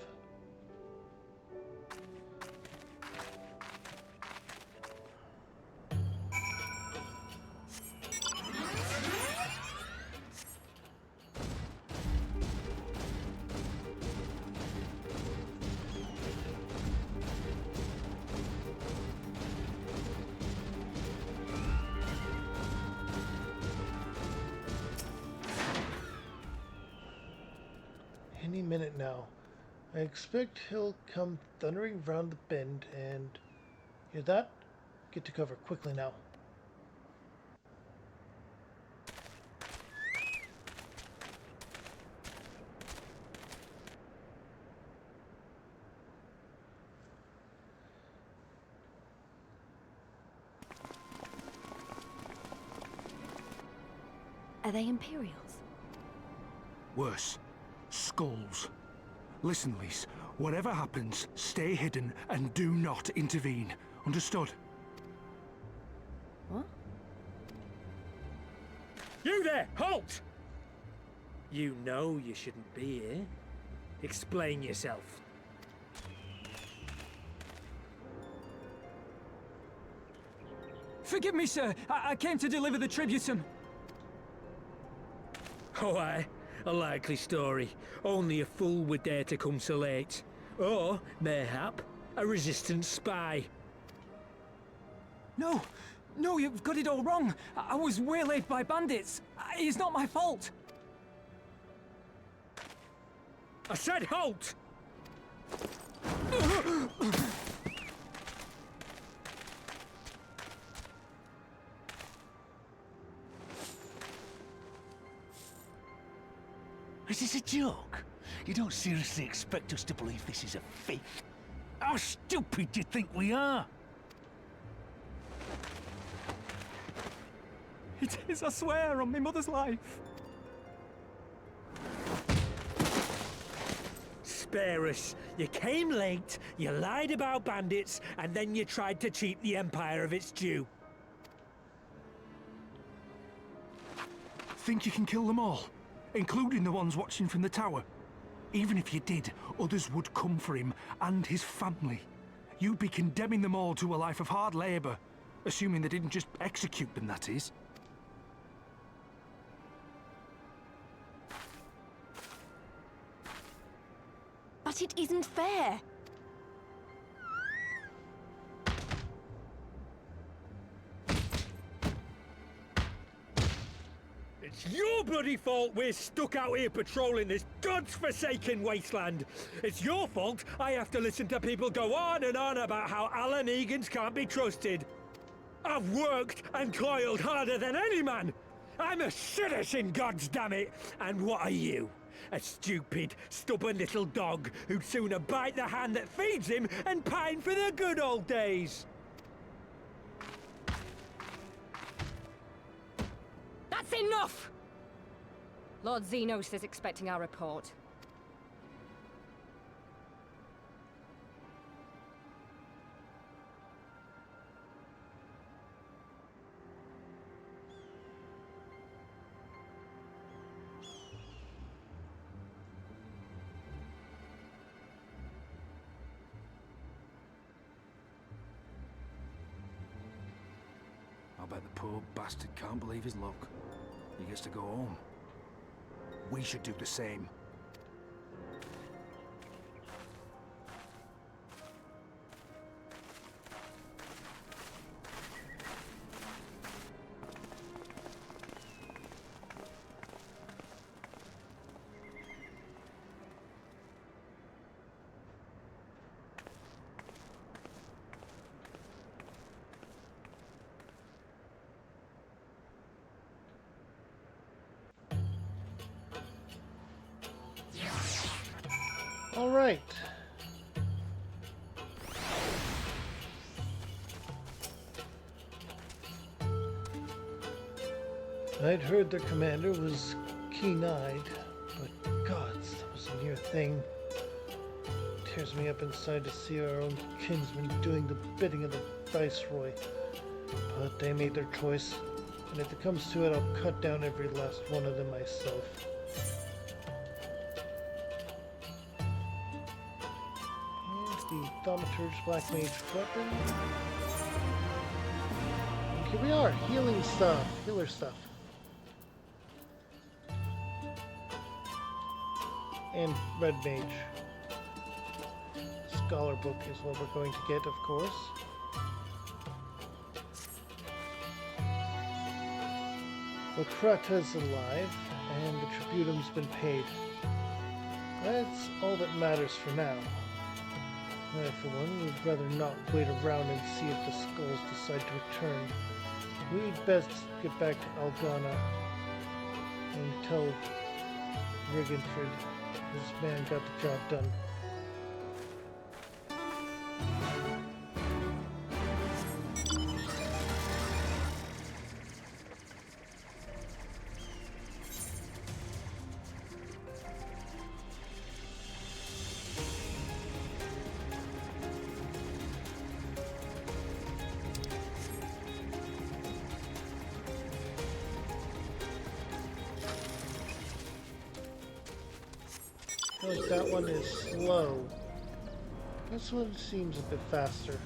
Any minute now. I expect he'll come thundering round the bend and... Hear that? Get to cover quickly now. Are they Imperials? Worse. Skulls. Listen, Lise. Whatever happens, stay hidden and do not intervene. Understood? What? You there! Halt! You know you shouldn't be here. Explain yourself. Forgive me, sir. I came to deliver the tributum. Oh, aye. A likely story. Only a fool would dare to come so late. Or, mayhap, a resistance spy. No, you've got it all wrong. I was waylaid by bandits. It's not my fault. I said halt! Is this a joke? You don't seriously expect us to believe this is a fake? How stupid do you think we are? It is, I swear, on my mother's life. Spare us. You came late, you lied about bandits, and then you tried to cheat the Empire of its due. Think you can kill them all? Including the ones watching from the tower? Even if you did, others would come for him and his family. You'd be condemning them all to a life of hard labor. Assuming they didn't just execute them, that is. But it isn't fair. It's your bloody fault we're stuck out here patrolling this godforsaken wasteland. It's your fault I have to listen to people go on and on about how Alan Egans can't be trusted. I've worked and toiled harder than any man. I'm a citizen, goddammit! And what are you? A stupid, stubborn little dog who'd sooner bite the hand that feeds him and pine for the good old days. That's enough! Lord Xenos is expecting our report. I bet the poor bastard can't believe his luck. He gets to go home. We should do the same. All right. I'd heard their commander was keen-eyed, but gods, that was a near thing. Tears me up inside to see our own kinsmen doing the bidding of the Viceroy. But they made their choice, and if it comes to it, I'll cut down every last one of them myself. The Thaumaturge Black Mage weapon. And here we are, healing stuff, healer stuff. And Red Mage. Scholar book is what we're going to get, of course. Locrata's alive, and the tributum's been paid. That's all that matters for now. I, for one, would rather not wait around and see if the skulls decide to return. We'd best get back to Algana and tell Rigenfrid his man got the job done. I feel like that one is slow. This one seems a bit faster.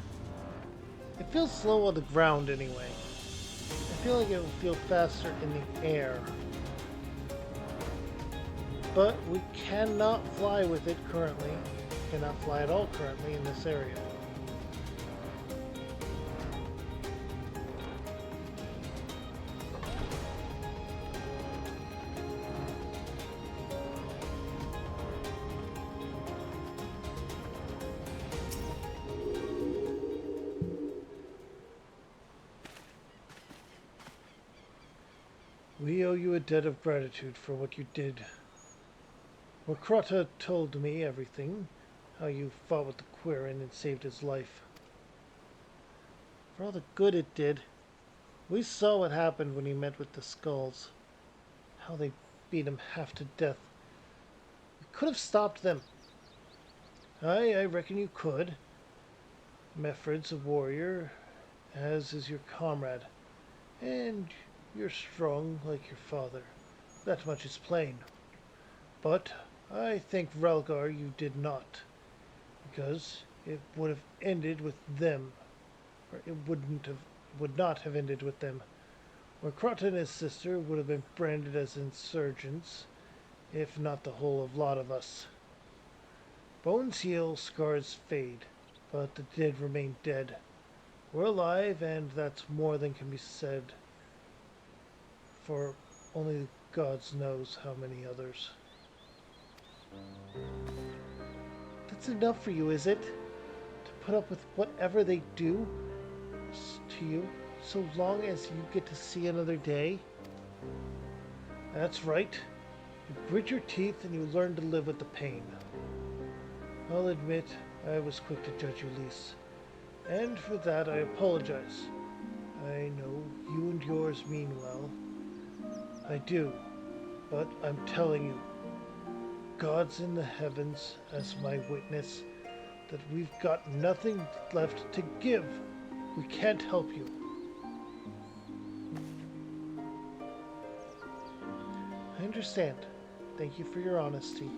It feels slow on the ground anyway. I feel like it would feel faster in the air. But we cannot fly with it currently. Cannot fly at all currently in this area. We owe you a debt of gratitude for what you did. Locrata told me everything, how you fought with the Quirin and saved his life. For all the good it did, we saw what happened when he met with the Skulls. How they beat him half to death. We could have stopped them. I reckon you could. Mefred's a warrior, as is your comrade. And you're strong like your father. That much is plain. But I think, Rhalgar, you did not. Because it would have ended with them. Or it would not have ended with them. Locrata and his sister would have been branded as insurgents, if not the whole lot of us. Bones heal, scars fade, but the dead remain dead. We're alive, and that's more than can be said. For only God knows how many others. That's enough for you, is it? To put up with whatever they do to you, so long as you get to see another day? That's right. You grit your teeth and you learn to live with the pain. I'll admit, I was quick to judge you, Lise. And for that, I apologize. I know you and yours mean well. I do. But I'm telling you, God's in the heavens as my witness that we've got nothing left to give. We can't help you. I understand. Thank you for your honesty.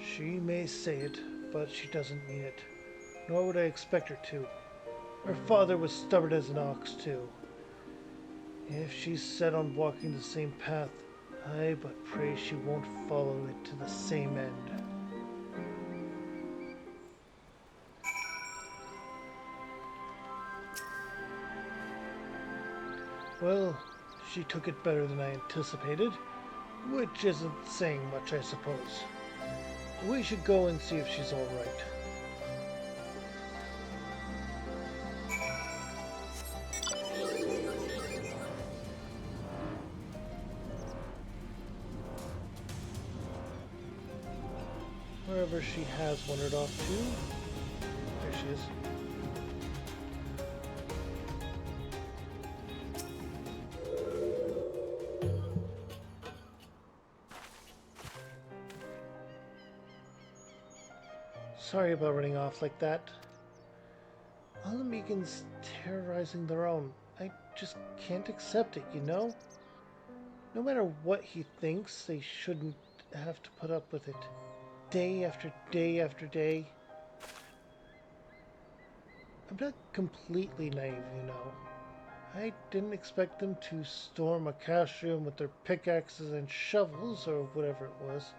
She may say it, but she doesn't mean it. Nor would I expect her to. Her father was stubborn as an ox, too. If she's set on walking the same path, I but pray she won't follow it to the same end. Well, she took it better than I anticipated, which isn't saying much, I suppose. We should go and see if she's all right. Wherever she has wandered off to. There she is. Sorry about running off like that. All the Megans terrorizing their own. I just can't accept it, you know? No matter what he thinks, they shouldn't have to put up with it. Day after day after day. I'm not completely naive, you know. I didn't expect them to storm a cash room with their pickaxes and shovels, or whatever it was.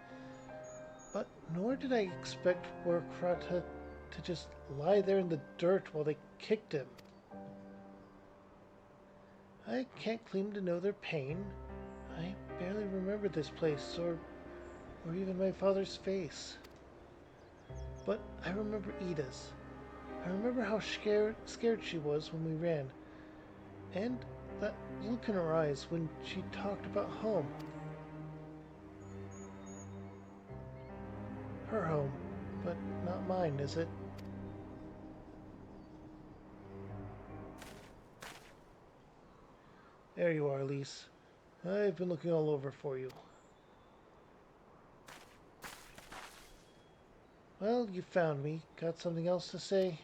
But nor did I expect Warkrata to just lie there in the dirt while they kicked him. I can't claim to know their pain. I barely remember this place, or even my father's face. But I remember Ida's. I remember how scared she was when we ran. And that look in her eyes when she talked about home. Her home, but not mine, is it? There you are, Lise. I've been looking all over for you. Well, you found me. Got something else to say?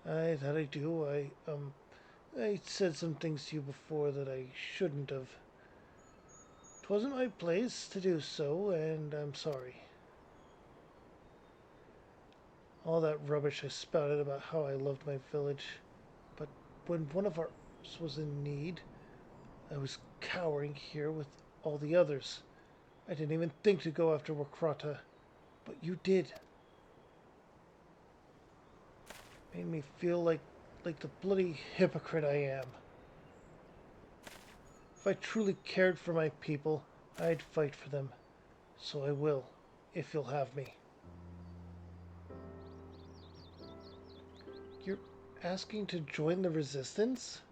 That I do. I said some things to you before that I shouldn't have. It wasn't my place to do so, and I'm sorry. All that rubbish I spouted about how I loved my village, but when one of ours was in need, I was cowering here with all the others. I didn't even think to go after Warkrata, but you did. Made me feel like the bloody hypocrite I am. If I truly cared for my people, I'd fight for them. So I will, if you'll have me. You're asking to join the Resistance?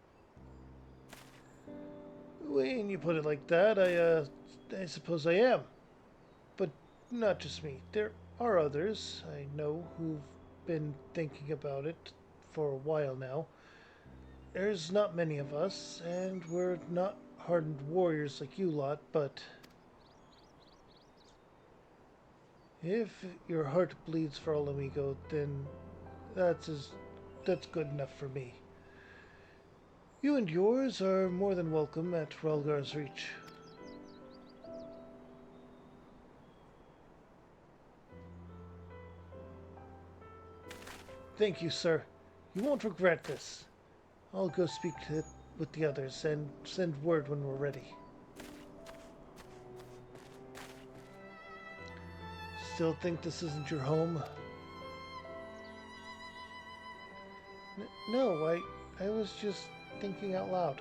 When you put it like that, I suppose I am. But not just me. There are others I know who've been thinking about it for a while now. There's not many of us, and we're not hardened warriors like you lot, but if your heart bleeds for Ala Mhigo, then that's good enough for me. You and yours are more than welcome at Relgar's Reach. Thank you, sir. You won't regret this. I'll go speak with the others and send word when we're ready. Still think this isn't your home? No, I was just thinking out loud.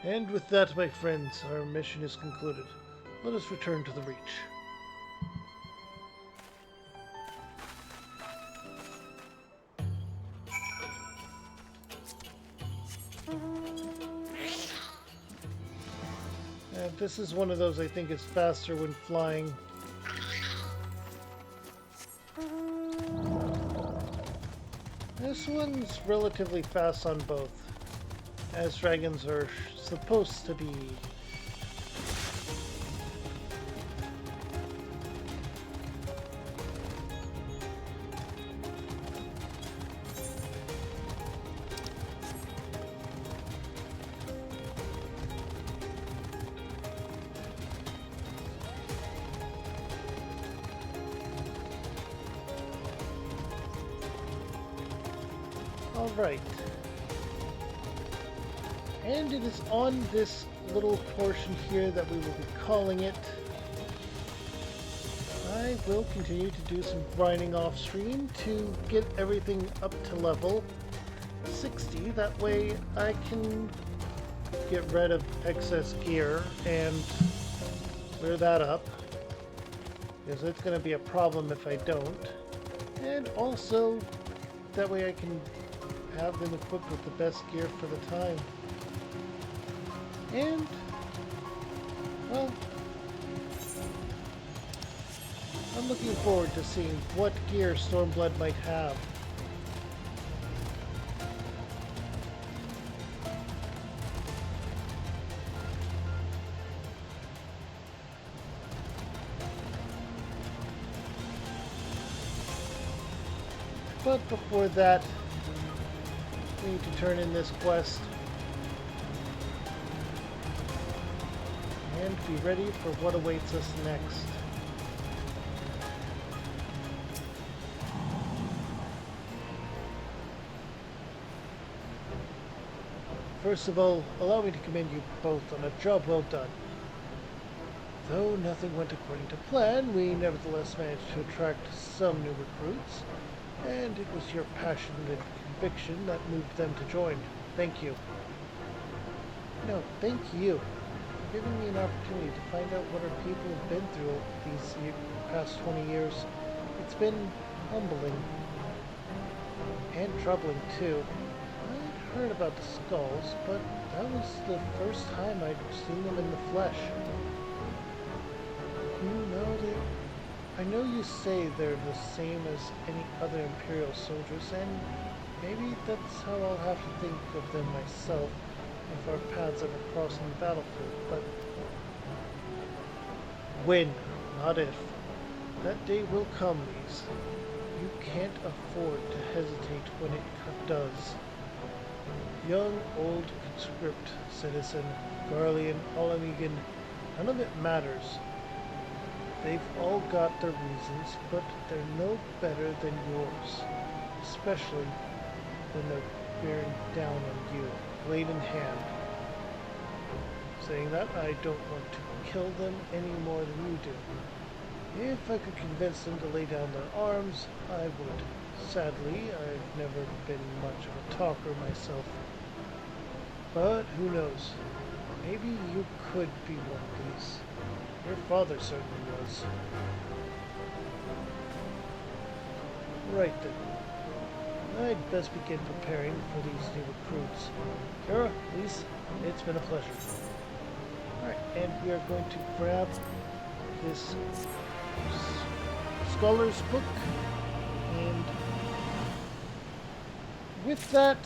And with that, my friends, our mission is concluded. Let us return to the Reach. This is one of those I think is faster when flying. This one's relatively fast on both, as dragons are supposed to be. Alright. And it is on this little portion here that we will be calling it. I will continue to do some grinding off stream to get everything up to level 60. That way I can get rid of excess gear and clear that up, because it's going to be a problem if I don't. And also that way I can have them equipped with the best gear for the time. And, well, I'm looking forward to seeing what gear Stormblood might have. But before that, we need to turn in this quest and be ready for what awaits us next. First of all, allow me to commend you both on a job well done. Though nothing went according to plan, we nevertheless managed to attract some new recruits, and it was your passion and conviction that moved them to join. Thank you. No, thank you for giving me an opportunity to find out what our people have been through these past 20 years. It's been humbling and troubling too. I'd heard about the skulls, but that was the first time I'd seen them in the flesh. You know that I know you say they're the same as any other Imperial soldiers, and maybe that's how I'll have to think of them myself if our paths ever cross on the battlefield, but when, not if. That day will come, Lise. You can't afford to hesitate when it does. Young, old, conscript, citizen, Garlean, Alamegan, none of it matters. They've all got their reasons, but they're no better than yours, especially when they're bearing down on you, blade in hand. Saying that, I don't want to kill them any more than you do. If I could convince them to lay down their arms, I would. Sadly, I've never been much of a talker myself. But who knows? Maybe you could be one of these. Your father certainly was. Right then. I'd best begin preparing for these new recruits. Kara, Lise, it's been a pleasure. Alright, and we are going to grab this Scholar's Book, and with that,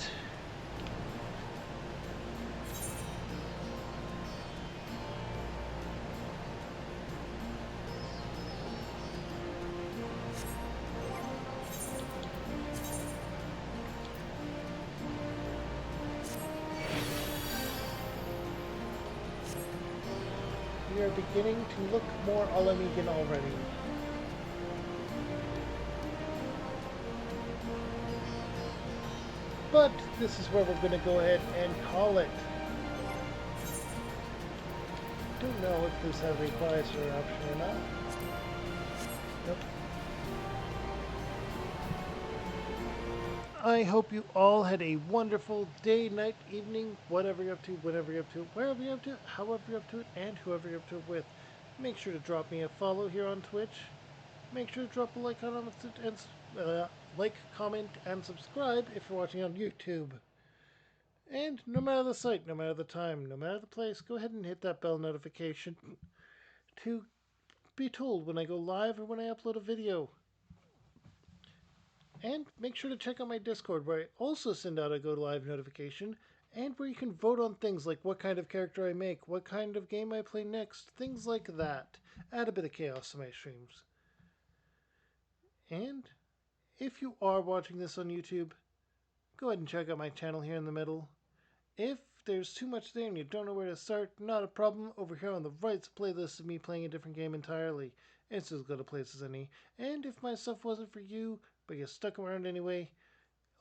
we are beginning to look more Alamegan already. But this is where we're going to go ahead and call it. Don't know if this has a quieter option or not. Nope. I hope you all had a wonderful day, night, evening, whatever you're up to, whatever you're up to, wherever you're up to, however you're up to it, and whoever you're up to it with. Make sure to drop me a follow here on Twitch. Make sure to drop a like on like, comment, and subscribe if you're watching on YouTube. And no matter the site, no matter the time, no matter the place, go ahead and hit that bell notification to be told when I go live or when I upload a video. And make sure to check out my Discord, where I also send out a go live notification, and where you can vote on things like what kind of character I make, what kind of game I play next, things like that. Add a bit of chaos to my streams. And if you are watching this on YouTube, go ahead and check out my channel here in the middle. If there's too much there and you don't know where to start, not a problem. Over here on the right's a playlist of me playing a different game entirely. It's as good a place as any. And if my stuff wasn't for you, but you stuck around anyway,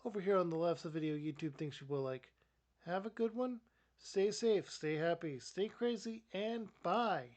over here on the left's a video YouTube thinks you will like. Have a good one, stay safe, stay happy, stay crazy, and bye!